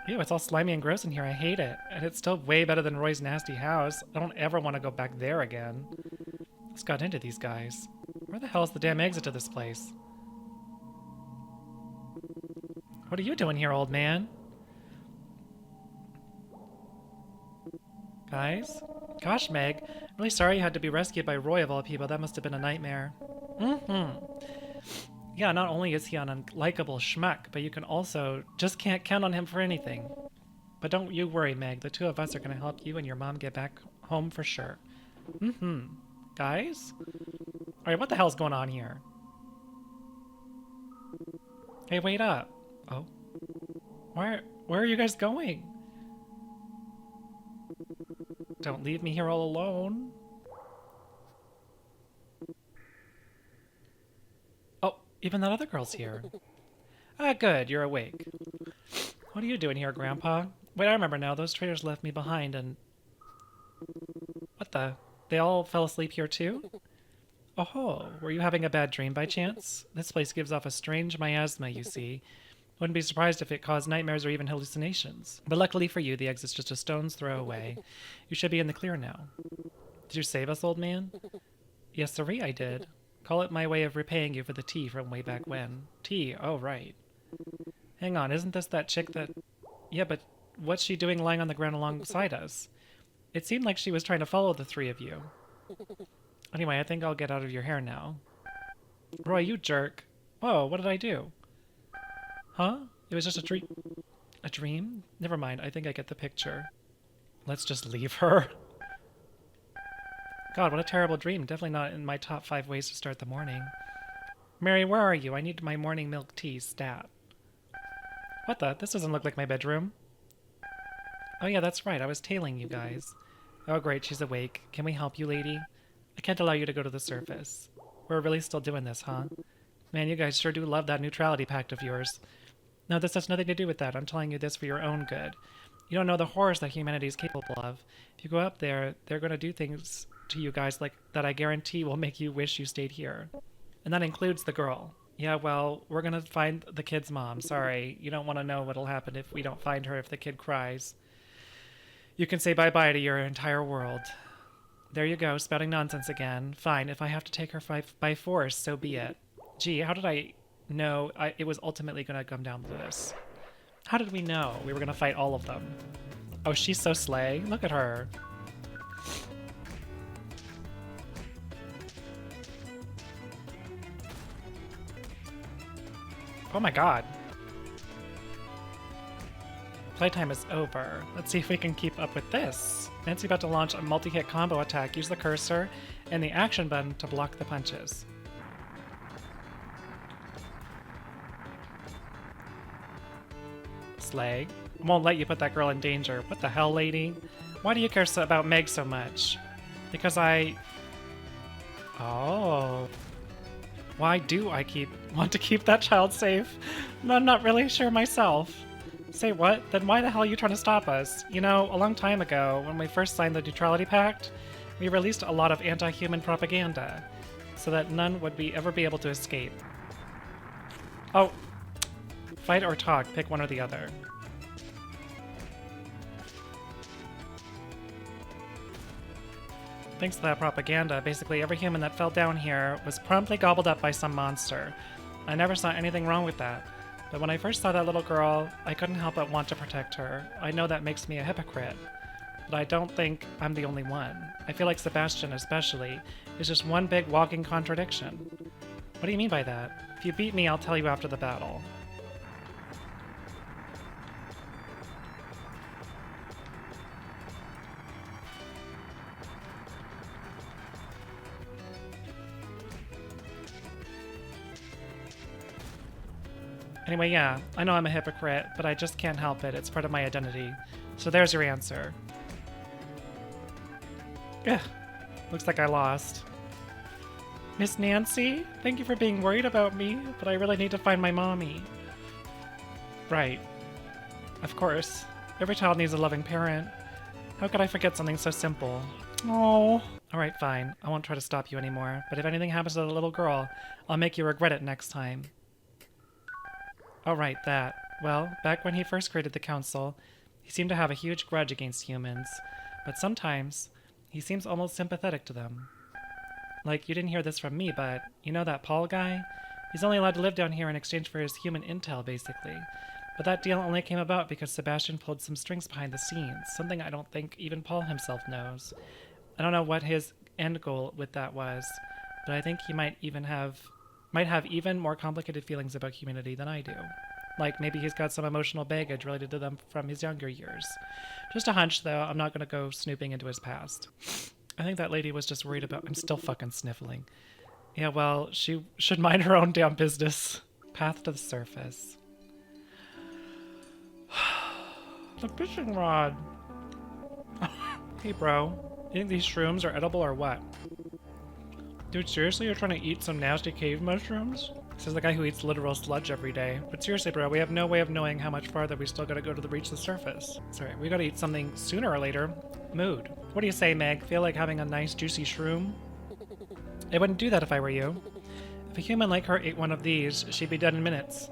Ew, it's all slimy and gross in here. I hate it. And it's still way better than Roy's nasty house. I don't ever want to go back there again. What's got into these guys? Where the hell is the damn exit to this place? What are you doing here, old man? Guys? Gosh, Meg. I'm really sorry you had to be rescued by Roy of all people. That must have been a nightmare. Yeah, not only is he an unlikable schmuck, but you can also just can't count on him for anything. But don't you worry, Meg. The two of us are going to help you and your mom get back home for sure. Guys? Alright, what the hell's going on here? Hey, wait up. Oh. Where are you guys going? Don't leave me here all alone. Oh, even that other girl's here. Ah, good, you're awake. What are you doing here, Grandpa? Wait, I remember now. Those traitors left me behind and... What the? They all fell asleep here too? Oh, were you having a bad dream by chance? This place gives off a strange miasma, you see. Wouldn't be surprised if it caused nightmares or even hallucinations. But luckily for you, the exit's just a stone's throw away. You should be in the clear now. Did you save us, old man? Yes, sirree, I did. Call it my way of repaying you for the tea from way back when. Tea, oh right. Hang on, isn't this that chick that... Yeah, but what's she doing lying on the ground alongside us? It seemed like she was trying to follow the three of you. Anyway, I think I'll get out of your hair now. Roy, you jerk. Whoa, what did I do? Huh? It was just a dream. A dream? Never mind, I think I get the picture. Let's just leave her. God, what a terrible dream. Definitely not in my top 5 ways to start the morning. Mary, where are you? I need my morning milk tea, stat. What the? This doesn't look like my bedroom. Oh yeah, that's right. I was tailing you guys. Oh great, she's awake. Can we help you, lady? I can't allow you to go to the surface. We're really still doing this, huh? Man, you guys sure do love that neutrality pact of yours. No, this has nothing to do with that. I'm telling you this for your own good. You don't know the horrors that humanity is capable of. If you go up there, they're going to do things to you guys like that I guarantee will make you wish you stayed here. And that includes the girl. Yeah, well, we're gonna find the kid's mom. Sorry, you don't want to know what'll happen if we don't find her if the kid cries. You can say bye-bye to your entire world. There you go, spouting nonsense again. Fine, if I have to take her by force, so be it. Gee, how did I know it was ultimately gonna come down to this? How did we know we were gonna fight all of them? Oh, she's so slay. Look at her. Oh my god. Playtime is over. Let's see if we can keep up with this. Nancy about to launch a multi-hit combo attack. Use the cursor and the action button to block the punches. Slay. Won't let you put that girl in danger. What the hell, lady? Why do you care about Meg so much? Because Oh. Why do I want to keep that child safe? I'm not really sure myself. Say what? Then why the hell are you trying to stop us? You know, a long time ago, when we first signed the Neutrality Pact, we released a lot of anti-human propaganda, so that none would ever be able to escape. Oh. Fight or talk, pick one or the other. Thanks to that propaganda, basically every human that fell down here was promptly gobbled up by some monster. I never saw anything wrong with that. But when I first saw that little girl, I couldn't help but want to protect her. I know that makes me a hypocrite, but I don't think I'm the only one. I feel like Sebastian, especially, is just one big walking contradiction. What do you mean by that? If you beat me, I'll tell you after the battle. Anyway, yeah, I know I'm a hypocrite, but I just can't help it. It's part of my identity. So there's your answer. Ugh. Looks like I lost. Miss Nancy, thank you for being worried about me, but I really need to find my mommy. Right. Of course. Every child needs a loving parent. How could I forget something so simple? Oh. Alright, fine. I won't try to stop you anymore, but if anything happens to the little girl, I'll make you regret it next time. Oh, right, that. Well, back when he first created the council, he seemed to have a huge grudge against humans, but sometimes he seems almost sympathetic to them. Like, you didn't hear this from me, but you know that Paul guy? He's only allowed to live down here in exchange for his human intel, basically. But that deal only came about because Sebastian pulled some strings behind the scenes, something I don't think even Paul himself knows. I don't know what his end goal with that was, but I think he might have even more complicated feelings about humanity than I do. Like, maybe he's got some emotional baggage related to them from his younger years. Just a hunch, though. I'm not going to go snooping into his past. I think that lady was just worried about... I'm still fucking sniffling. Yeah, well, she should mind her own damn business. Path to the surface. The fishing rod. Hey, bro. You think these shrooms are edible or what? Dude, seriously, you're trying to eat some nasty cave mushrooms? Says the guy who eats literal sludge every day. But seriously, bro, we have no way of knowing how much farther we still gotta go to reach the surface. Sorry, we gotta eat something sooner or later. Mood. What do you say, Meg? Feel like having a nice juicy shroom? I wouldn't do that if I were you. If a human like her ate one of these, she'd be dead in minutes.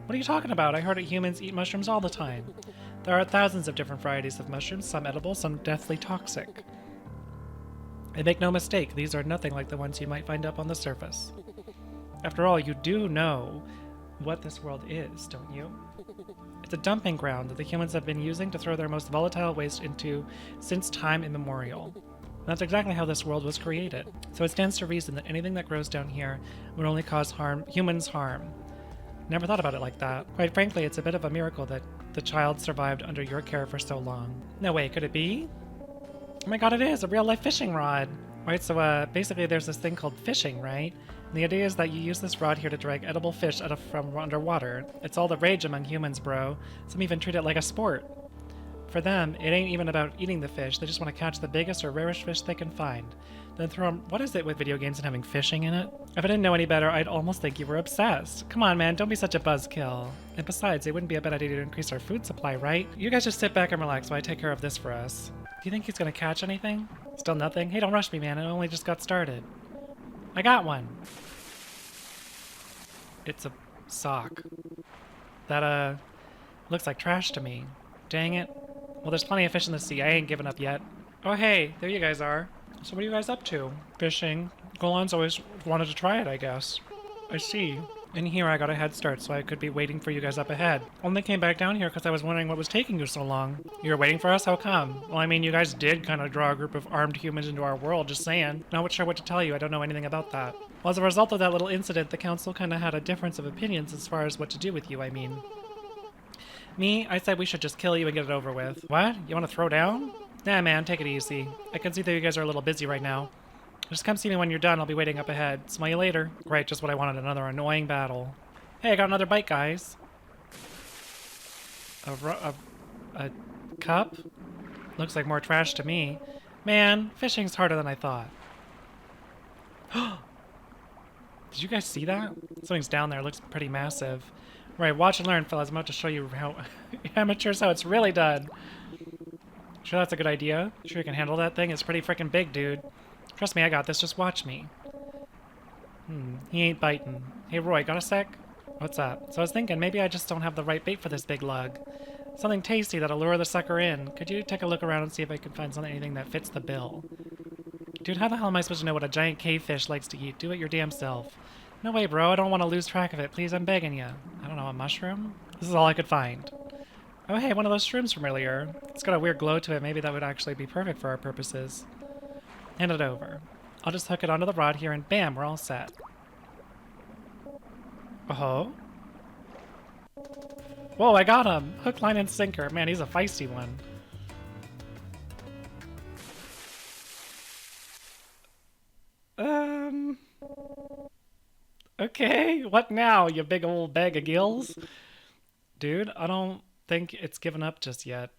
What are you talking about? I heard that humans eat mushrooms all the time. There are thousands of different varieties of mushrooms, some edible, some deathly toxic. And make no mistake, these are nothing like the ones you might find up on the surface. After all, you do know what this world is, don't you? It's a dumping ground that the humans have been using to throw their most volatile waste into since time immemorial. And that's exactly how this world was created. So it stands to reason that anything that grows down here would only cause humans harm. Never thought about it like that. Quite frankly, it's a bit of a miracle that the child survived under your care for so long. No way, could it be? Oh my god, it is! A real-life fishing rod! Right, so basically there's this thing called fishing, right? And the idea is that you use this rod here to drag edible fish from underwater. It's all the rage among humans, bro. Some even treat it like a sport. For them, it ain't even about eating the fish. They just want to catch the biggest or rarest fish they can find. Then throw them... What is it with video games and having fishing in it? If I didn't know any better, I'd almost think you were obsessed. Come on, man, don't be such a buzzkill. And besides, it wouldn't be a bad idea to increase our food supply, right? You guys just sit back and relax while I take care of this for us. Do you think he's gonna catch anything? Still nothing? Hey, don't rush me, man. It only just got started. I got one. It's a sock. That, looks like trash to me. Dang it. Well, there's plenty of fish in the sea. I ain't giving up yet. Oh, hey, there you guys are. So what are you guys up to? Fishing. Golan's always wanted to try it, I guess. I see. In here, I got a head start, so I could be waiting for you guys up ahead. Only came back down here because I was wondering what was taking you so long. You were waiting for us? How come? Well, I mean, you guys did kind of draw a group of armed humans into our world, just saying. Not sure what to tell you. I don't know anything about that. Well, as a result of that little incident, the council kind of had a difference of opinions as far as what to do with you, I mean. Me, I said we should just kill you and get it over with. What? You want to throw down? Nah, man, take it easy. I can see that you guys are a little busy right now. Just come see me when you're done. I'll be waiting up ahead. Smell you later. Great, just what I wanted. Another annoying battle. Hey, I got another bite, guys. A cup? Looks like more trash to me. Man, fishing's harder than I thought. Did you guys see that? Something's down there. It looks pretty massive. Right, watch and learn, fellas. I'm about to show you how amateurs how it's really done. Sure that's a good idea? Sure you can handle that thing? It's pretty freaking big, dude. Trust me, I got this. Just watch me. He ain't biting. Hey, Roy, got a sec? What's up? So I was thinking maybe I just don't have the right bait for this big lug. Something tasty that'll lure the sucker in. Could you take a look around and see if I can find anything that fits the bill? Dude, how the hell am I supposed to know what a giant cavefish likes to eat? Do it your damn self. No way, bro. I don't want to lose track of it. Please, I'm begging you. I don't know, a mushroom? This is all I could find. Oh, hey, one of those shrooms from earlier. It's got a weird glow to it. Maybe that would actually be perfect for our purposes. Hand it over. I'll just hook it onto the rod here and bam, we're all set. Oh? Whoa, I got him! Hook, line, and sinker. Man, he's a feisty one. Okay, what now, you big old bag of gills? Dude, I don't think it's given up just yet.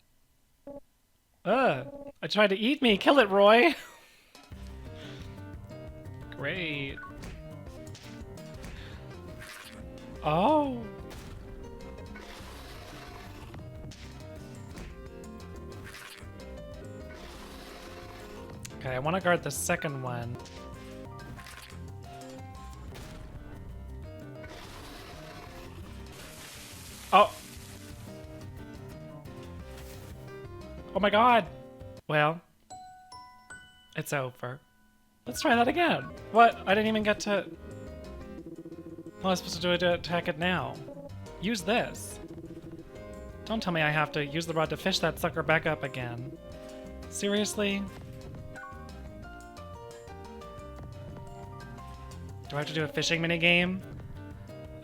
I tried to eat me! Kill it, Roy! Great. Oh! Okay, I want to guard the second one. Oh! Oh my god! Well, it's over. Let's try that again. What? I didn't even get to... What am I supposed to do to attack it now? Use this. Don't tell me I have to use the rod to fish that sucker back up again. Seriously? Do I have to do a fishing minigame?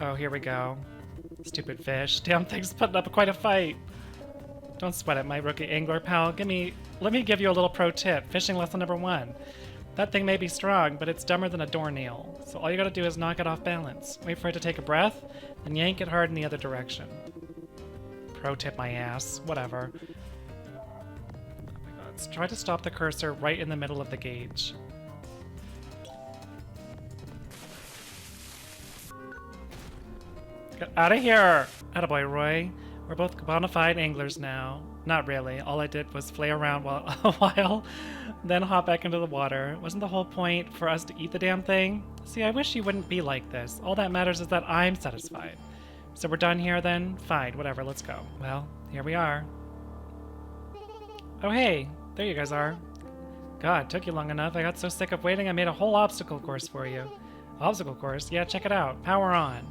Oh, here we go. Stupid fish. Damn thing's putting up quite a fight. Don't sweat it, my rookie angler pal. Let me give you a little pro tip. Fishing lesson number 1. That thing may be strong, but it's dumber than a doornail. So all you gotta do is knock it off balance. Wait for it to take a breath, then yank it hard in the other direction. Pro tip my ass. Whatever. Oh my god. Let's try to stop the cursor right in the middle of the gauge. Get out of here! Attaboy, Roy. We're both bona fide anglers now. Not really. All I did was flay around a while, then hop back into the water. Wasn't the whole point for us to eat the damn thing? See, I wish you wouldn't be like this. All that matters is that I'm satisfied. So we're done here then? Fine, whatever, let's go. Well, here we are. Oh hey, there you guys are. God, took you long enough. I got so sick of waiting I made a whole obstacle course for you. Obstacle course? Yeah, check it out. Power on.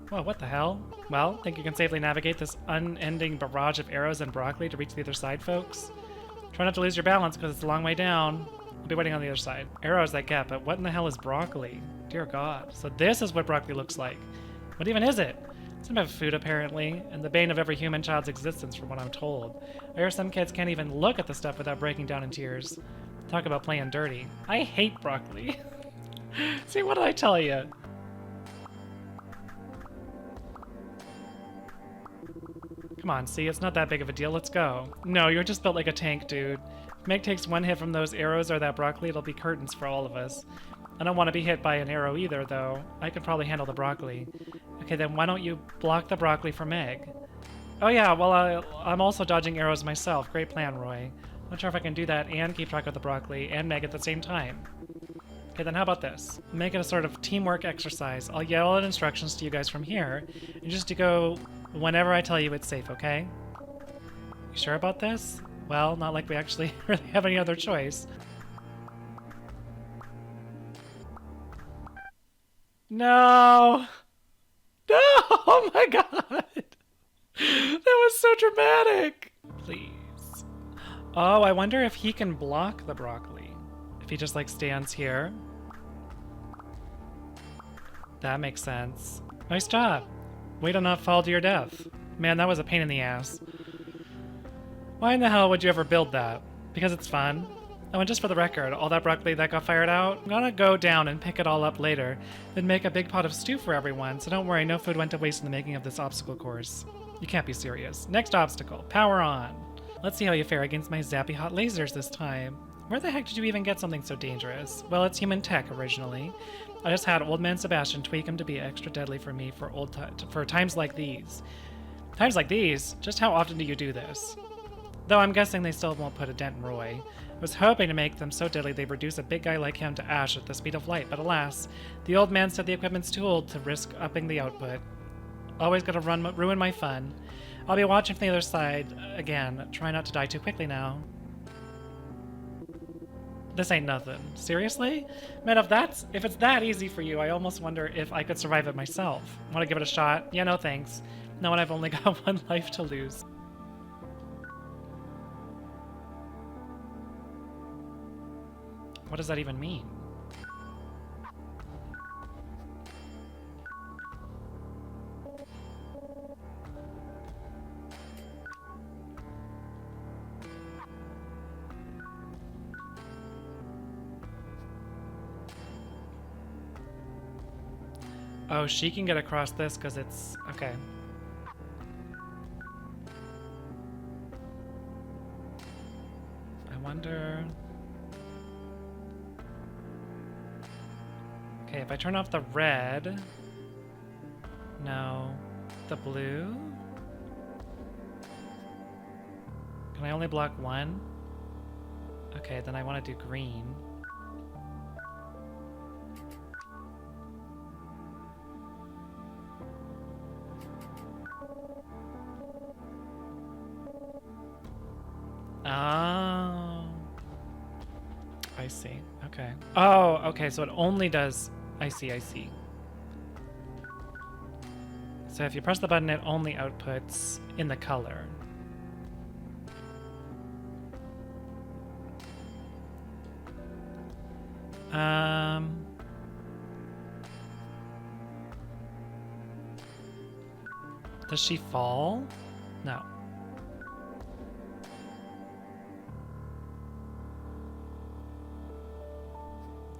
Whoa, what the hell? Well, think you can safely navigate this unending barrage of arrows and broccoli to reach the other side, folks? Try not to lose your balance because it's a long way down. I'll be waiting on the other side. Arrows I get, but what in the hell is broccoli? Dear God. So this is what broccoli looks like. What even is it? Some of food, apparently, and the bane of every human child's existence, from what I'm told. I hear some kids can't even look at the stuff without breaking down in tears. Talk about playing dirty. I hate broccoli. See, what did I tell you? Come on, see, it's not that big of a deal. Let's go. No, you're just built like a tank, dude. If Meg takes one hit from those arrows or that broccoli, it'll be curtains for all of us. I don't want to be hit by an arrow either, though. I could probably handle the broccoli. Okay, then why don't you block the broccoli for Meg? Oh yeah, well, I'm also dodging arrows myself. Great plan, Roy. Not sure if I can do that and keep track of the broccoli and Meg at the same time. Okay, then how about this? Make it a sort of teamwork exercise. I'll yell out instructions to you guys from here, and just to go whenever I tell you it's safe, okay? You sure about this? Well, not like we actually really have any other choice. No! No! Oh my god! That was so dramatic! Please. Oh, I wonder if he can block the broccoli. If he just like stands here. That makes sense. Nice job. Way to not fall to your death. Man, that was a pain in the ass. Why in the hell would you ever build that? Because it's fun? Oh, and just for the record, all that broccoli that got fired out, I'm gonna go down and pick it all up later, then make a big pot of stew for everyone, so don't worry, no food went to waste in the making of this obstacle course. You can't be serious. Next obstacle. Power on. Let's see how you fare against my zappy hot lasers this time. Where the heck did you even get something so dangerous? Well, it's human tech originally. I just had old man Sebastian tweak him to be extra deadly for me for times like these. Times like these? Just how often do you do this? Though I'm guessing they still won't put a dent in Roy. I was hoping to make them so deadly they'd reduce a big guy like him to ash at the speed of light, but alas, the old man said the equipment's too old to risk upping the output. Always gotta ruin my fun. I'll be watching from the other side again. Try not to die too quickly now. This ain't nothing. Seriously? Man, if it's that easy for you, I almost wonder if I could survive it myself. Want to give it a shot? Yeah, no thanks. No, and I've only got one life to lose. What does that even mean? Oh, she can get across this because it's... okay. I wonder... Okay, if I turn off the red... No. The blue? Can I only block one? Okay, then I want to do green. Oh. I see. Okay. Oh, okay, so it only does... I see, I see. So if you press the button, it only outputs in the color. Does she fall? No.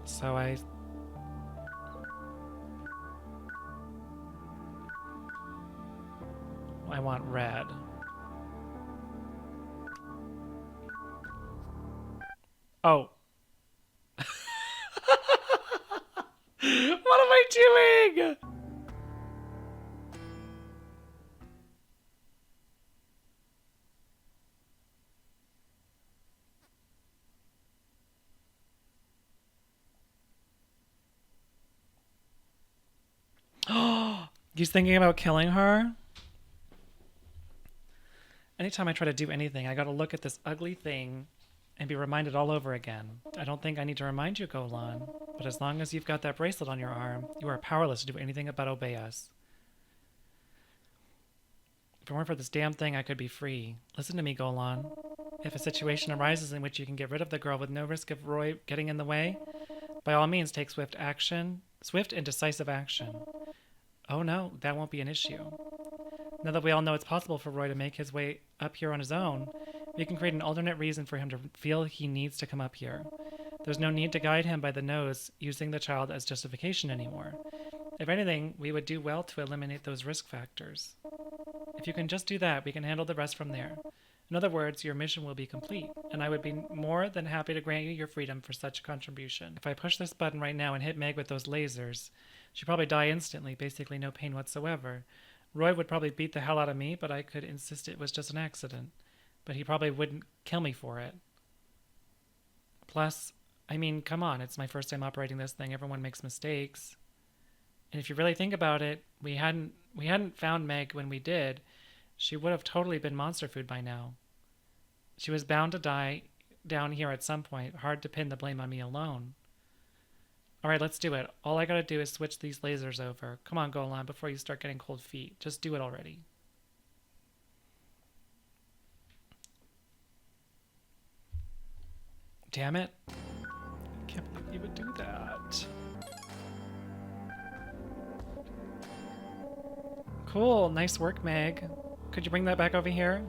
So I want red. Oh. What am I doing? He's thinking about killing her? Anytime I try to do anything, I gotta look at this ugly thing and be reminded all over again. I don't think I need to remind you, Golan, but as long as you've got that bracelet on your arm, you are powerless to do anything but obey us. If it weren't for this damn thing, I could be free. Listen to me, Golan. If a situation arises in which you can get rid of the girl with no risk of Roy getting in the way, by all means take swift and decisive action. Oh no, that won't be an issue. Now that we all know it's possible for Roy to make his way up here on his own, we can create an alternate reason for him to feel he needs to come up here. There's no need to guide him by the nose, using the child as justification anymore. If anything, we would do well to eliminate those risk factors. If you can just do that, we can handle the rest from there. In other words, your mission will be complete, and I would be more than happy to grant you your freedom for such contribution. If I push this button right now and hit Meg with those lasers, she'd probably die instantly, basically no pain whatsoever. Roy would probably beat the hell out of me, but I could insist it was just an accident. But he probably wouldn't kill me for it. Plus, I mean, come on, it's my first time operating this thing. Everyone makes mistakes. And if you really think about it, we hadn't found Meg when we did. She would have totally been monster food by now. She was bound to die down here at some point. Hard to pin the blame on me alone. All right, let's do it. All I gotta do is switch these lasers over. Come on, Golan, before you start getting cold feet. Just do it already. Damn it. I can't believe you would do that. Cool, nice work, Meg. Could you bring that back over here?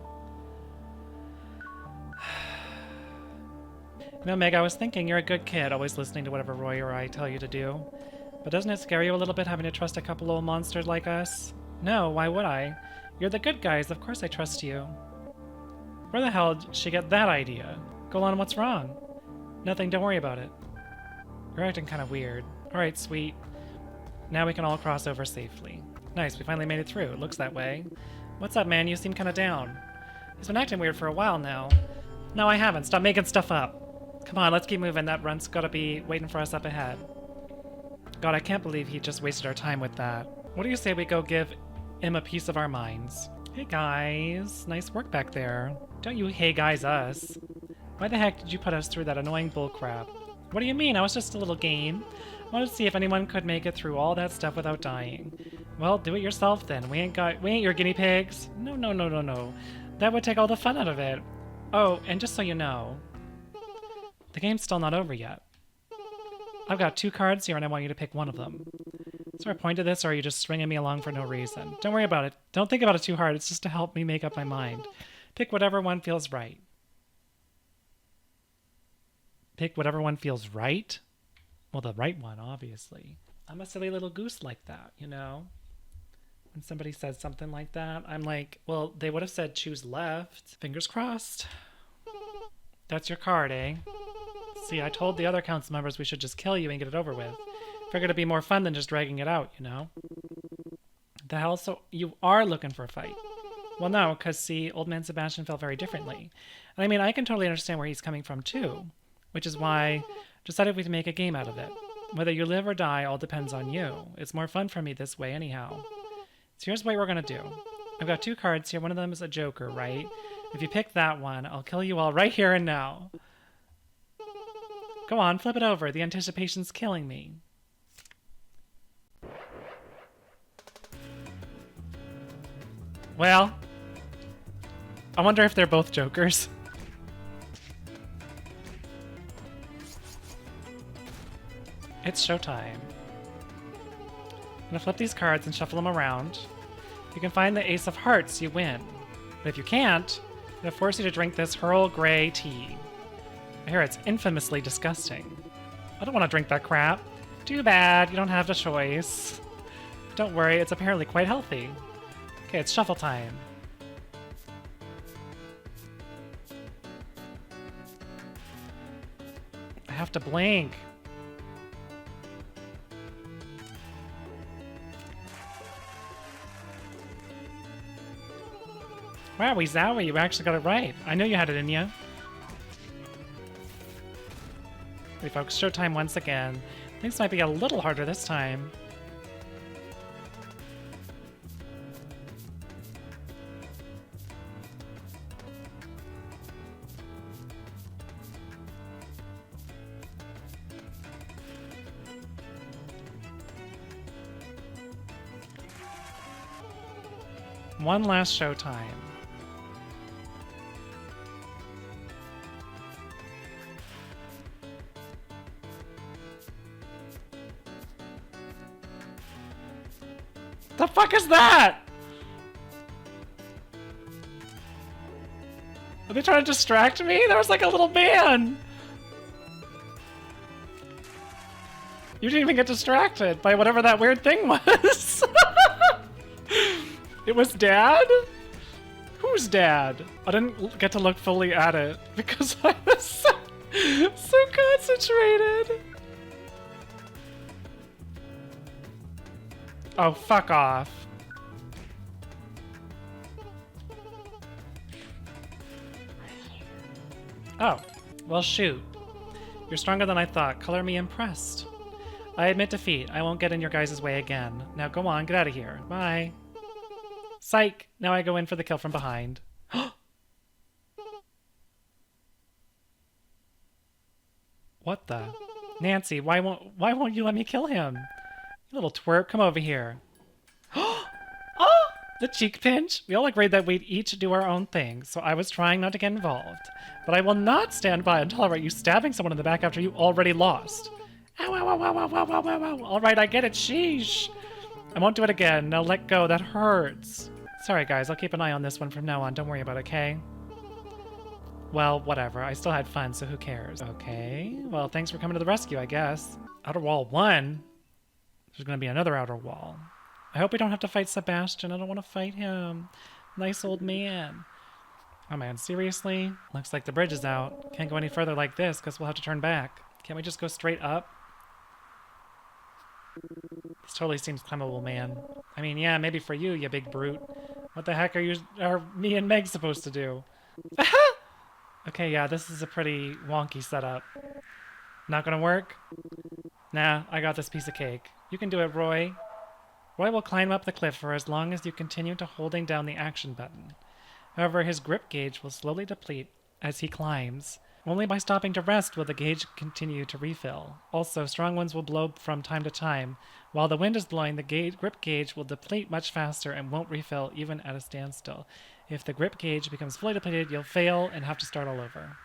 You know, Meg, I was thinking you're a good kid, always listening to whatever Roy or I tell you to do. But doesn't it scare you a little bit having to trust a couple old monsters like us? No, why would I? You're the good guys, of course I trust you. Where the hell did she get that idea? Golan, what's wrong? Nothing, don't worry about it. You're acting kind of weird. Alright, sweet. Now we can all cross over safely. Nice, we finally made it through. It looks that way. What's up, man? You seem kind of down. He's been acting weird for a while now. No, I haven't. Stop making stuff up. Come on, let's keep moving. That runt's gotta be waiting for us up ahead. God, I can't believe he just wasted our time with that. What do you say we go give him a piece of our minds? Hey guys, nice work back there. Don't you hey guys us. Why the heck did you put us through that annoying bullcrap? What do you mean? I was just a little game. I wanted to see if anyone could make it through all that stuff without dying. Well, do it yourself then. We ain't your guinea pigs. No. That would take all the fun out of it. Oh, and just so you know, the game's still not over yet. I've got 2 cards here and I want you to pick one of them. Is there a point to this, or are you just stringing me along for no reason? Don't worry about it. Don't think about it too hard. It's just to help me make up my mind. Pick whatever one feels right. Pick whatever one feels right? Well, the right one, obviously. I'm a silly little goose like that, you know? When somebody says something like that, I'm like, well, they would have said choose left. Fingers crossed. That's your card, eh? See, I told the other council members we should just kill you and get it over with. Figured it'd be more fun than just dragging it out, you know? The hell? So you are looking for a fight? Well, no, because, see, old man Sebastian felt very differently. And I mean, I can totally understand where he's coming from, too. Which is why I decided we'd make a game out of it. Whether you live or die all depends on you. It's more fun for me this way anyhow. So here's what we're going to do. I've got 2 cards here. One of them is a joker, right? If you pick that one, I'll kill you all right here and now. Go on, flip it over. The anticipation's killing me. Well, I wonder if they're both jokers. It's showtime. I'm gonna flip these cards and shuffle them around. If you can find the Ace of Hearts, you win. But if you can't, I'm gonna force you to drink this Earl Grey tea. I hear it's infamously disgusting. I don't want to drink that crap. Too bad, you don't have a choice. Don't worry, it's apparently quite healthy. Okay, it's shuffle time. I have to blink. Wowie zowie, you actually got it right. I knew you had it in you. Okay, folks, showtime once again. Things might be a little harder this time. One last showtime. The fuck is that? Are they trying to distract me? There was like a little man. You didn't even get distracted by whatever that weird thing was. It was Dad? Who's Dad? I didn't get to look fully at it because I was so concentrated. Oh, fuck off. Oh, well shoot. You're stronger than I thought. Color me impressed. I admit defeat. I won't get in your guys' way again. Now go on, get out of here. Bye. Psych! Now I go in for the kill from behind. What the? Nancy, why won't you let me kill him? You little twerp, come over here. Oh! The cheek pinch? We all agreed that we'd each do our own thing, so I was trying not to get involved. But I will not stand by and tolerate you stabbing someone in the back after you already lost. Ow, ow, ow, ow, ow, ow, ow, ow, ow. All right, I get it, sheesh. I won't do it again. Now let go, that hurts. Sorry, guys, I'll keep an eye on this one from now on. Don't worry about it, okay? Well, whatever. I still had fun, so who cares? Okay, well, thanks for coming to the rescue, I guess. Outer Wall 1? There's gonna be another Outer Wall. I hope we don't have to fight Sebastian. I don't want to fight him. Nice old man. Oh man, seriously? Looks like the bridge is out. Can't go any further like this, because we'll have to turn back. Can't we just go straight up? This totally seems climbable, man. I mean, yeah, maybe for you, you big brute. What the heck are me and Meg supposed to do? Okay, yeah, this is a pretty wonky setup. Not gonna work? Nah, I got this piece of cake. You can do it, Roy. Roy will climb up the cliff for as long as you continue to holding down the action button. However, his grip gauge will slowly deplete as he climbs. Only by stopping to rest will the gauge continue to refill. Also, strong winds will blow from time to time. While the wind is blowing, the grip gauge will deplete much faster and won't refill even at a standstill. If the grip gauge becomes fully depleted, you'll fail and have to start all over.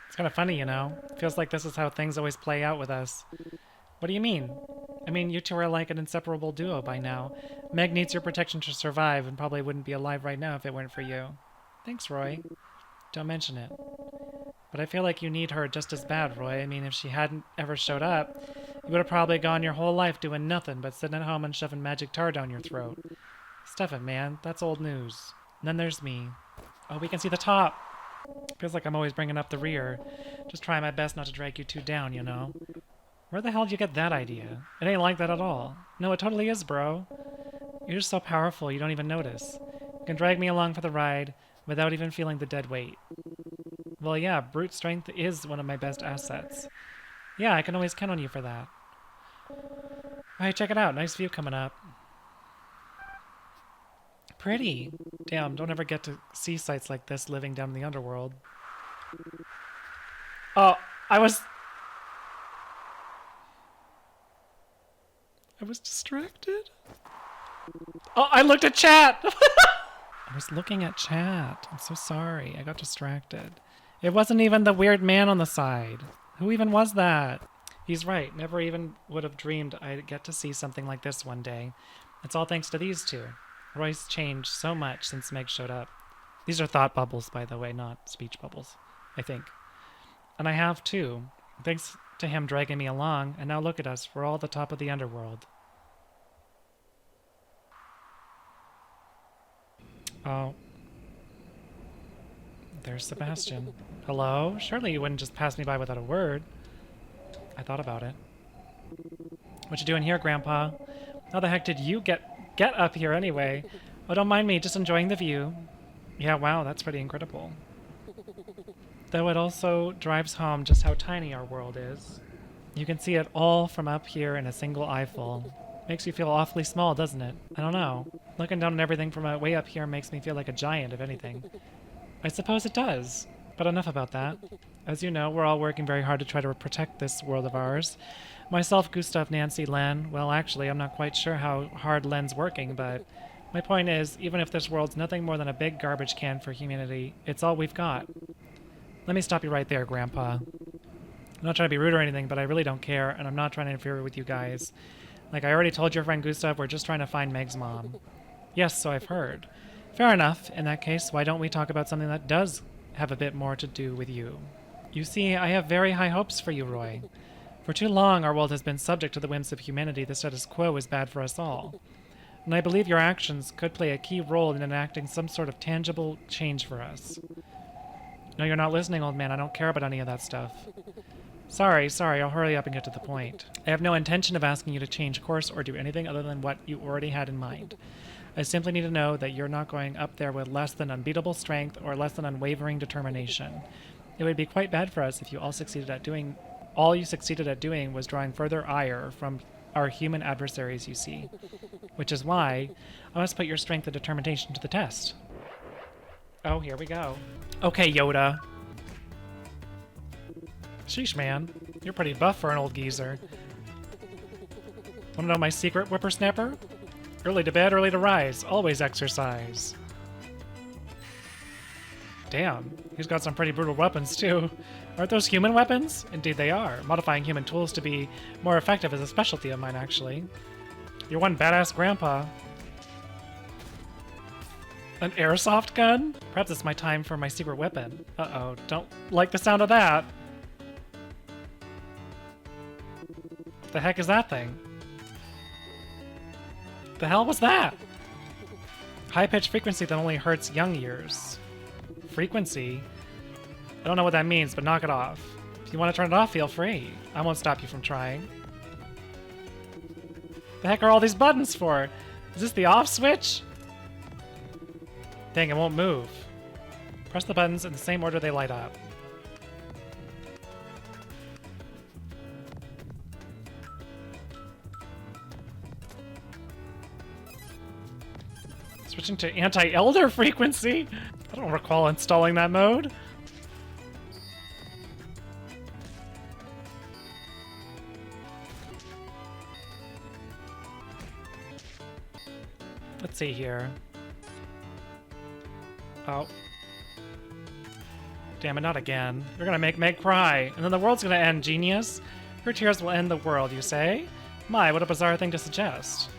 It's kind of funny, you know? Feels like this is how things always play out with us. What do you mean? I mean, you two are like an inseparable duo by now. Meg needs your protection to survive and probably wouldn't be alive right now if it weren't for you. Thanks, Roy. Don't mention it. But I feel like you need her just as bad, Roy. I mean, if she hadn't ever showed up, you would have probably gone your whole life doing nothing but sitting at home and shoving magic tar down your throat. Stuff it, man. That's old news. And then there's me. Oh, we can see the top. Feels like I'm always bringing up the rear. Just trying my best not to drag you two down, you know? Where the hell did you get that idea? It ain't like that at all. No, it totally is, bro. You're just so powerful, you don't even notice. You can drag me along for the ride without even feeling the dead weight. Well, yeah, brute strength is one of my best assets. Yeah, I can always count on you for that. Alright, check it out. Nice view coming up. Pretty. Damn, don't ever get to see sights like this living down in the underworld. Oh, I was distracted. Oh, I looked at chat! I was looking at chat. I'm so sorry. I got distracted. It wasn't even the weird man on the side. Who even was that? He's right. Never even would have dreamed I'd get to see something like this one day. It's all thanks to these two. Roy's changed so much since Meg showed up. These are thought bubbles, by the way, not speech bubbles, I think. And I have too. Thanks to him dragging me along, and now look at us. We're all at the top of the underworld. Oh. There's Sebastian. Hello? Surely you wouldn't just pass me by without a word. I thought about it. What you doing here, Grandpa? How the heck did you get up here anyway? Oh, don't mind me, just enjoying the view. Yeah, wow, that's pretty incredible. Though it also drives home just how tiny our world is. You can see it all from up here in a single eyeful. Makes you feel awfully small, doesn't it? I don't know. Looking down on everything from way up here makes me feel like a giant, if anything. I suppose it does. But enough about that. As you know, we're all working very hard to try to protect this world of ours. Myself, Gustav, Nancy, Len. Well, actually, I'm not quite sure how hard Len's working, but my point is, even if this world's nothing more than a big garbage can for humanity, it's all we've got. Let me stop you right there, Grandpa. I'm not trying to be rude or anything, but I really don't care, and I'm not trying to interfere with you guys. Like I already told your friend Gustav, we're just trying to find Meg's mom. Yes, so I've heard. Fair enough. In that case, why don't we talk about something that does have a bit more to do with you? You see, I have very high hopes for you, Roy. For too long, our world has been subject to the whims of humanity. The status quo is bad for us all. And I believe your actions could play a key role in enacting some sort of tangible change for us. No, you're not listening, old man. I don't care about any of that stuff. Sorry, I'll hurry up and get to the point. I have no intention of asking you to change course or do anything other than what you already had in mind. I simply need to know that you're not going up there with less than unbeatable strength or less than unwavering determination. It would be quite bad for us if you all you succeeded at doing was drawing further ire from our human adversaries, you see. Which is why I must put your strength and determination to the test. Oh, here we go. Okay, Yoda. Sheesh, man. You're pretty buff for an old geezer. Wanna know my secret, whippersnapper? Early to bed, early to rise. Always exercise. Damn, he's got some pretty brutal weapons, too. Aren't those human weapons? Indeed they are. Modifying human tools to be more effective is a specialty of mine, actually. You're one badass grandpa. An airsoft gun? Perhaps it's my time for my secret weapon. Uh-oh, don't like the sound of that. The heck is that thing? The hell was that? High-pitched frequency that only hurts young ears. Frequency? I don't know what that means, but knock it off. If you want to turn it off, feel free. I won't stop you from trying. The heck are all these buttons for? Is this the off switch? Dang, it won't move. Press the buttons in the same order they light up. Switching to anti-elder frequency? I don't recall installing that mode. Let's see here. Oh. Damn it, not again. You're gonna make Meg cry, and then the world's gonna end, genius. Her tears will end the world, you say? My, what a bizarre thing to suggest.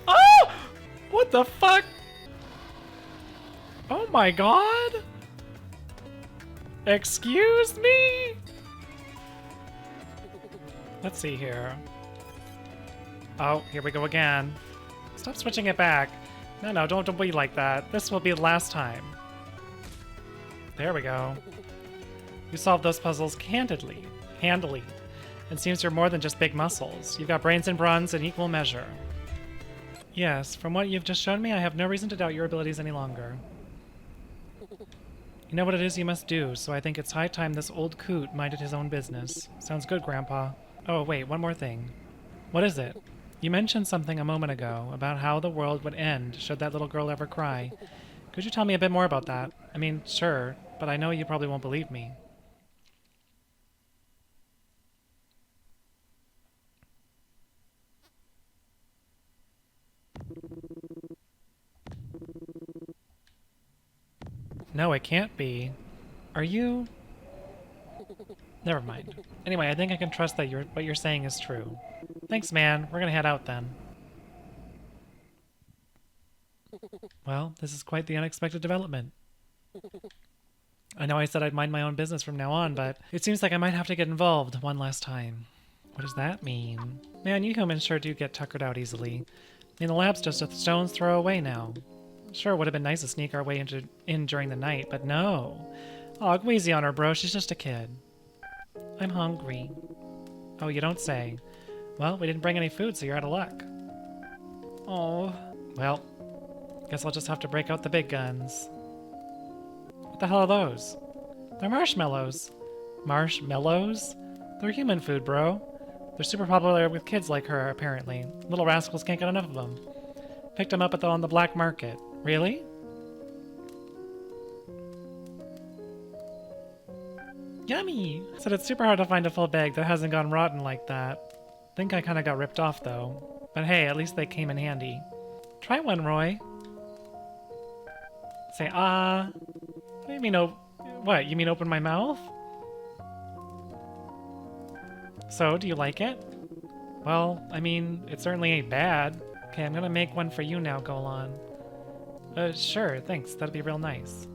Oh! What the fuck? Oh my god! Excuse me? Let's see here. Oh, here we go again. Stop switching it back. No, don't be like that. This will be the last time. There we go. You solved those puzzles handily. And seems you're more than just big muscles. You've got brains and bronze in equal measure. Yes, from what you've just shown me, I have no reason to doubt your abilities any longer. You know what it is you must do, so I think it's high time this old coot minded his own business. Sounds good, Grandpa. Oh, wait, one more thing. What is it? You mentioned something a moment ago about how the world would end should that little girl ever cry. Could you tell me a bit more about that? I mean, sure, but I know you probably won't believe me. No, it can't be. Are you? Never mind. Anyway, I think I can trust that what you're saying is true. Thanks, man. We're gonna head out then. Well, this is quite the unexpected development. I know I said I'd mind my own business from now on, but it seems like I might have to get involved one last time. What does that mean? Man, you humans sure do get tuckered out easily. I mean, the lab's just a stone's throw away now. Sure, it would have been nice to sneak our way in during the night, but no. Aw, go easy on her, bro. She's just a kid. I'm hungry. Oh, you don't say. Well, we didn't bring any food, so you're out of luck. Oh. Well, guess I'll just have to break out the big guns. What the hell are those? They're marshmallows. Marshmallows? They're human food, bro. They're super popular with kids like her, apparently. Little rascals can't get enough of them. Picked them up on the black market. Really? Yummy! Said it's super hard to find a full bag that hasn't gone rotten like that. Think I kinda got ripped off though. But hey, at least they came in handy. Try one, Roy. Say ah. What do you mean what, you mean open my mouth? So, do you like it? Well, I mean, it certainly ain't bad. Okay, I'm gonna make one for you now, Golan. Sure, thanks. That'd be real nice.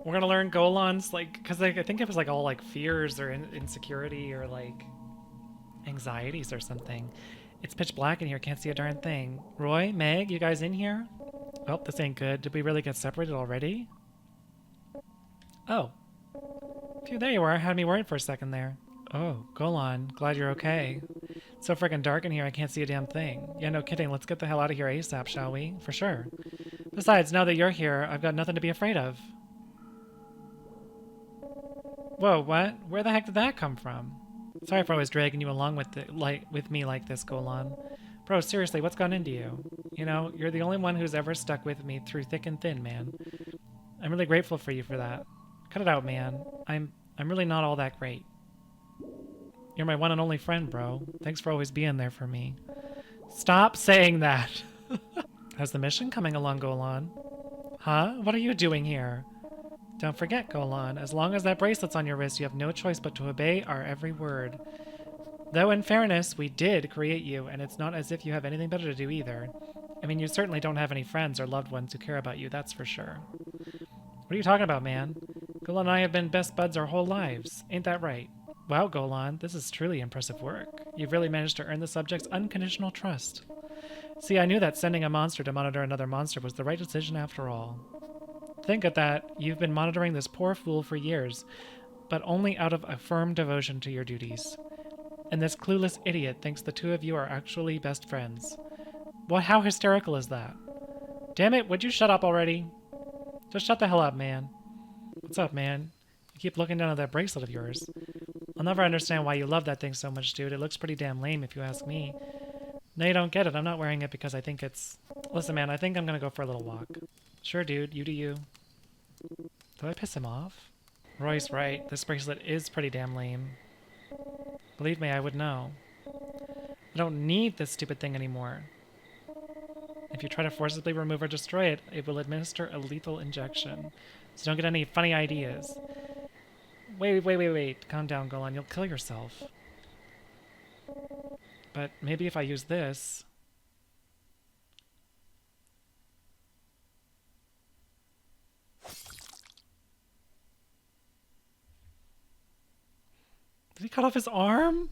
We're gonna learn Golan's, like, because like, I think it was like all like fears or insecurity or like anxieties or something. It's pitch black in here, can't see a darn thing. Roy, Meg, you guys in here? Oh, this ain't good. Did we really get separated already? Oh. Phew, there you are. Had me worried for a second there. Oh, Golan, glad you're okay. It's so freaking dark in here, I can't see a damn thing. Yeah, no kidding. Let's get the hell out of here ASAP, shall we? For sure. Besides, now that you're here, I've got nothing to be afraid of. Whoa, what? Where the heck did that come from? Sorry for always dragging you along with me like this, Golan. Bro, seriously, what's gone into you? You know, you're the only one who's ever stuck with me through thick and thin, man. I'm really grateful for you for that. Cut it out, man. I'm really not all that great. You're my one and only friend, bro. Thanks for always being there for me. Stop saying that. How's the mission coming along, Golan? Huh? What are you doing here? Don't forget, Golan, as long as that bracelet's on your wrist, you have no choice but to obey our every word. Though in fairness, we did create you, and it's not as if you have anything better to do either. I mean, you certainly don't have any friends or loved ones who care about you, that's for sure. What are you talking about, man? Golan and I have been best buds our whole lives. Ain't that right? Wow, Golan, this is truly impressive work. You've really managed to earn the subject's unconditional trust. See, I knew that sending a monster to monitor another monster was the right decision after all. Think of that. You've been monitoring this poor fool for years, but only out of a firm devotion to your duties. And this clueless idiot thinks the two of you are actually best friends. What? How hysterical is that? Damn it, would you shut up already? Just shut the hell up, man. What's up, man? You keep looking down at that bracelet of yours. I'll never understand why you love that thing so much, dude. It looks pretty damn lame if you ask me. No, you don't get it. I'm not wearing it because I think it's... Listen, man, I think I'm gonna go for a little walk. Sure, dude. You do you. Did I piss him off? Roy's right. This bracelet is pretty damn lame. Believe me, I would know. I don't need this stupid thing anymore. If you try to forcibly remove or destroy it, it will administer a lethal injection. So don't get any funny ideas. Wait. Calm down, Golan. You'll kill yourself. But maybe if I use this... Did he cut off his arm?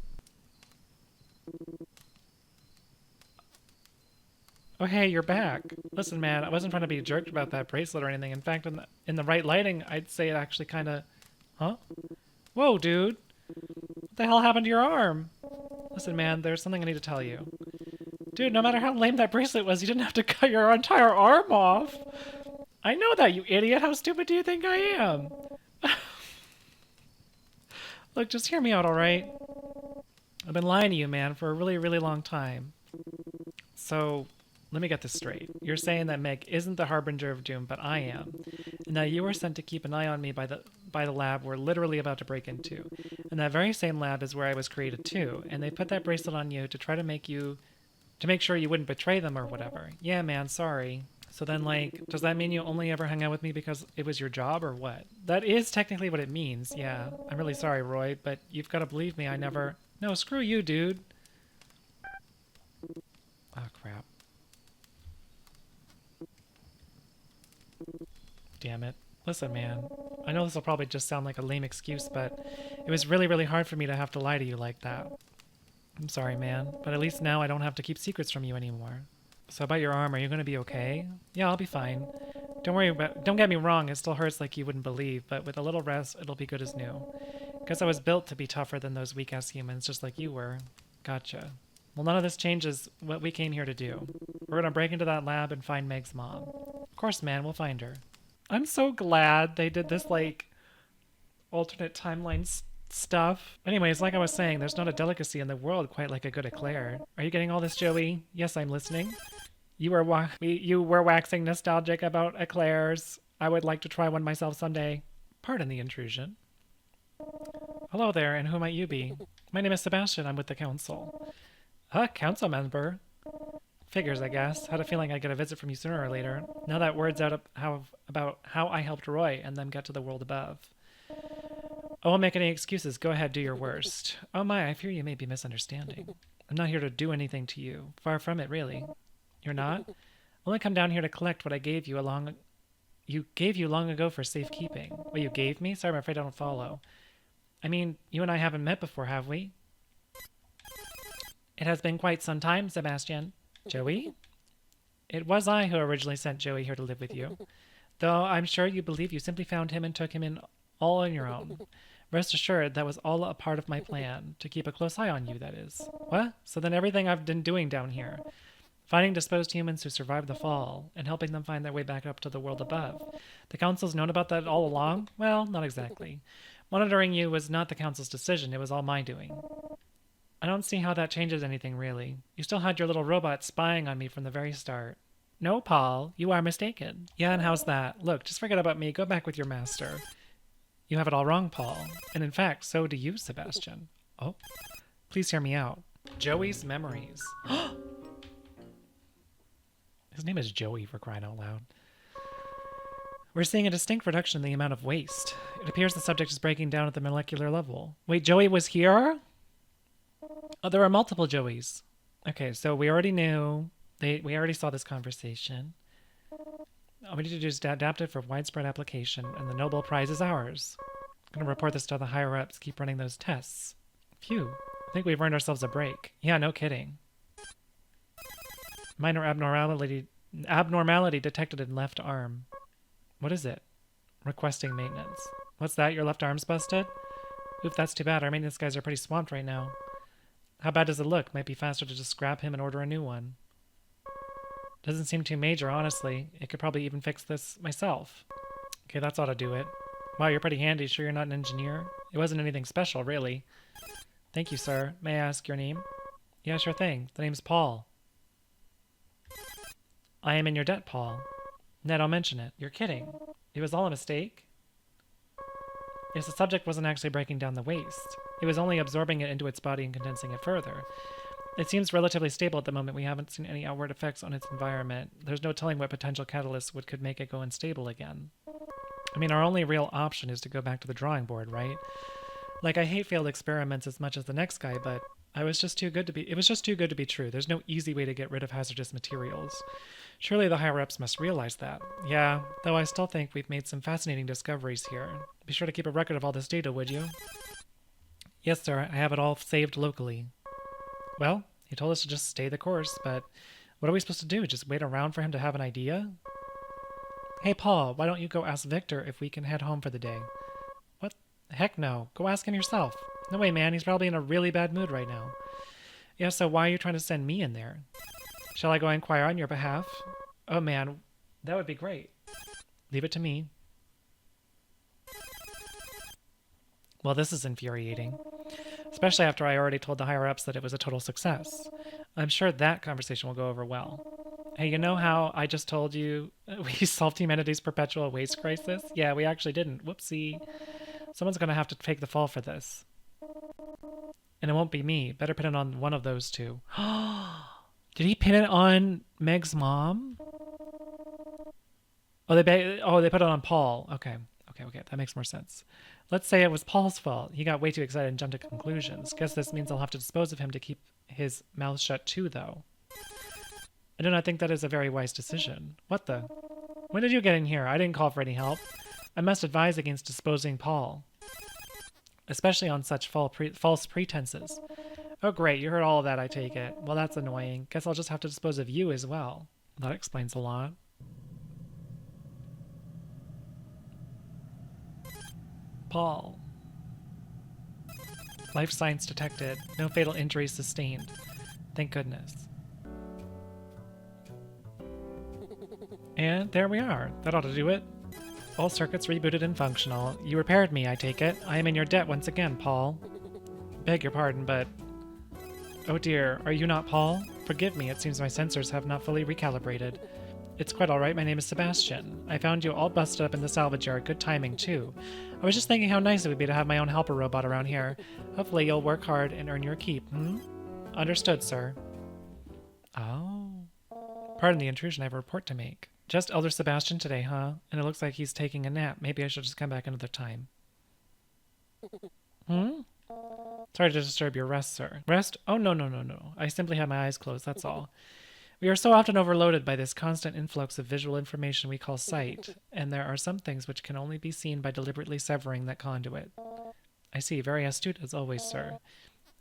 Oh, hey, you're back. Listen, man, I wasn't trying to be a jerk about that bracelet or anything. In fact, in the right lighting, I'd say it actually kind of... Huh? Whoa, dude. What the hell happened to your arm? Listen, man, there's something I need to tell you. Dude, no matter how lame that bracelet was, you didn't have to cut your entire arm off. I know that, you idiot. How stupid do you think I am? Look, just hear me out, all right? I've been lying to you, man, for a really, really long time. So, let me get this straight. You're saying that Meg isn't the harbinger of doom, but I am. And that you were sent to keep an eye on me by the lab we're literally about to break into. And that very same lab is where I was created too. And they put that bracelet on you to try to make sure you wouldn't betray them or whatever. Yeah, man, sorry. So then, like, does that mean you only ever hung out with me because it was your job or what? That is technically what it means, yeah. I'm really sorry, Roy, but you've got to believe me, I never... No, screw you, dude. Oh, crap. Damn it. Listen, man. I know this will probably just sound like a lame excuse, but it was really, really hard for me to have to lie to you like that. I'm sorry, man, but at least now I don't have to keep secrets from you anymore. So about your arm, are you going to be okay? Yeah, I'll be fine. Don't get me wrong, it still hurts like you wouldn't believe, but with a little rest, it'll be good as new. Guess I was built to be tougher than those weak-ass humans, just like you were. Gotcha. Well, none of this changes what we came here to do. We're going to break into that lab and find Meg's mom. Of course, man, we'll find her. I'm so glad they did this, like, alternate timeline stuff. Anyways, like I was saying, there's not a delicacy in the world quite like a good eclair. Are you getting all this, Joey? Yes, I'm listening. You were waxing nostalgic about eclairs. I would like to try one myself someday. Pardon the intrusion. Hello there, and who might you be? My name is Sebastian. I'm with the council. Council member? Figures, I guess. Had a feeling I'd get a visit from you sooner or later. Now that word's out about how I helped Roy and them get to the world above. I won't make any excuses. Go ahead, do your worst. Oh my, I fear you may be misunderstanding. I'm not here to do anything to you. Far from it, really. You're not? Only come down here to collect what I gave you you gave you long ago for safekeeping. What you gave me? Sorry, I'm afraid I don't follow. I mean, you and I haven't met before, have we? It has been quite some time, Sebastian. Joey? It was I who originally sent Joey here to live with you. Though I'm sure you believe you simply found him and took him in all on your own. Rest assured, that was all a part of my plan, to keep a close eye on you, that is. What? So then everything I've been doing down here, finding disposed humans who survived the fall, and helping them find their way back up to the world above. The Council's known about that all along? Well, not exactly. Monitoring you was not the Council's decision, it was all my doing. I don't see how that changes anything, really. You still had your little robot spying on me from the very start. No, Paul, you are mistaken. Yeah, and how's that? Look, just forget about me, go back with your master. You have it all wrong, Paul. And in fact, so do you, Sebastian. Oh, please hear me out. Joey's memories. His name is Joey, for crying out loud. We're seeing a distinct reduction in the amount of waste. It appears the subject is breaking down at the molecular level. Wait, Joey was here? Oh, there are multiple Joeys. Okay, so we already knew. We already saw this conversation. All we need to do is adapt it for widespread application, and the Nobel Prize is ours. I'm going to report this to the higher-ups. Keep running those tests. Phew. I think we've earned ourselves a break. Yeah, no kidding. Minor abnormality detected in left arm. What is it? Requesting maintenance. What's that? Your left arm's busted? Oof, that's too bad. Our maintenance guys are pretty swamped right now. How bad does it look? Might be faster to just scrap him and order a new one. Doesn't seem too major, honestly. It could probably even fix this myself. Okay, that's ought to do it. Wow, you're pretty handy. Sure you're not an engineer? It wasn't anything special, really. Thank you, sir. May I ask your name? Yeah, sure thing. The name's Paul. I am in your debt, Paul. Ned, I'll mention it. You're kidding. It was all a mistake? Yes, the subject wasn't actually breaking down the waste. It was only absorbing it into its body and condensing it further. It seems relatively stable at the moment. We haven't seen any outward effects on its environment. There's no telling what potential catalysts could make it go unstable again. I mean, our only real option is to go back to the drawing board, right? Like, I hate failed experiments as much as the next guy, but it was just too good to be true. There's no easy way to get rid of hazardous materials. Surely the higher-ups must realize that. Yeah, though I still think we've made some fascinating discoveries here. Be sure to keep a record of all this data, would you? Yes, sir. I have it all saved locally. Well, he told us to just stay the course, but what are we supposed to do? Just wait around for him to have an idea? Hey, Paul, why don't you go ask Victor if we can head home for the day? What? Heck no. Go ask him yourself. No way, man. He's probably in a really bad mood right now. Yeah, so why are you trying to send me in there? Shall I go inquire on your behalf? Oh, man. That would be great. Leave it to me. Well, this is infuriating. Especially after I already told the higher-ups that it was a total success. I'm sure that conversation will go over well. Hey, you know how I just told you we solved humanity's perpetual waste crisis? Yeah, we actually didn't. Whoopsie. Someone's going to have to take the fall for this. And it won't be me. Better pin it on one of those two. Did he pin it on Meg's mom? Oh, they put it on Paul. Okay. That makes more sense. Let's say it was Paul's fault. He got way too excited and jumped to conclusions. Guess this means I'll have to dispose of him to keep his mouth shut too, though. I do not think that is a very wise decision. What the? When did you get in here? I didn't call for any help. I must advise against disposing Paul. Especially on such false pretenses. Oh great, you heard all of that, I take it. Well, that's annoying. Guess I'll just have to dispose of you as well. That explains a lot. Paul. Life signs detected. No fatal injuries sustained. Thank goodness. And there we are. That ought to do it. All circuits rebooted and functional. You repaired me, I take it. I am in your debt once again, Paul. Beg your pardon, but... Oh dear, are you not Paul? Forgive me, it seems my sensors have not fully recalibrated. It's quite alright, my name is Sebastian. I found you all busted up in the salvage yard. Good timing, too. I was just thinking how nice it would be to have my own helper robot around here. Hopefully you'll work hard and earn your keep, Understood, sir. Oh. Pardon the intrusion, I have a report to make. Just Elder Sebastian today, huh? And it looks like he's taking a nap. Maybe I should just come back another time. Sorry to disturb your rest, sir. Rest? Oh, no. I simply had my eyes closed, that's all. We are so often overloaded by this constant influx of visual information we call sight, and there are some things which can only be seen by deliberately severing that conduit. I see, very astute as always, sir.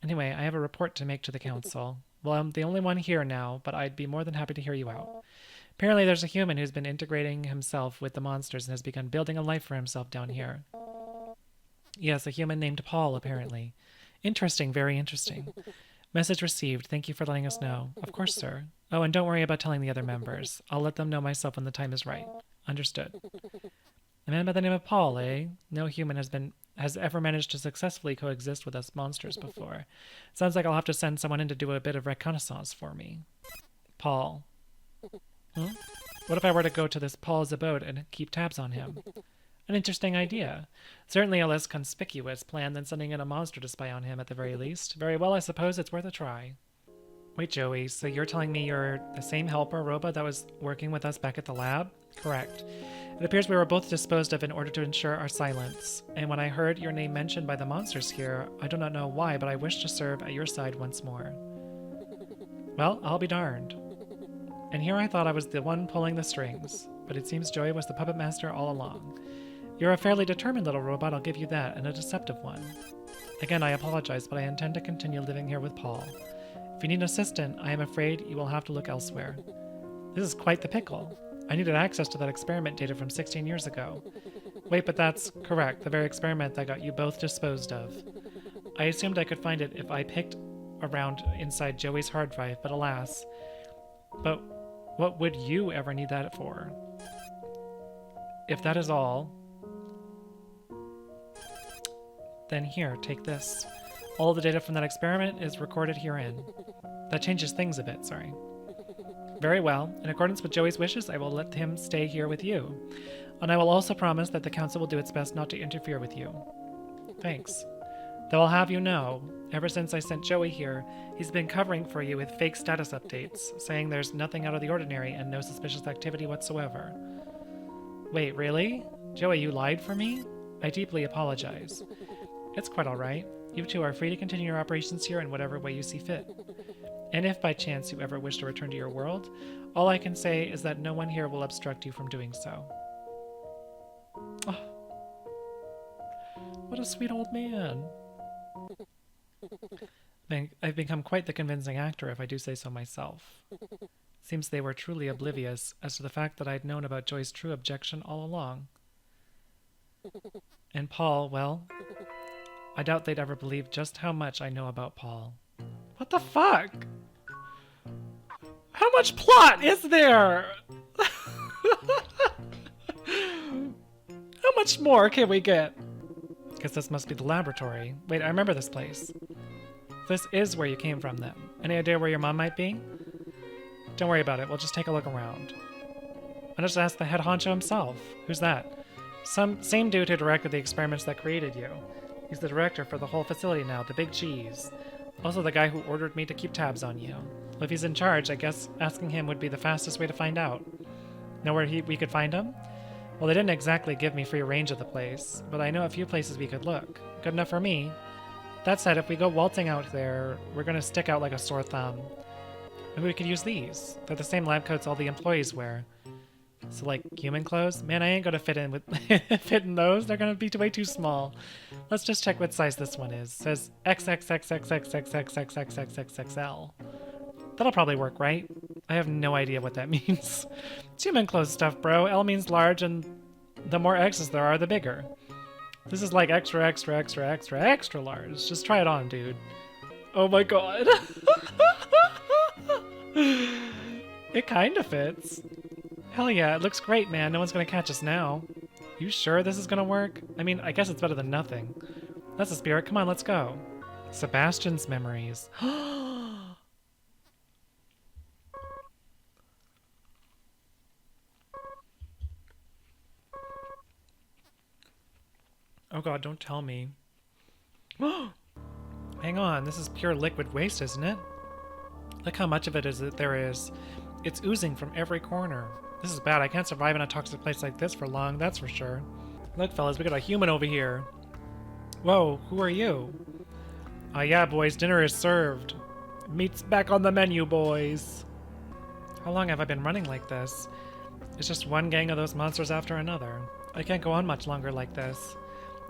Anyway, I have a report to make to the council. Well, I'm the only one here now, but I'd be more than happy to hear you out. Apparently there's a human who's been integrating himself with the monsters and has begun building a life for himself down here. Yes, a human named Paul, apparently. Interesting, very interesting. Message received. Thank you for letting us know. Of course, sir. Oh, and don't worry about telling the other members. I'll let them know myself when the time is right. Understood. A man by the name of Paul, eh? No human has ever managed to successfully coexist with us monsters before. Sounds like I'll have to send someone in to do a bit of reconnaissance for me. Paul. Hmm? What if I were to go to this Paul's abode and keep tabs on him? An interesting idea. Certainly a less conspicuous plan than sending in a monster to spy on him at the very least. Very well, I suppose it's worth a try. Wait, Joey, so you're telling me you're the same helper robot that was working with us back at the lab? Correct. It appears we were both disposed of in order to ensure our silence, and when I heard your name mentioned by the monsters here, I do not know why, but I wish to serve at your side once more. Well, I'll be darned. And here I thought I was the one pulling the strings, but it seems Joey was the puppet master all along. You're a fairly determined little robot, I'll give you that, and a deceptive one. Again, I apologize, but I intend to continue living here with Paul. If you need an assistant, I am afraid you will have to look elsewhere. This is quite the pickle. I needed access to that experiment data from 16 years ago. Wait, but that's correct, the very experiment that got you both disposed of. I assumed I could find it if I picked around inside Joey's hard drive, but alas. But what would you ever need that for? If that is all, then here, take this. All the data from that experiment is recorded herein. That changes things a bit, sorry. Very well. In accordance with Joey's wishes, I will let him stay here with you. And I will also promise that the council will do its best not to interfere with you. Thanks. Though I'll have you know, ever since I sent Joey here, he's been covering for you with fake status updates, saying there's nothing out of the ordinary and no suspicious activity whatsoever. Wait, really? Joey, you lied for me? I deeply apologize. It's quite alright. You two are free to continue your operations here in whatever way you see fit. And if by chance you ever wish to return to your world, all I can say is that no one here will obstruct you from doing so. Oh, what a sweet old man. I've become quite the convincing actor, if I do say so myself. Seems they were truly oblivious as to the fact that I'd known about Joy's true objection all along. And Paul, well, I doubt they'd ever believe just how much I know about Paul. What the fuck? How much plot is there? How much more can we get? Guess this must be the laboratory. Wait, I remember this place. This is where you came from, then. Any idea where your mom might be? Don't worry about it. We'll just take a look around. I'll just ask the head honcho himself. Who's that? Same dude who directed the experiments that created you. He's the director for the whole facility now, the big cheese. Also the guy who ordered me to keep tabs on you. Well, if he's in charge, I guess asking him would be the fastest way to find out. Know where we could find him? Well, they didn't exactly give me free range of the place, but I know a few places we could look. Good enough for me. That said, if we go waltzing out there, we're gonna stick out like a sore thumb. Maybe we could use these. They're the same lab coats all the employees wear. So like human clothes? Man, I ain't gonna fit in with fit in those. They're gonna be way too small. Let's just check what size this one is. It says XXXXXXXXXXXXXL. That'll probably work, right? I have no idea what that means. It's human clothes stuff, bro. L means large, and the more X's there are, the bigger. This is like extra, extra, extra, extra, extra large. Just try it on, dude. Oh my god. It kinda fits. Hell yeah, it looks great, man. No one's gonna catch us now. You sure this is gonna work? I mean, I guess it's better than nothing. That's the spirit. Come on, let's go. Sebastian's memories. Oh god, don't tell me. Hang on, this is pure liquid waste, isn't it? Look how much of it there is. It's oozing from every corner. This is bad. I can't survive in a toxic place like this for long, that's for sure. Look, fellas, we got a human over here. Whoa, who are you? Yeah, boys, dinner is served. Meat's back on the menu, boys. How long have I been running like this? It's just one gang of those monsters after another. I can't go on much longer like this.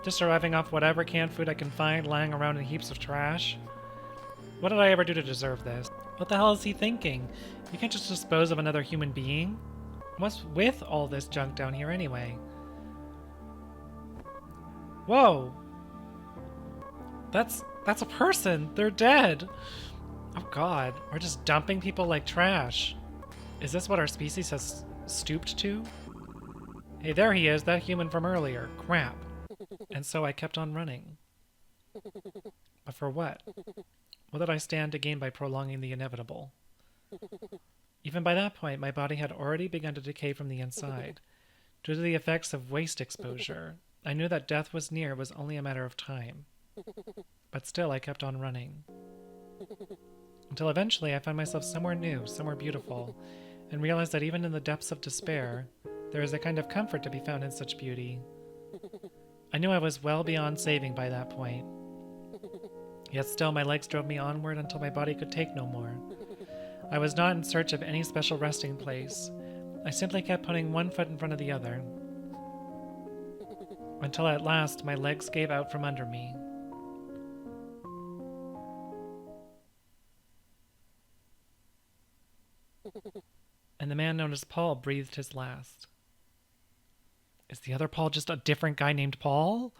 Just surviving off whatever canned food I can find lying around in heaps of trash. What did I ever do to deserve this? What the hell is he thinking? You can't just dispose of another human being? What's with all this junk down here anyway? Whoa! That's a person! They're dead! Oh god, we're just dumping people like trash. Is this what our species has stooped to? Hey, there he is, that human from earlier. Crap. And so I kept on running. But for what? What did I stand to gain by prolonging the inevitable? Even by that point, my body had already begun to decay from the inside. Due to the effects of waste exposure, I knew that death was near was only a matter of time. But still, I kept on running. Until eventually I found myself somewhere new, somewhere beautiful, and realized that even in the depths of despair, there is a kind of comfort to be found in such beauty. I knew I was well beyond saving by that point. Yet still my legs drove me onward until my body could take no more. I was not in search of any special resting place. I simply kept putting one foot in front of the other. Until at last my legs gave out from under me. And the man known as Paul breathed his last. Is the other Paul just a different guy named Paul?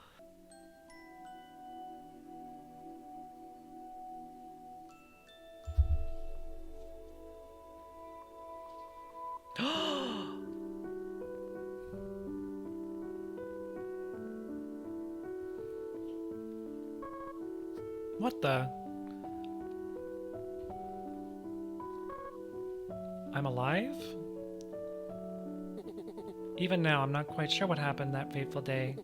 What the? I'm alive? Even now, I'm not quite sure what happened that fateful day.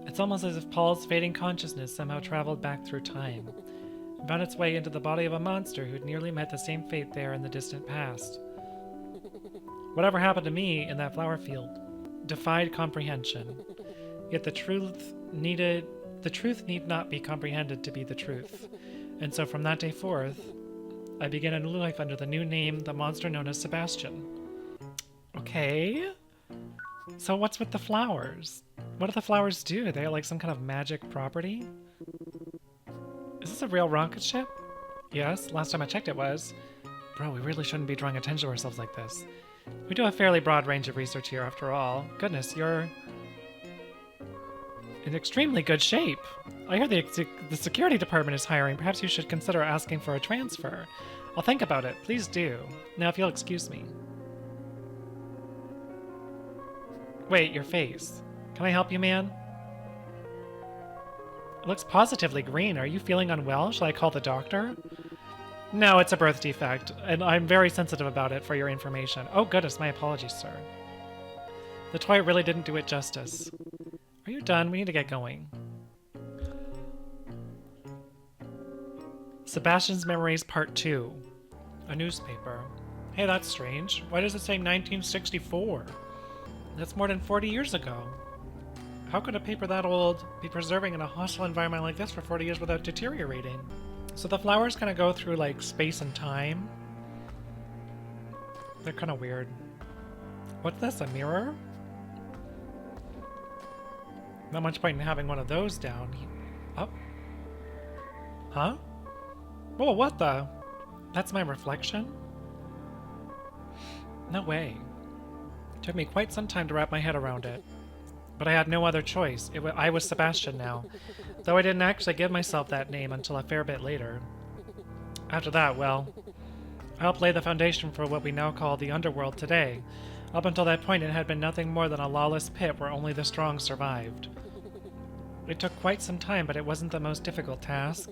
It's almost as if Paul's fading consciousness somehow traveled back through time and found its way into the body of a monster who'd nearly met the same fate there in the distant past. Whatever happened to me in that flower field defied comprehension. Yet the truth need not be comprehended to be the truth. And so from that day forth, I began a new life under the new name, the monster known as Sebastian. Okay. So what's with the flowers? What do the flowers do? Are they like some kind of magic property? Is this a real rocket ship? Yes, last time I checked it was. Bro, we really shouldn't be drawing attention to ourselves like this. We do a fairly broad range of research here after all. Goodness, you're in extremely good shape. I hear the security department is hiring. Perhaps you should consider asking for a transfer. I'll think about it. Please do. Now, if you'll excuse me. Wait, your face. Can I help you, man? It looks positively green. Are you feeling unwell? Shall I call the doctor? No, it's a birth defect, and I'm very sensitive about it for your information. Oh, goodness, my apologies, sir. The toy really didn't do it justice. Are you done? We need to get going. Sebastian's Memories Part 2. A newspaper. Hey, that's strange. Why does it say 1964? That's more than 40 years ago. How could a paper that old be preserving in a hostile environment like this for 40 years without deteriorating? So the flowers kind of go through like space and time. They're kind of weird. What's this, a mirror? Not much point in having one of those down. Oh. Huh? Whoa, what the? That's my reflection? No way. It took me quite some time to wrap my head around it. But I had no other choice. I was Sebastian now, though I didn't actually give myself that name until a fair bit later. After that, well, I helped lay the foundation for what we now call the underworld today. Up until that point, it had been nothing more than a lawless pit where only the strong survived. It took quite some time, but it wasn't the most difficult task.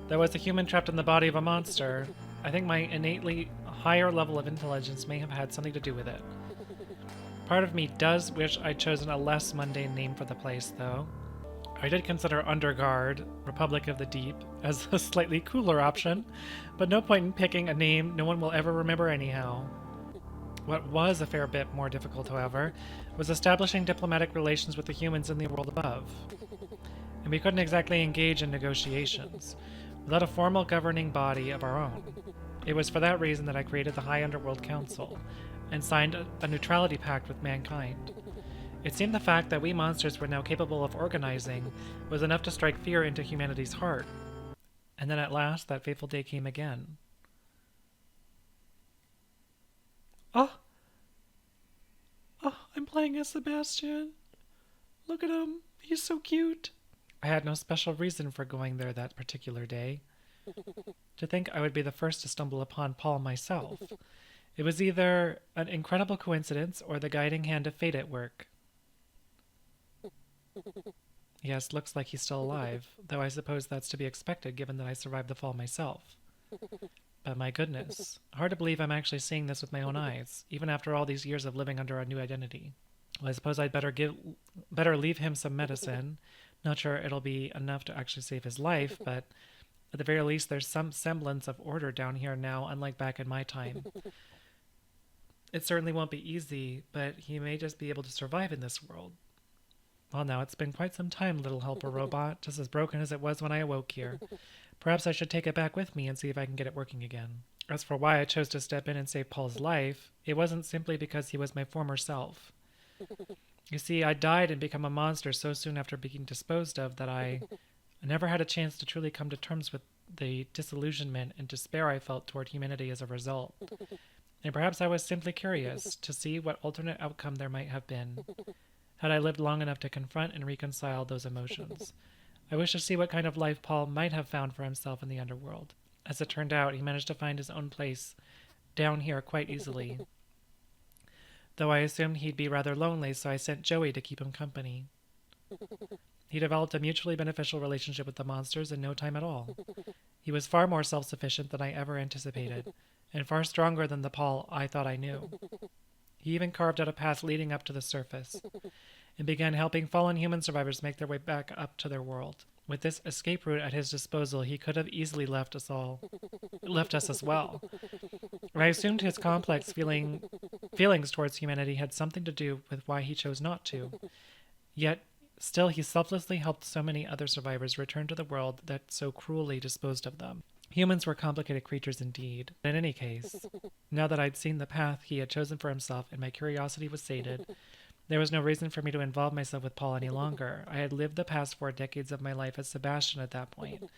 There was a human trapped in the body of a monster. I think my innately higher level of intelligence may have had something to do with it. Part of me does wish I'd chosen a less mundane name for the place, though. I did consider Underguard, Republic of the Deep, as a slightly cooler option, but no point in picking a name no one will ever remember anyhow. What was a fair bit more difficult, however, was establishing diplomatic relations with the humans in the world above. And we couldn't exactly engage in negotiations without a formal governing body of our own. It was for that reason that I created the High Underworld Council and signed a neutrality pact with mankind. It seemed the fact that we monsters were now capable of organizing was enough to strike fear into humanity's heart. And then at last, that fateful day came again. Oh, I'm playing as Sebastian. Look at him. He's so cute. I had no special reason for going there that particular day. To think I would be the first to stumble upon Paul myself. It was either an incredible coincidence or the guiding hand of fate at work. Yes, looks like he's still alive, though I suppose that's to be expected given that I survived the fall myself. But my goodness, hard to believe I'm actually seeing this with my own eyes, even after all these years of living under a new identity. Well, I suppose I'd better leave him some medicine. Not sure it'll be enough to actually save his life, but at the very least there's some semblance of order down here now, unlike back in my time. It certainly won't be easy, but he may just be able to survive in this world. Well, now, it's been quite some time, little helper robot, just as broken as it was when I awoke here. Perhaps I should take it back with me and see if I can get it working again. As for why I chose to step in and save Paul's life, it wasn't simply because he was my former self. You see, I died and became a monster so soon after being disposed of that I never had a chance to truly come to terms with the disillusionment and despair I felt toward humanity as a result. And perhaps I was simply curious to see what alternate outcome there might have been, had I lived long enough to confront and reconcile those emotions. I wished to see what kind of life Paul might have found for himself in the underworld. As it turned out, he managed to find his own place down here quite easily, though I assumed he'd be rather lonely, so I sent Joey to keep him company. He developed a mutually beneficial relationship with the monsters in no time at all. He was far more self-sufficient than I ever anticipated, and far stronger than the Paul I thought I knew. He even carved out a path leading up to the surface, and began helping fallen human survivors make their way back up to their world. With this escape route at his disposal, he could have easily left us as well. I assumed his complex feelings towards humanity had something to do with why he chose not to. Yet, still he selflessly helped so many other survivors return to the world that so cruelly disposed of them. Humans were complicated creatures indeed. In any case, now that I'd seen the path he had chosen for himself and my curiosity was sated, there was no reason for me to involve myself with Paul any longer. I had lived the past 4 decades of my life as Sebastian at that point,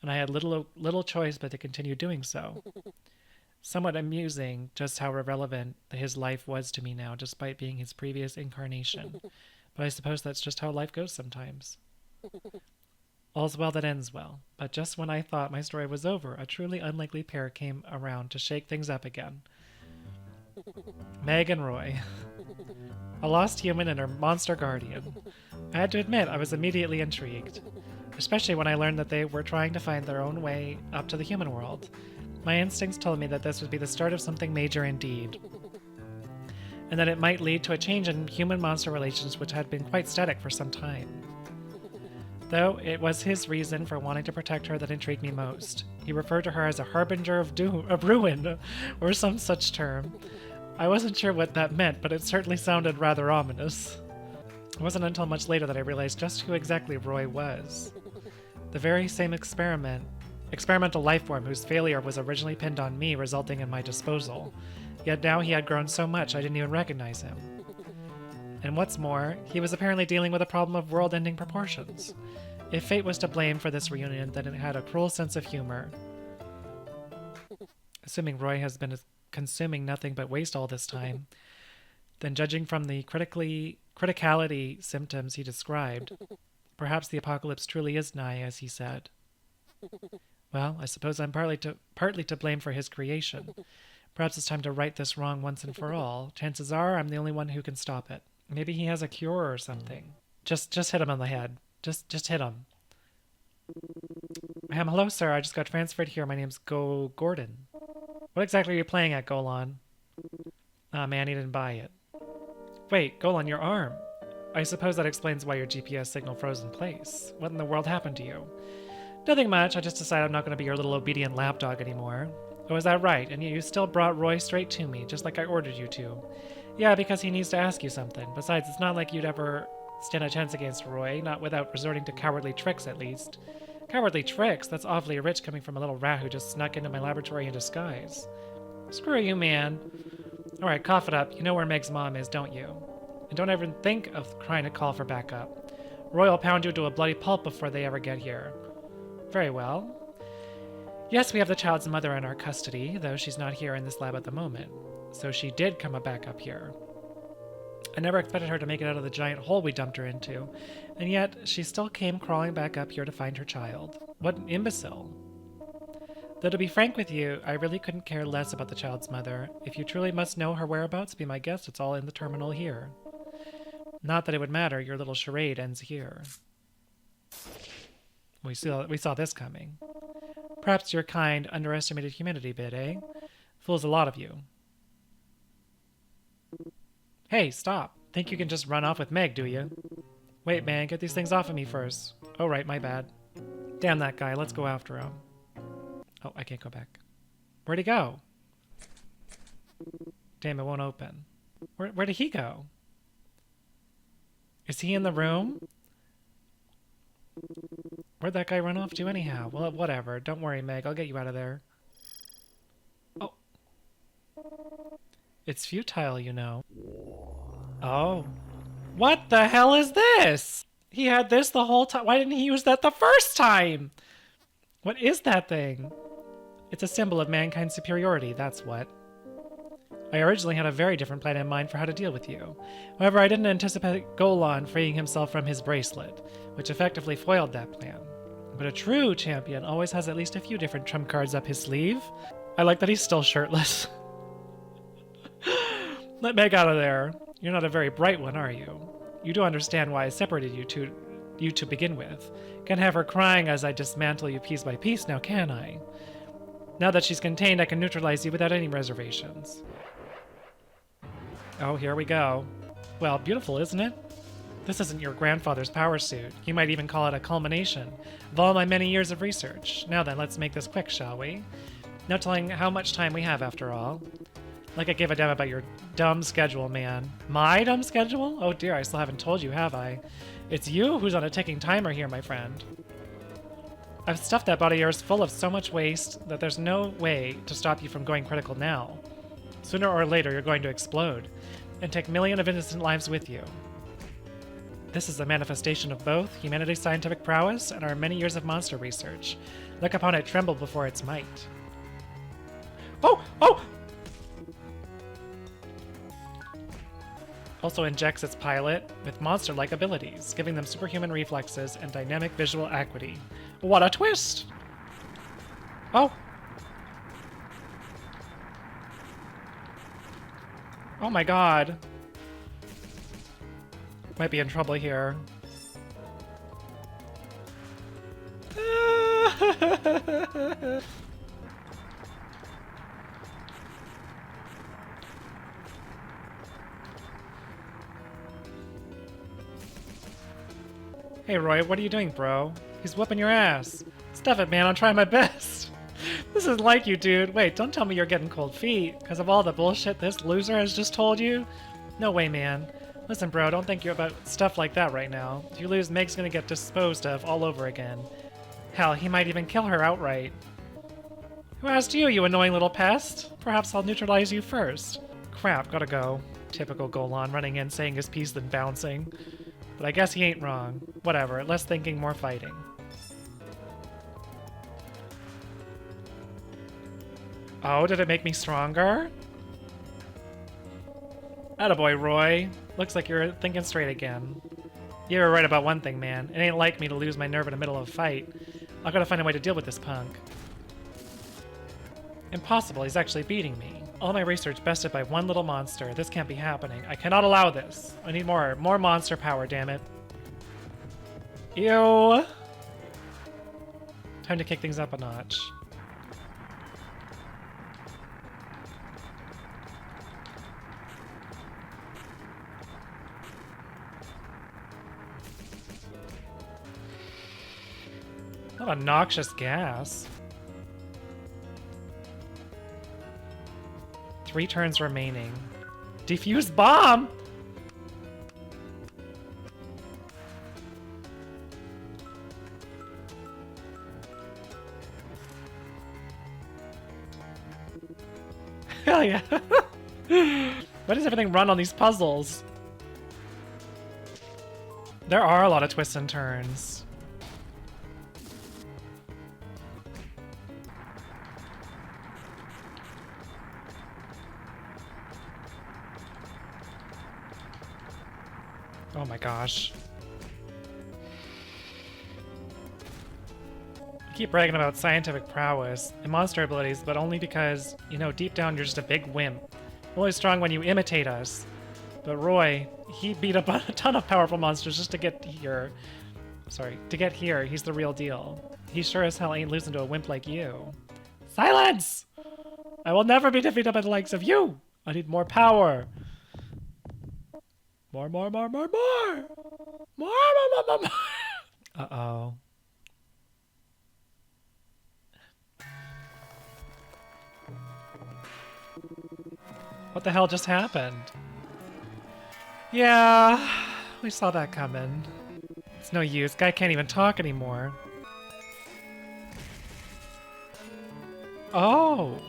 and I had little choice but to continue doing so. Somewhat amusing just how irrelevant his life was to me now, despite being his previous incarnation. But I suppose that's just how life goes sometimes. All's well that ends well, but just when I thought my story was over, a truly unlikely pair came around to shake things up again. Meg and Roy. A lost human and her monster guardian. I had to admit, I was immediately intrigued, especially when I learned that they were trying to find their own way up to the human world. My instincts told me that this would be the start of something major indeed, and that it might lead to a change in human-monster relations which had been quite static for some time. Though it was his reason for wanting to protect her that intrigued me most. He referred to her as a harbinger of ruin, or some such term. I wasn't sure what that meant, but it certainly sounded rather ominous. It wasn't until much later that I realized just who exactly Roy was. The very same experimental life form whose failure was originally pinned on me, resulting in my disposal. Yet now he had grown so much I didn't even recognize him. And what's more, he was apparently dealing with a problem of world-ending proportions. If fate was to blame for this reunion, then it had a cruel sense of humor. Assuming Roy has been consuming nothing but waste all this time, then judging from the criticality symptoms he described, perhaps the apocalypse truly is nigh, as he said. Well, I suppose I'm partly to blame for his creation. Perhaps it's time to right this wrong once and for all. Chances are I'm the only one who can stop it. Maybe he has a cure or something. Just hit him on the head. Just hit him. Hello, sir. I just got transferred here. My name's Gordon. What exactly are you playing at, Golan? Ah, man, he didn't buy it. Wait, Golan, your arm. I suppose that explains why your GPS signal froze in place. What in the world happened to you? Nothing much. I just decided I'm not going to be your little obedient lapdog anymore. Oh, is that right? And you still brought Roy straight to me, just like I ordered you to. Yeah, because he needs to ask you something. Besides, it's not like you'd ever stand a chance against Roy, not without resorting to cowardly tricks at least. Cowardly tricks? That's awfully rich coming from a little rat who just snuck into my laboratory in disguise. Screw you, man. Alright, cough it up. You know where Meg's mom is, don't you? And don't ever think of trying to call for backup. Roy will pound you to a bloody pulp before they ever get here. Very well. Yes, we have the child's mother in our custody, though she's not here in this lab at the moment. So she did come back up here. I never expected her to make it out of the giant hole we dumped her into, and yet she still came crawling back up here to find her child. What an imbecile. Though to be frank with you, I really couldn't care less about the child's mother. If you truly must know her whereabouts, be my guest, it's all in the terminal here. Not that it would matter, your little charade ends here. We saw this coming. Perhaps your kind underestimated humanity bit, eh? Fools a lot of you. Hey, stop. Think you can just run off with Meg, do you? Wait, man, get these things off of me first. Oh, right, my bad. Damn that guy, let's go after him. Oh, I can't go back. Where'd he go? Damn, it won't open. Where did he go? Is he in the room? Where'd that guy run off to anyhow? Well, whatever. Don't worry, Meg. I'll get you out of there. Oh. It's futile, you know. Oh. What the hell is this? He had this the whole time. Why didn't he use that the first time? What is that thing? It's a symbol of mankind's superiority, that's what. I originally had a very different plan in mind for how to deal with you. However, I didn't anticipate Golan freeing himself from his bracelet, which effectively foiled that plan. But a true champion always has at least a few different trump cards up his sleeve. I like that he's still shirtless. Let Meg out of there. You're not a very bright one, are you? You do understand why I separated you to begin with. Can't have her crying as I dismantle you piece by piece now, can I? Now that she's contained, I can neutralize you without any reservations. Oh, here we go. Well, beautiful, isn't it? This isn't your grandfather's power suit. You might even call it a culmination of all my many years of research. Now then, let's make this quick, shall we? No telling how much time we have, after all. Like I gave a damn about your dumb schedule, man. My dumb schedule? Oh dear, I still haven't told you, have I? It's you who's on a ticking timer here, my friend. I've stuffed that body of yours full of so much waste that there's no way to stop you from going critical now. Sooner or later, you're going to explode and take millions of innocent lives with you. This is a manifestation of both humanity's scientific prowess and our many years of monster research. Look upon it tremble before its might. Oh! Oh! Also injects its pilot with monster-like abilities, giving them superhuman reflexes and dynamic visual acuity. What a twist! Oh! Oh my god. Might be in trouble here. Hey Roy, what are you doing, bro? He's whooping your ass. Stuff it, man, I'm trying my best. This is like you, dude. Wait, don't tell me you're getting cold feet because of all the bullshit this loser has just told you? No way, man. Listen, bro, don't think you're about stuff like that right now. If you lose, Meg's gonna get disposed of all over again. Hell, he might even kill her outright. Who asked you, you annoying little pest? Perhaps I'll neutralize you first. Crap, gotta go. Typical Golan, running in, saying his piece, then bouncing. But I guess he ain't wrong. Whatever, less thinking, more fighting. Oh, did it make me stronger? Attaboy, Roy. Looks like you're thinking straight again. You were right about one thing, man. It ain't like me to lose my nerve in the middle of a fight. I've got to find a way to deal with this punk. Impossible, he's actually beating me. All my research bested by one little monster. This can't be happening. I cannot allow this. I need more monster power, damn it. Ew. Time to kick things up a notch. Not a noxious gas. 3 turns remaining. Defuse bomb! Hell yeah. Why does everything run on these puzzles? There are a lot of twists and turns. Oh my gosh. You keep bragging about scientific prowess and monster abilities, but only because, you know, deep down you're just a big wimp. You're only strong when you imitate us. But Roy, he beat up a ton of powerful monsters just to get here. Sorry, to get here, he's the real deal. He sure as hell ain't losing to a wimp like you. Silence! I will never be defeated by the likes of you! I need more power! More, more, more, more, more! More, more, more, more, more! Uh-oh. What the hell just happened? Yeah, we saw that coming. It's no use. Guy can't even talk anymore. Oh.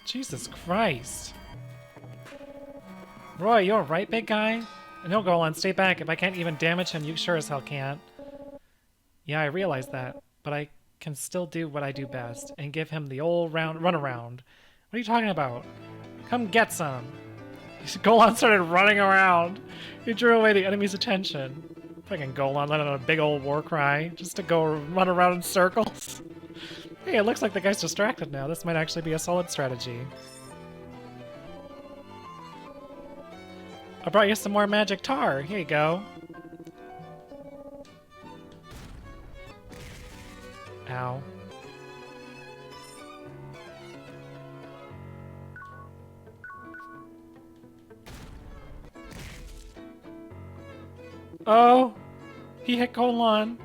Jesus Christ. Roy, you alright, big guy? And he'll go on, stay back. If I can't even damage him, you sure as hell can't. Yeah, I realize that, but I can still do what I do best and give him the old round runaround. What are you talking about? Come get some. Golan started running around. He drew away the enemy's attention. Fucking Golan let out a big old war cry just to go run around in circles. Hey, it looks like the guy's distracted now. This might actually be a solid strategy. I brought you some more magic tar. Here you go. Ow. Oh, he hit Golan.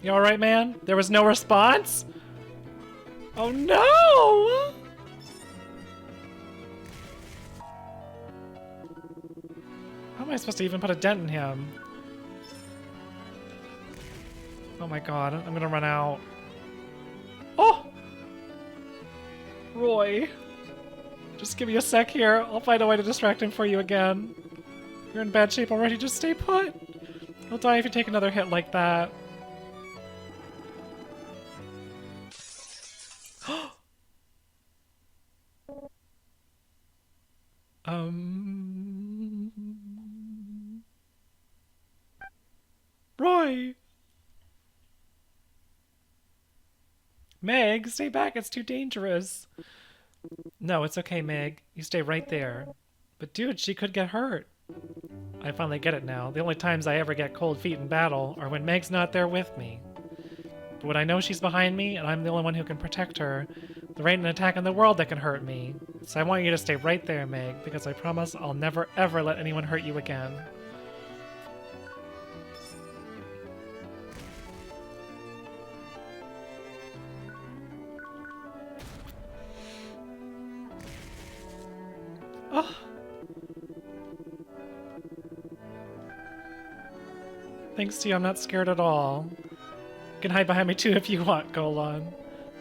You alright, man? There was no response? Oh no! How am I supposed to even put a dent in him? Oh my god, I'm gonna run out. Oh! Roy. Just give me a sec here. I'll find a way to distract him for you again. You're in bad shape already, just stay put. He'll die if you take another hit like that. Roy! Meg, stay back, it's too dangerous. No, it's okay, Meg. You stay right there. But dude, she could get hurt. I finally get it now. The only times I ever get cold feet in battle are when Meg's not there with me. But when I know she's behind me and I'm the only one who can protect her, there ain't an attack in the world that can hurt me. So I want you to stay right there, Meg, because I promise I'll never ever let anyone hurt you again. Oh. Thanks to you, I'm not scared at all. You can hide behind me too if you want, Golan.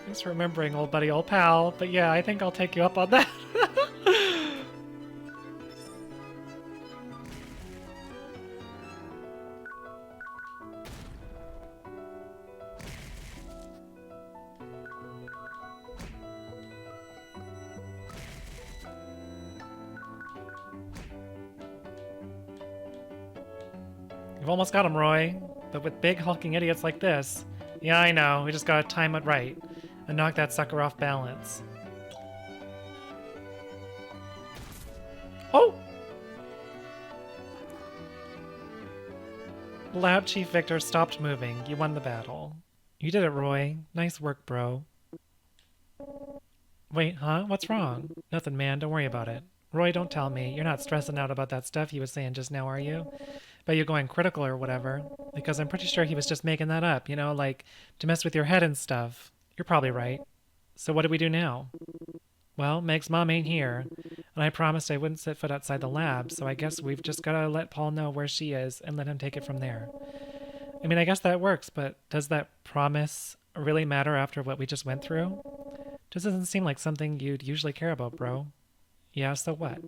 Thanks for remembering, old buddy, old pal. But yeah, I think I'll take you up on that. You've almost got him, Roy. But with big hulking idiots like this... Yeah, I know. We just gotta time it right. And knock that sucker off balance. Oh! Lab Chief Victor stopped moving. You won the battle. You did it, Roy. Nice work, bro. Wait, huh? What's wrong? Nothing, man. Don't worry about it. Roy, don't tell me. You're not stressing out about that stuff he was saying just now, are you? About you going critical or whatever. Because I'm pretty sure he was just making that up, you know, like to mess with your head and stuff. You're probably right. So what do we do now? Well, Meg's mom ain't here, and I promised I wouldn't set foot outside the lab, so I guess we've just gotta let Paul know where she is and let him take it from there. I mean, I guess that works, but does that promise really matter after what we just went through? Just doesn't seem like something you'd usually care about, bro. Yeah, so what?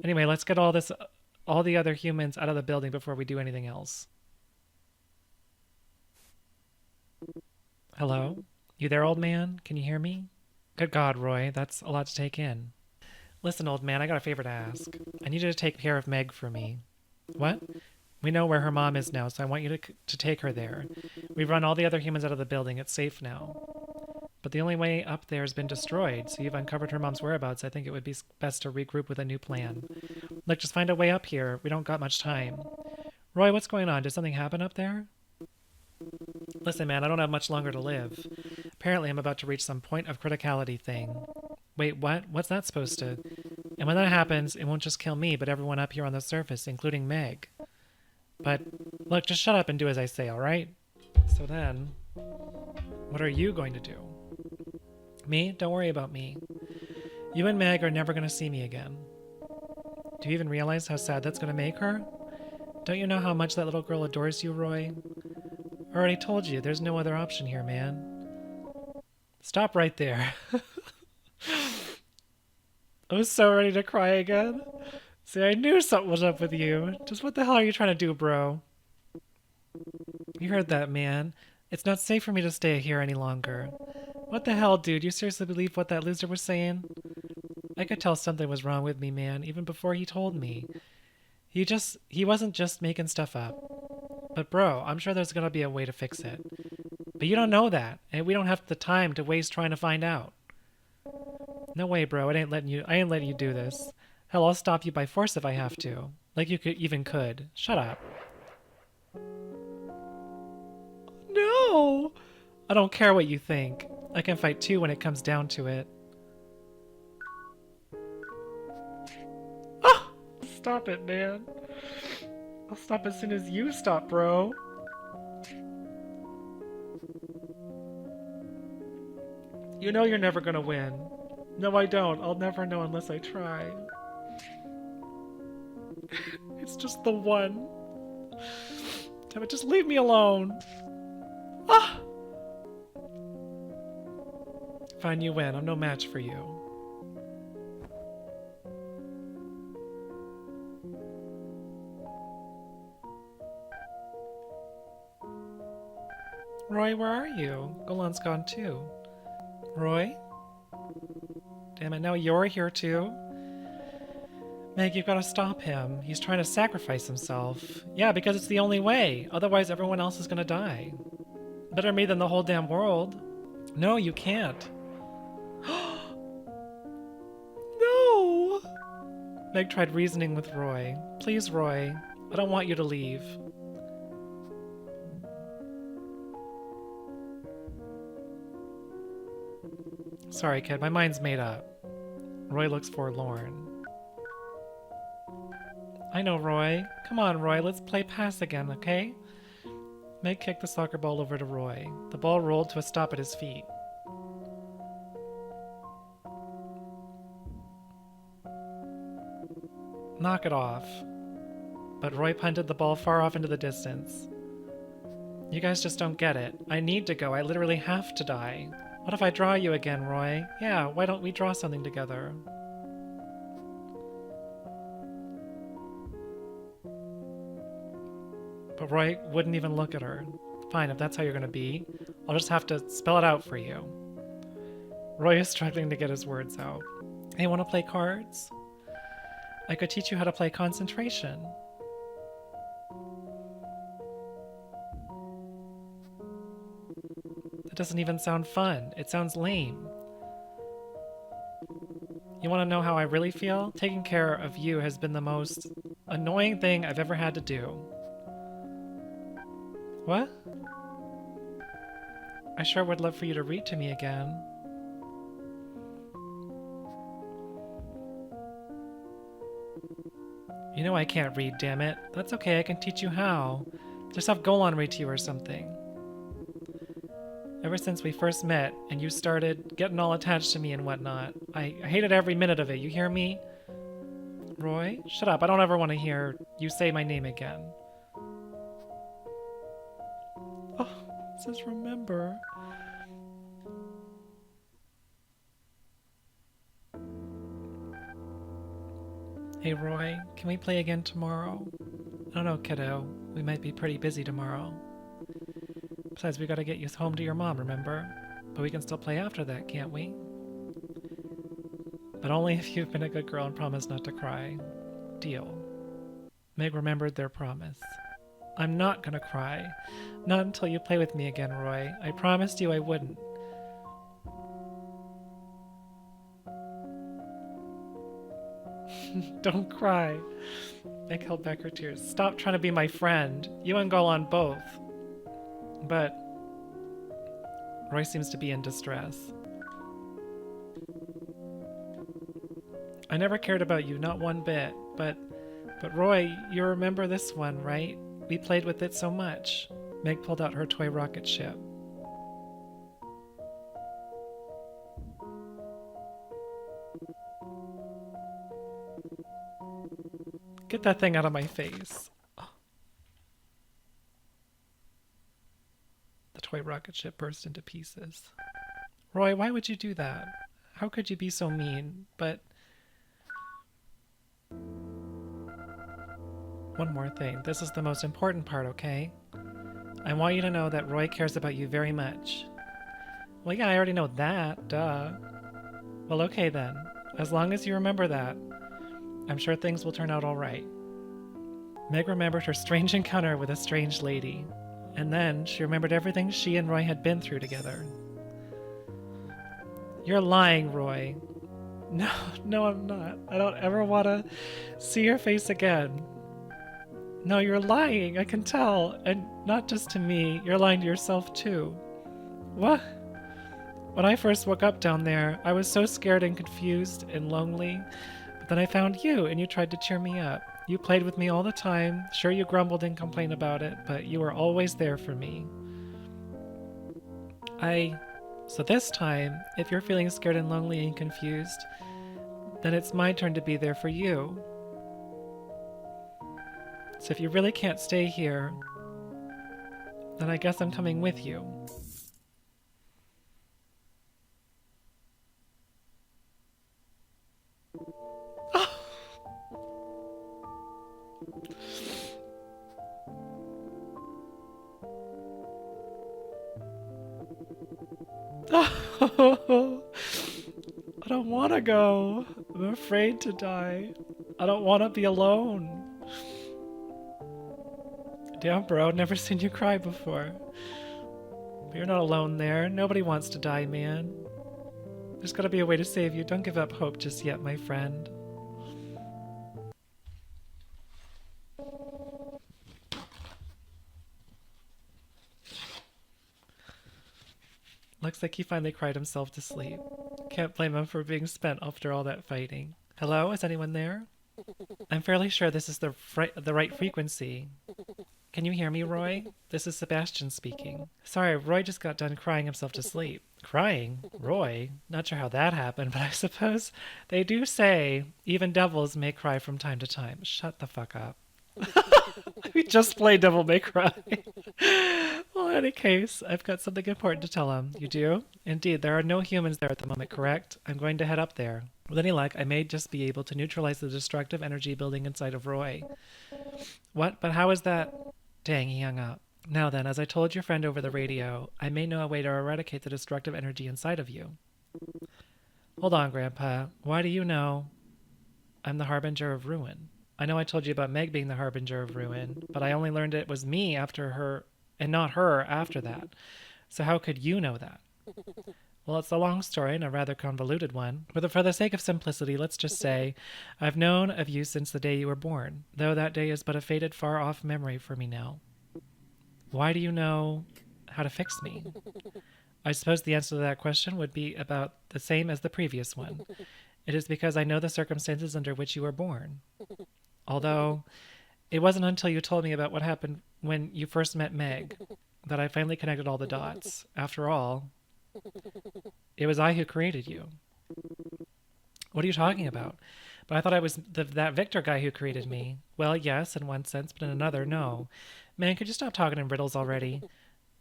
Anyway, let's get all the other humans out of the building before we do anything else. Hello? You there, old man? Can you hear me? Good God, Roy, that's a lot to take in. Listen, old man, I got a favor to ask. I need you to take care of Meg for me. What? We know where her mom is now, so I want you to take her there. We've run all the other humans out of the building. It's safe now. But the only way up there has been destroyed, so you've uncovered her mom's whereabouts. I think it would be best to regroup with a new plan. Look, just find a way up here. We don't got much time. Roy, what's going on? Did something happen up there? Listen, man, I don't have much longer to live. Apparently, I'm about to reach some point of criticality thing. Wait, what? What's that supposed to? And when that happens, it won't just kill me, but everyone up here on the surface, including Meg. But, look, just shut up and do as I say, alright? So then, what are you going to do? Me? Don't worry about me. You and Meg are never going to see me again. Do you even realize how sad that's going to make her? Don't you know how much that little girl adores you, Roy? I already told you, there's no other option here, man. Stop right there. I was so ready to cry again. See, I knew something was up with you. Just what the hell are you trying to do, bro? You heard that, man. It's not safe for me to stay here any longer. What the hell, dude? You seriously believe what that loser was saying? I could tell something was wrong with me, man, even before he told me. He wasn't just making stuff up. But bro, I'm sure there's gonna be a way to fix it. But you don't know that, and we don't have the time to waste trying to find out. No way, bro. I ain't letting you do this. Hell, I'll stop you by force if I have to. Like you could. Shut up. No! I don't care what you think. I can fight too when it comes down to it. Ah! Stop it, man. I'll stop as soon as you stop, bro. You know you're never gonna win. No, I don't. I'll never know unless I try. It's just the one. Damn it, just leave me alone. Ah! Fine, you win. I'm no match for you. Roy, where are you? Golan's gone too. Roy? Damn it, now you're here too? Meg, you've got to stop him. He's trying to sacrifice himself. Yeah, because it's the only way. Otherwise, everyone else is gonna die. Better me than the whole damn world. No, you can't. No! Meg tried reasoning with Roy. Please, Roy. I don't want you to leave. Sorry, kid. My mind's made up. Roy looks forlorn. I know, Roy. Come on, Roy. Let's play pass again, okay? Meg kicked the soccer ball over to Roy. The ball rolled to a stop at his feet. Knock it off. But Roy punted the ball far off into the distance. You guys just don't get it. I need to go. I literally have to die. What if I draw you again, Roy? Yeah, why don't we draw something together? But Roy wouldn't even look at her. Fine, if that's how you're gonna be, I'll just have to spell it out for you. Roy is struggling to get his words out. Hey, wanna play cards? I could teach you how to play concentration. That doesn't even sound fun. It sounds lame. You want to know how I really feel? Taking care of you has been the most annoying thing I've ever had to do. What? I sure would love for you to read to me again. You know I can't read, damn it. That's okay, I can teach you how. Just have Golan read to you or something. Ever since we first met, and you started getting all attached to me and whatnot, I hated every minute of it, you hear me? Roy? Shut up, I don't ever want to hear you say my name again. Oh, says remember. Hey, Roy, can we play again tomorrow? I don't know, kiddo. We might be pretty busy tomorrow. Besides, we gotta get you home to your mom, remember? But we can still play after that, can't we? But only if you've been a good girl and promised not to cry. Deal. Meg remembered their promise. I'm not gonna cry. Not until you play with me again, Roy. I promised you I wouldn't. Don't cry. Meg held back her tears. Stop trying to be my friend. You and Golan both. But Roy seems to be in distress. I never cared about you, not one bit. But Roy, you remember this one, right? We played with it so much. Meg pulled out her toy rocket ship. Get that thing out of my face. The toy rocket ship burst into pieces. Roy, why would you do that? How could you be so mean? But one more thing. This is the most important part, okay? I want you to know that Roy cares about you very much. Well, yeah, I already know that. Duh. Well, okay then. As long as you remember that, I'm sure things will turn out all right. Meg remembered her strange encounter with a strange lady. And then she remembered everything she and Roy had been through together. You're lying, Roy. No, I'm not. I don't ever want to see your face again. No, you're lying. I can tell. And not just to me. You're lying to yourself, too. What? When I first woke up down there, I was so scared and confused and lonely. But then I found you, and you tried to cheer me up. You played with me all the time. Sure, you grumbled and complained about it, but you were always there for me. So this time, if you're feeling scared and lonely and confused, then it's my turn to be there for you. So if you really can't stay here, then I guess I'm coming with you. I don't want to go. I'm afraid to die. I don't want to be alone. Damn, bro, never seen you cry before. But you're not alone there. Nobody wants to die, man. There's gotta be a way to save you. Don't give up hope just yet, my friend. Looks like he finally cried himself to sleep. Can't blame him for being spent after all that fighting. Hello, is anyone there? I'm fairly sure this is the right frequency. Can you hear me, Roy? This is Sebastian speaking. Sorry, Roy just got done crying himself to sleep. Crying? Roy? Not sure how that happened, but I suppose they do say even devils may cry from time to time. Shut the fuck up. We just played Devil May Cry. Well, in any case, I've got something important to tell him. You do? Indeed, there are no humans there at the moment, correct? I'm going to head up there. With any luck, I may just be able to neutralize the destructive energy building inside of Roy. What? But how is that? Dang, he hung up. Now then, as I told your friend over the radio, I may know a way to eradicate the destructive energy inside of you. Hold on, Grandpa. Why do you know I'm the harbinger of ruin? I know I told you about Meg being the harbinger of ruin, but I only learned it was me after her, and not her after that. So how could you know that? Well, it's a long story and a rather convoluted one, but for the sake of simplicity, let's just say I've known of you since the day you were born, though that day is but a faded, far-off memory for me now. Why do you know how to fix me? I suppose the answer to that question would be about the same as the previous one. It is because I know the circumstances under which you were born. Although, it wasn't until you told me about what happened when you first met Meg that I finally connected all the dots. After all, it was I who created you. What are you talking about? But I thought I was that Victor guy who created me. Well, yes, in one sense, but in another, no. Man, could you stop talking in riddles already?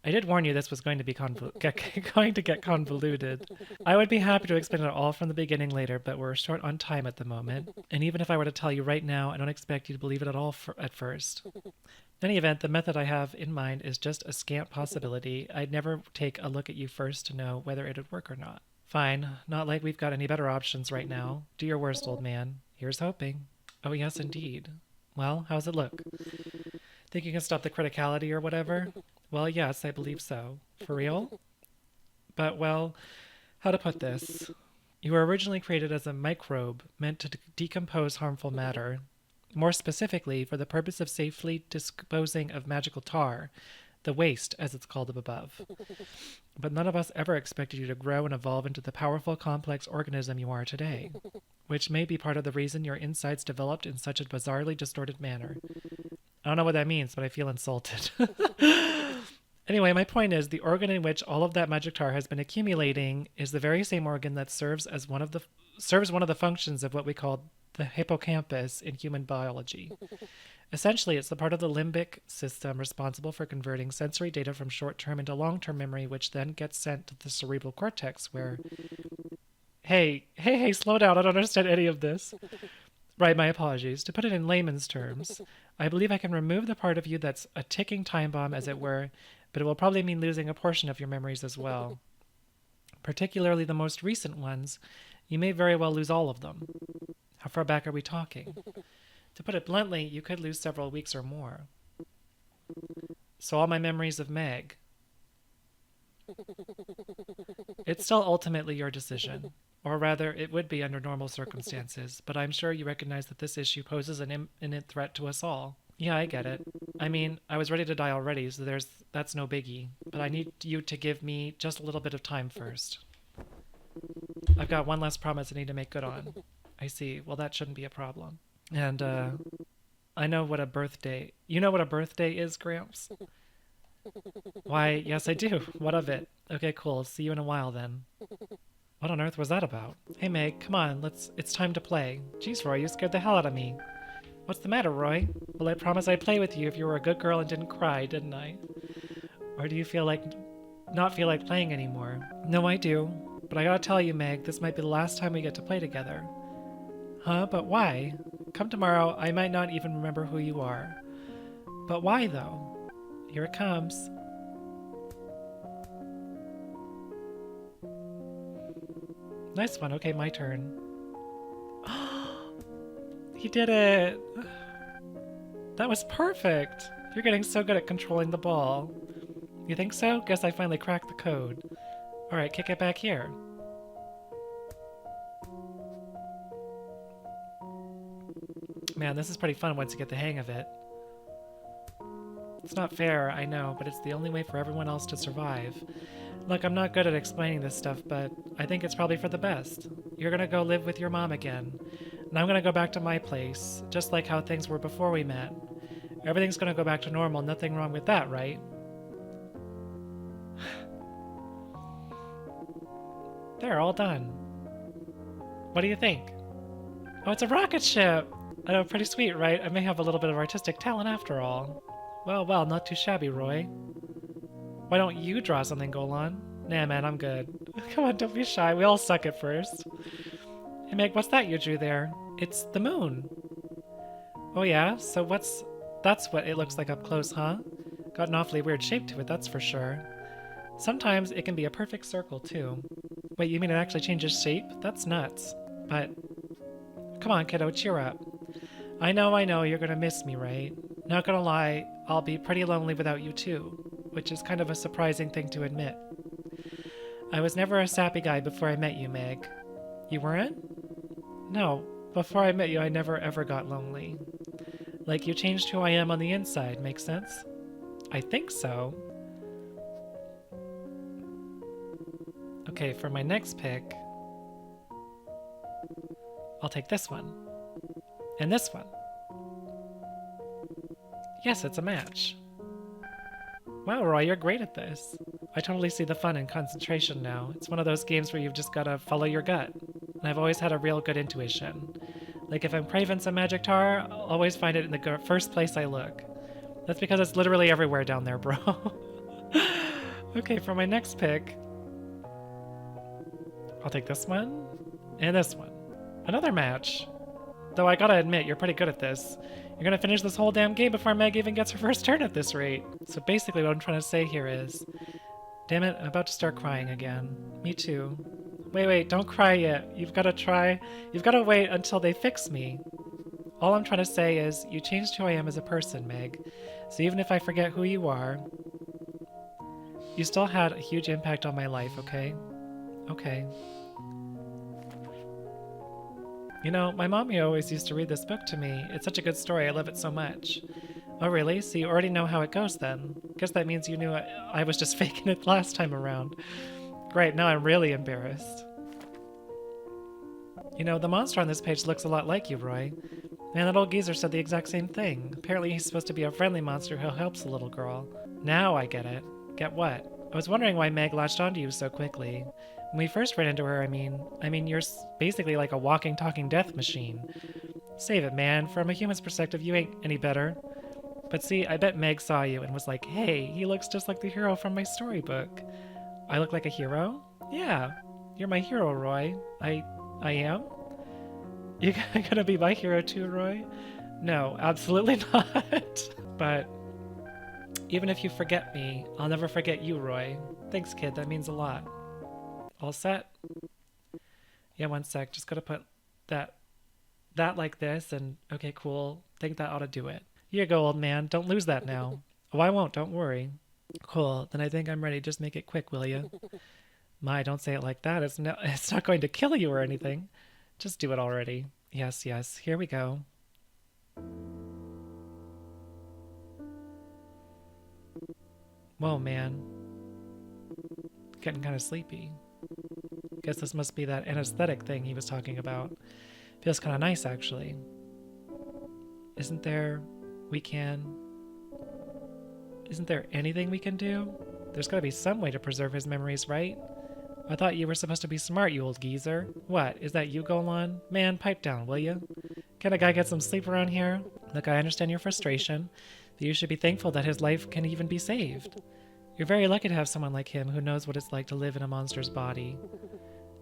I did warn you this was going to be going to get convoluted. I would be happy to explain it all from the beginning later, but we're short on time at the moment. And even if I were to tell you right now, I don't expect you to believe it at all at first. In any event, the method I have in mind is just a scant possibility. I'd never take a look at you first to know whether it'd work or not. Fine, not like we've got any better options right now. Do your worst, old man. Here's hoping. Oh, yes, indeed. Well, how's it look? Think you can stop the criticality or whatever? Well, yes, I believe so. For real? But, well, how to put this? You were originally created as a microbe meant to decompose harmful matter. More specifically, for the purpose of safely disposing of magical tar, the waste, as it's called up above. But none of us ever expected you to grow and evolve into the powerful, complex organism you are today, which may be part of the reason your insides developed in such a bizarrely distorted manner. I don't know what that means, but I feel insulted. Anyway, my point is the organ in which all of that magic tar has been accumulating is the very same organ that serves one of the functions of what we call the hippocampus in human biology. Essentially, it's the part of the limbic system responsible for converting sensory data from short-term into long-term memory, which then gets sent to the cerebral cortex where... Hey, slow down. I don't understand any of this. Right, my apologies. To put it in layman's terms, I believe I can remove the part of you that's a ticking time bomb, as it were, but it will probably mean losing a portion of your memories as well. Particularly the most recent ones, you may very well lose all of them. How far back are we talking? To put it bluntly, you could lose several weeks or more. So all my memories of Meg. It's still ultimately your decision. Or rather, it would be under normal circumstances, but I'm sure you recognize that this issue poses an imminent threat to us all. Yeah, I get it. I mean, I was ready to die already, so that's no biggie. But I need you to give me just a little bit of time first. I've got one last promise I need to make good on. I see. Well, that shouldn't be a problem. And, I know what a birthday... You know what a birthday is, Gramps? Why, yes I do. What of it? Okay, cool. See you in a while, then. What on earth was that about? Hey, Meg, come on. It's time to play. Jeez, Roy, you scared the hell out of me. What's the matter, Roy? Well, I promised I'd play with you if you were a good girl and didn't cry, didn't I? Or do you not feel like playing anymore? No, I do. But I gotta tell you, Meg, this might be the last time we get to play together. Huh? But why? Come tomorrow, I might not even remember who you are. But why, though? Here it comes. Nice one. Okay, my turn. He did it! That was perfect! You're getting so good at controlling the ball. You think so? Guess I finally cracked the code. Alright, kick it back here. Man, this is pretty fun once you get the hang of it. It's not fair, I know, but it's the only way for everyone else to survive. Look, I'm not good at explaining this stuff, but I think it's probably for the best. You're gonna go live with your mom again, and I'm gonna go back to my place, just like how things were before we met. Everything's gonna go back to normal, nothing wrong with that, right? They're all done. What do you think? Oh, it's a rocket ship! I know, pretty sweet, right? I may have a little bit of artistic talent after all. Well, not too shabby, Roy. Why don't you draw something, Golan? Nah, man, I'm good. Come on, don't be shy. We all suck at first. Hey, Meg, what's that you drew there? It's the moon. Oh, yeah? So that's what it looks like up close, huh? Got an awfully weird shape to it, that's for sure. Sometimes it can be a perfect circle, too. Wait, you mean it actually changes shape? That's nuts. But... Come on, kiddo, cheer up. I know, you're gonna miss me, right? Not gonna lie, I'll be pretty lonely without you too, which is kind of a surprising thing to admit. I was never a sappy guy before I met you, Meg. You weren't? No, before I met you I never ever got lonely. Like you changed who I am on the inside, makes sense? I think so. Okay, for my next pick, I'll take this one. And this one. Yes, it's a match. Wow, Roy, you're great at this. I totally see the fun and concentration now. It's one of those games where you've just gotta follow your gut. And I've always had a real good intuition. Like if I'm craving some magic tar, I'll always find it in the first place I look. That's because it's literally everywhere down there, bro. Okay, for my next pick, I'll take this one and this one. Another match. Though I gotta admit, you're pretty good at this. You're gonna finish this whole damn game before Meg even gets her first turn at this rate. So basically what I'm trying to say here is... Damn it, I'm about to start crying again. Me too. Wait, don't cry yet. You've gotta try... You've gotta wait until they fix me. All I'm trying to say is, you changed who I am as a person, Meg. So even if I forget who you are, you still had a huge impact on my life, okay? Okay. You know, my mommy always used to read this book to me. It's such a good story, I love it so much. Oh really? So you already know how it goes then? Guess that means you knew I was just faking it last time around. Great, now I'm really embarrassed. You know, the monster on this page looks a lot like you, Roy. Man, that old geezer said the exact same thing. Apparently he's supposed to be a friendly monster who helps the little girl. Now I get it. Get what? I was wondering why Meg latched onto you so quickly. When we first ran into her, I mean, you're basically like a walking, talking death machine. Save it, man. From a human's perspective, you ain't any better. But see, I bet Meg saw you and was like, hey, he looks just like the hero from my storybook. I look like a hero? Yeah, you're my hero, Roy. I am? You gonna be my hero too, Roy? No, absolutely not. But even if you forget me, I'll never forget you, Roy. Thanks, kid, that means a lot. All set? Yeah, one sec, just gotta put that like this and okay, cool. Think that ought to do it. Here you go, old man. Don't lose that now. Oh, I won't, don't worry. Cool, then I think I'm ready. Just make it quick, will you? My, don't say it like that. It's not going to kill you or anything. Just do it already. Yes, here we go. Whoa, man. Getting kind of sleepy. Guess this must be that anesthetic thing he was talking about. Feels kind of nice, actually. Isn't there anything we can do? There's gotta be some way to preserve his memories, right? I thought you were supposed to be smart, you old geezer. What, is that you, Golan? Man, pipe down, will you? Can a guy get some sleep around here? Look, I understand your frustration, but you should be thankful that his life can even be saved. You're very lucky to have someone like him who knows what it's like to live in a monster's body,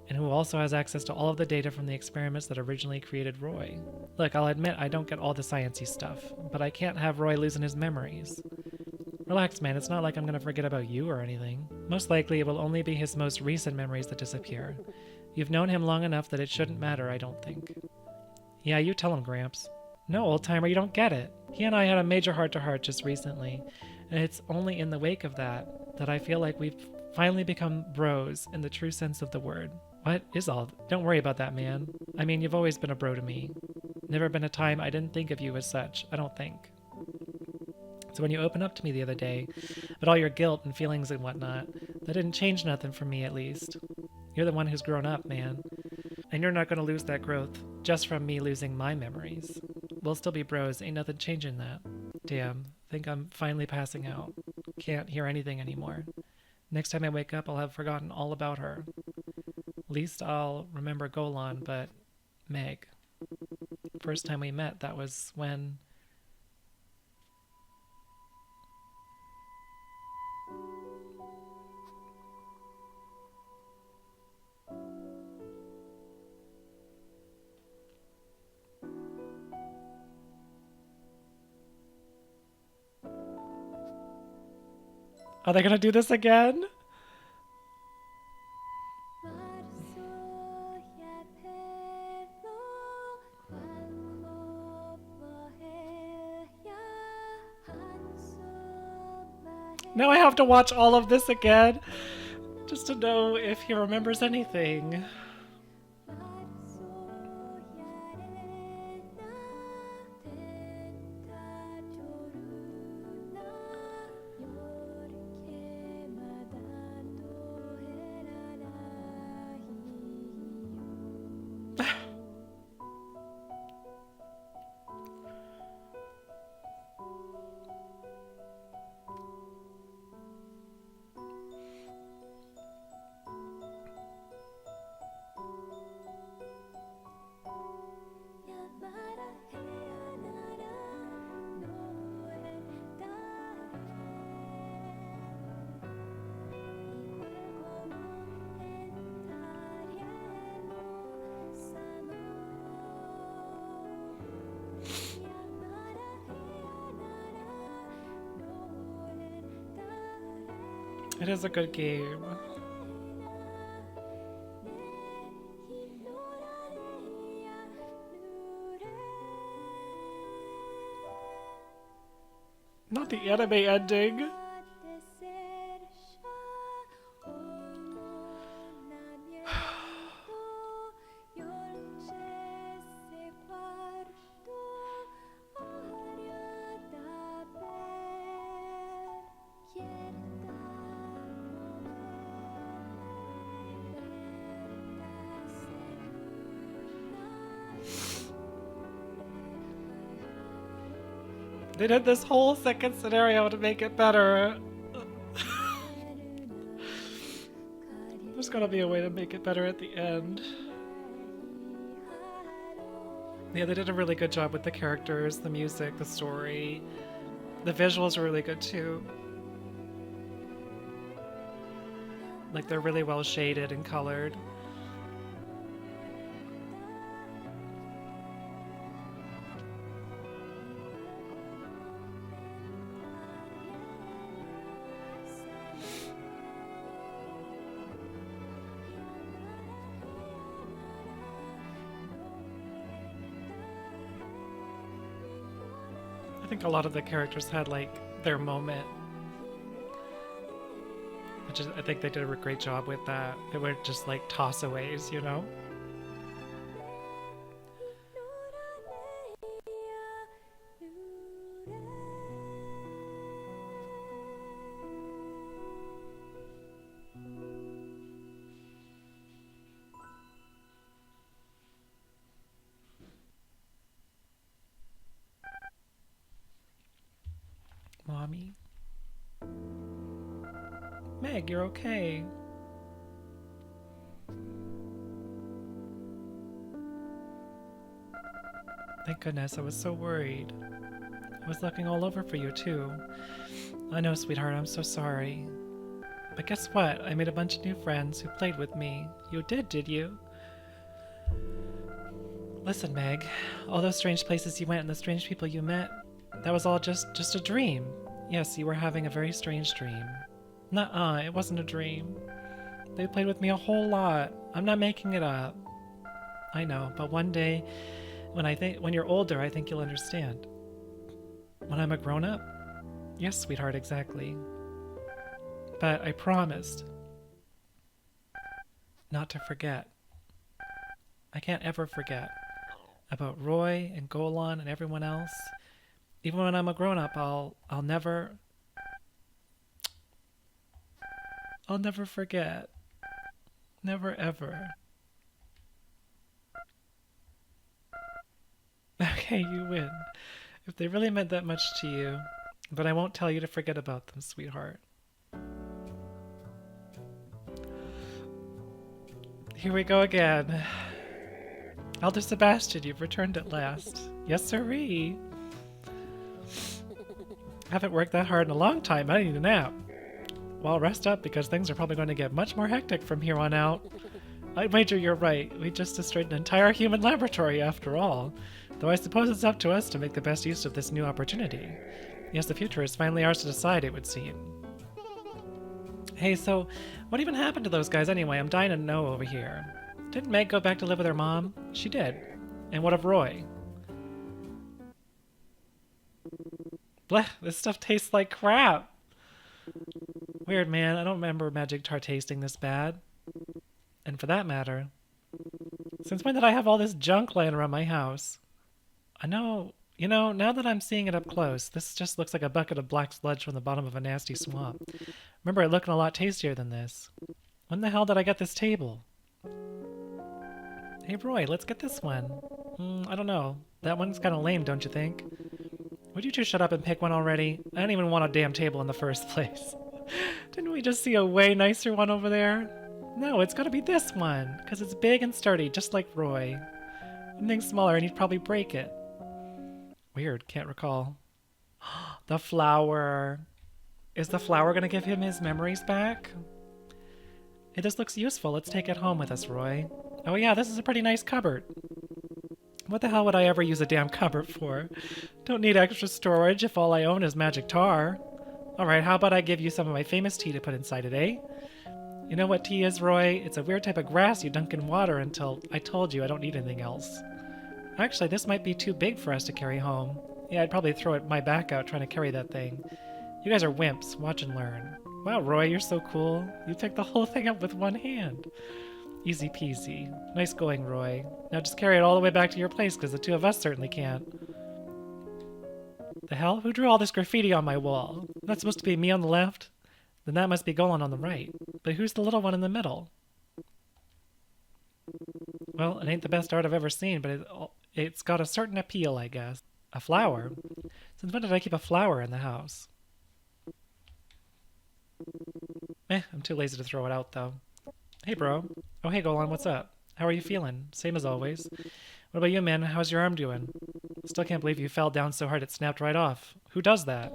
and who also has access to all of the data from the experiments that originally created Roy. Look, I'll admit I don't get all the sciencey stuff, but I can't have Roy losing his memories. Relax, man, it's not like I'm gonna forget about you or anything. Most likely it will only be his most recent memories that disappear. You've known him long enough that it shouldn't matter, I don't think. Yeah, you tell him, Gramps. No, old-timer, you don't get it. He and I had a major heart-to-heart just recently, and it's only in the wake of that I feel like we've finally become bros in the true sense of the word. What is all? Don't worry about that, man. I mean, you've always been a bro to me. Never been a time I didn't think of you as such, I don't think. So when you opened up to me the other day, about all your guilt and feelings and whatnot, that didn't change nothing for me, at least. You're the one who's grown up, man. And you're not gonna lose that growth just from me losing my memories. We'll still be bros, ain't nothing changing that. Damn, think I'm finally passing out. Can't hear anything anymore. Next time I wake up, I'll have forgotten all about her. Least I'll remember Golan, but Meg. First time we met, that was when... Are they gonna do this again? Now I have to watch all of this again just to know if he remembers anything. It is a good game. Not the anime ending. They did this whole second scenario to make it better. There's gotta be a way to make it better at the end. Yeah, they did a really good job with the characters, the music, the story. The visuals are really good too. Like, they're really well shaded and colored. I think a lot of the characters had like their moment, which is, I think they did a great job with that. They weren't just like tossaways, you know? Mommy? Meg, you're okay. Thank goodness, I was so worried. I was looking all over for you, too. I know, sweetheart, I'm so sorry. But guess what? I made a bunch of new friends who played with me. You did you? Listen, Meg, all those strange places you went and the strange people you met, that was all just a dream. Yes, you were having a very strange dream. Nuh-uh, it wasn't a dream. They played with me a whole lot. I'm not making it up. I know, but one day, when you're older, I think you'll understand. When I'm a grown-up? Yes, sweetheart, exactly. But I promised not to forget. I can't ever forget about Roy and Golan and everyone else. Even when I'm a grown-up, I'll never forget. Never ever. Okay, you win. If they really meant that much to you, then I won't tell you to forget about them, sweetheart. Here we go again. Elder Sebastian, you've returned at last. Yes, sirree. Haven't worked that hard in a long time. I need a nap. Well, rest up because things are probably going to get much more hectic from here on out. I'd wager you're right. We just destroyed an entire human laboratory after all. Though I suppose it's up to us to make the best use of this new opportunity. Yes, the future is finally ours to decide, it would seem. Hey, so what even happened to those guys anyway? I'm dying to know over here. Didn't Meg go back to live with her mom? She did. And what of Roy? Blech, this stuff tastes like crap. Weird, man. I don't remember Magic Tar tasting this bad. And for that matter, since when did I have all this junk laying around my house? I know, now that I'm seeing it up close, this just looks like a bucket of black sludge from the bottom of a nasty swamp. Remember it looking a lot tastier than this. When the hell did I get this table? Hey, Roy, let's get this one. I don't know. That one's kind of lame, don't you think? Would you two shut up and pick one already? I don't even want a damn table in the first place. Didn't we just see a way nicer one over there? No, it's gotta be this one, because it's big and sturdy, just like Roy. Anything smaller and he'd probably break it. Weird, can't recall. The flower. Is the flower gonna give him his memories back? Hey, this looks useful. Let's take it home with us, Roy. Oh yeah, this is a pretty nice cupboard. What the hell would I ever use a damn cupboard for? Don't need extra storage if all I own is magic tar. Alright, how about I give you some of my famous tea to put inside it, eh? You know what tea is, Roy? It's a weird type of grass you dunk in water until I told you I don't need anything else. Actually, this might be too big for us to carry home. Yeah, I'd probably throw my back out trying to carry that thing. You guys are wimps. Watch and learn. Wow, Roy, you're so cool. You picked the whole thing up with one hand. Easy peasy. Nice going, Roy. Now just carry it all the way back to your place, because the two of us certainly can't. The hell? Who drew all this graffiti on my wall? That's supposed to be me on the left? Then that must be Golan on the right. But who's the little one in the middle? Well, it ain't the best art I've ever seen, but it's got a certain appeal, I guess. A flower? Since when did I keep a flower in the house? I'm too lazy to throw it out, though. Hey, bro. Oh, hey, Golan, what's up? How are you feeling? Same as always. What about you, man? How's your arm doing? Still can't believe you fell down so hard it snapped right off. Who does that?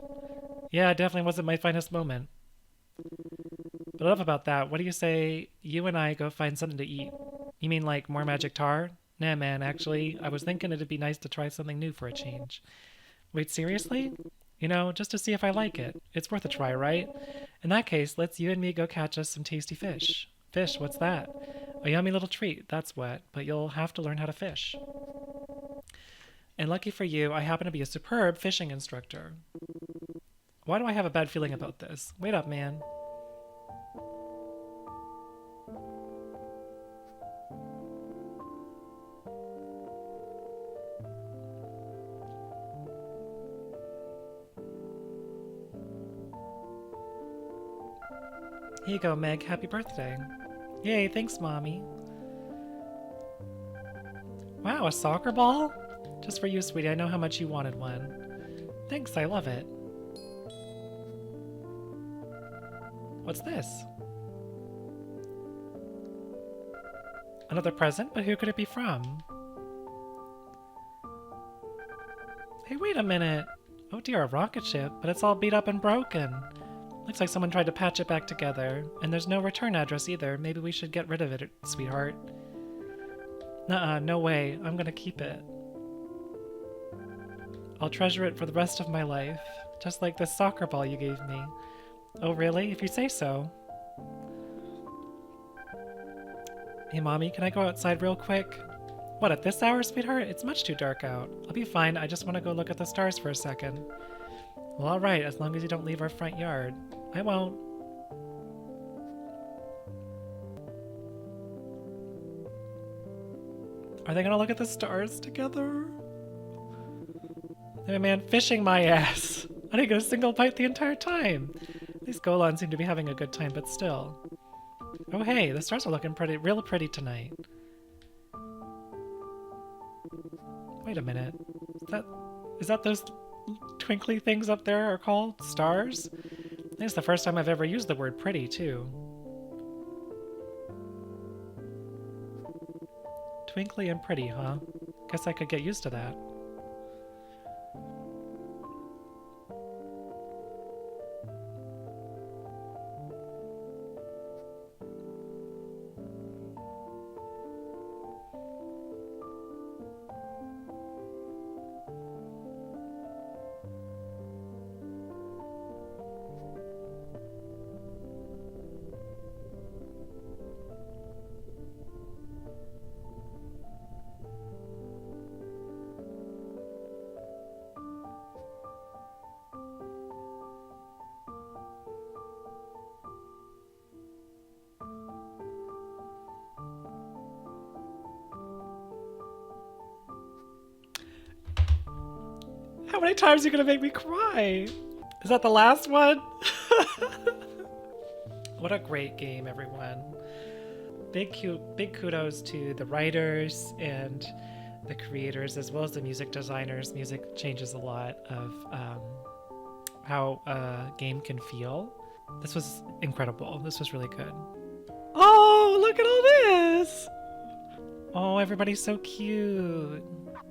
Yeah, it definitely wasn't my finest moment. But enough about that. What do you say you and I go find something to eat? You mean like more magic tar? Nah, man, actually, I was thinking it'd be nice to try something new for a change. Wait, seriously? You know, just to see if I like it. It's worth a try, right? In that case, let's you and me go catch us some tasty fish. Fish, what's that? A yummy little treat, that's what, but you'll have to learn how to fish. And lucky for you, I happen to be a superb fishing instructor. Why do I have a bad feeling about this? Wait up, man. Here you go, Meg. Happy birthday. Yay, thanks, Mommy. Wow, a soccer ball? Just for you, sweetie. I know how much you wanted one. Thanks, I love it. What's this? Another present? But who could it be from? Hey, wait a minute. Oh dear, a rocket ship, but it's all beat up and broken. Looks like someone tried to patch it back together, and there's no return address either. Maybe we should get rid of it, sweetheart. Nuh-uh, no way. I'm gonna keep it. I'll treasure it for the rest of my life, just like this soccer ball you gave me. Oh really? If you say so. Hey Mommy, can I go outside real quick? What, at this hour, sweetheart? It's much too dark out. I'll be fine, I just want to go look at the stars for a second. Well, alright, as long as you don't leave our front yard. I won't. Are they gonna look at the stars together? Hey man, fishing my ass! I didn't get a single bite the entire time! At least Golan seemed to be having a good time, but still. Oh hey, the stars are looking real pretty tonight. Wait a minute. Is that those twinkly things up there are called stars? I think it's the first time I've ever used the word pretty, too. Twinkly and pretty, huh? Guess I could get used to that. How many times are you gonna make me cry? Is that the last one? What a great game, everyone. Big kudos to the writers and the creators, as well as the music designers. Music changes a lot of how a game can feel. This was incredible. This was really good. Oh, look at all this! Oh, everybody's so cute.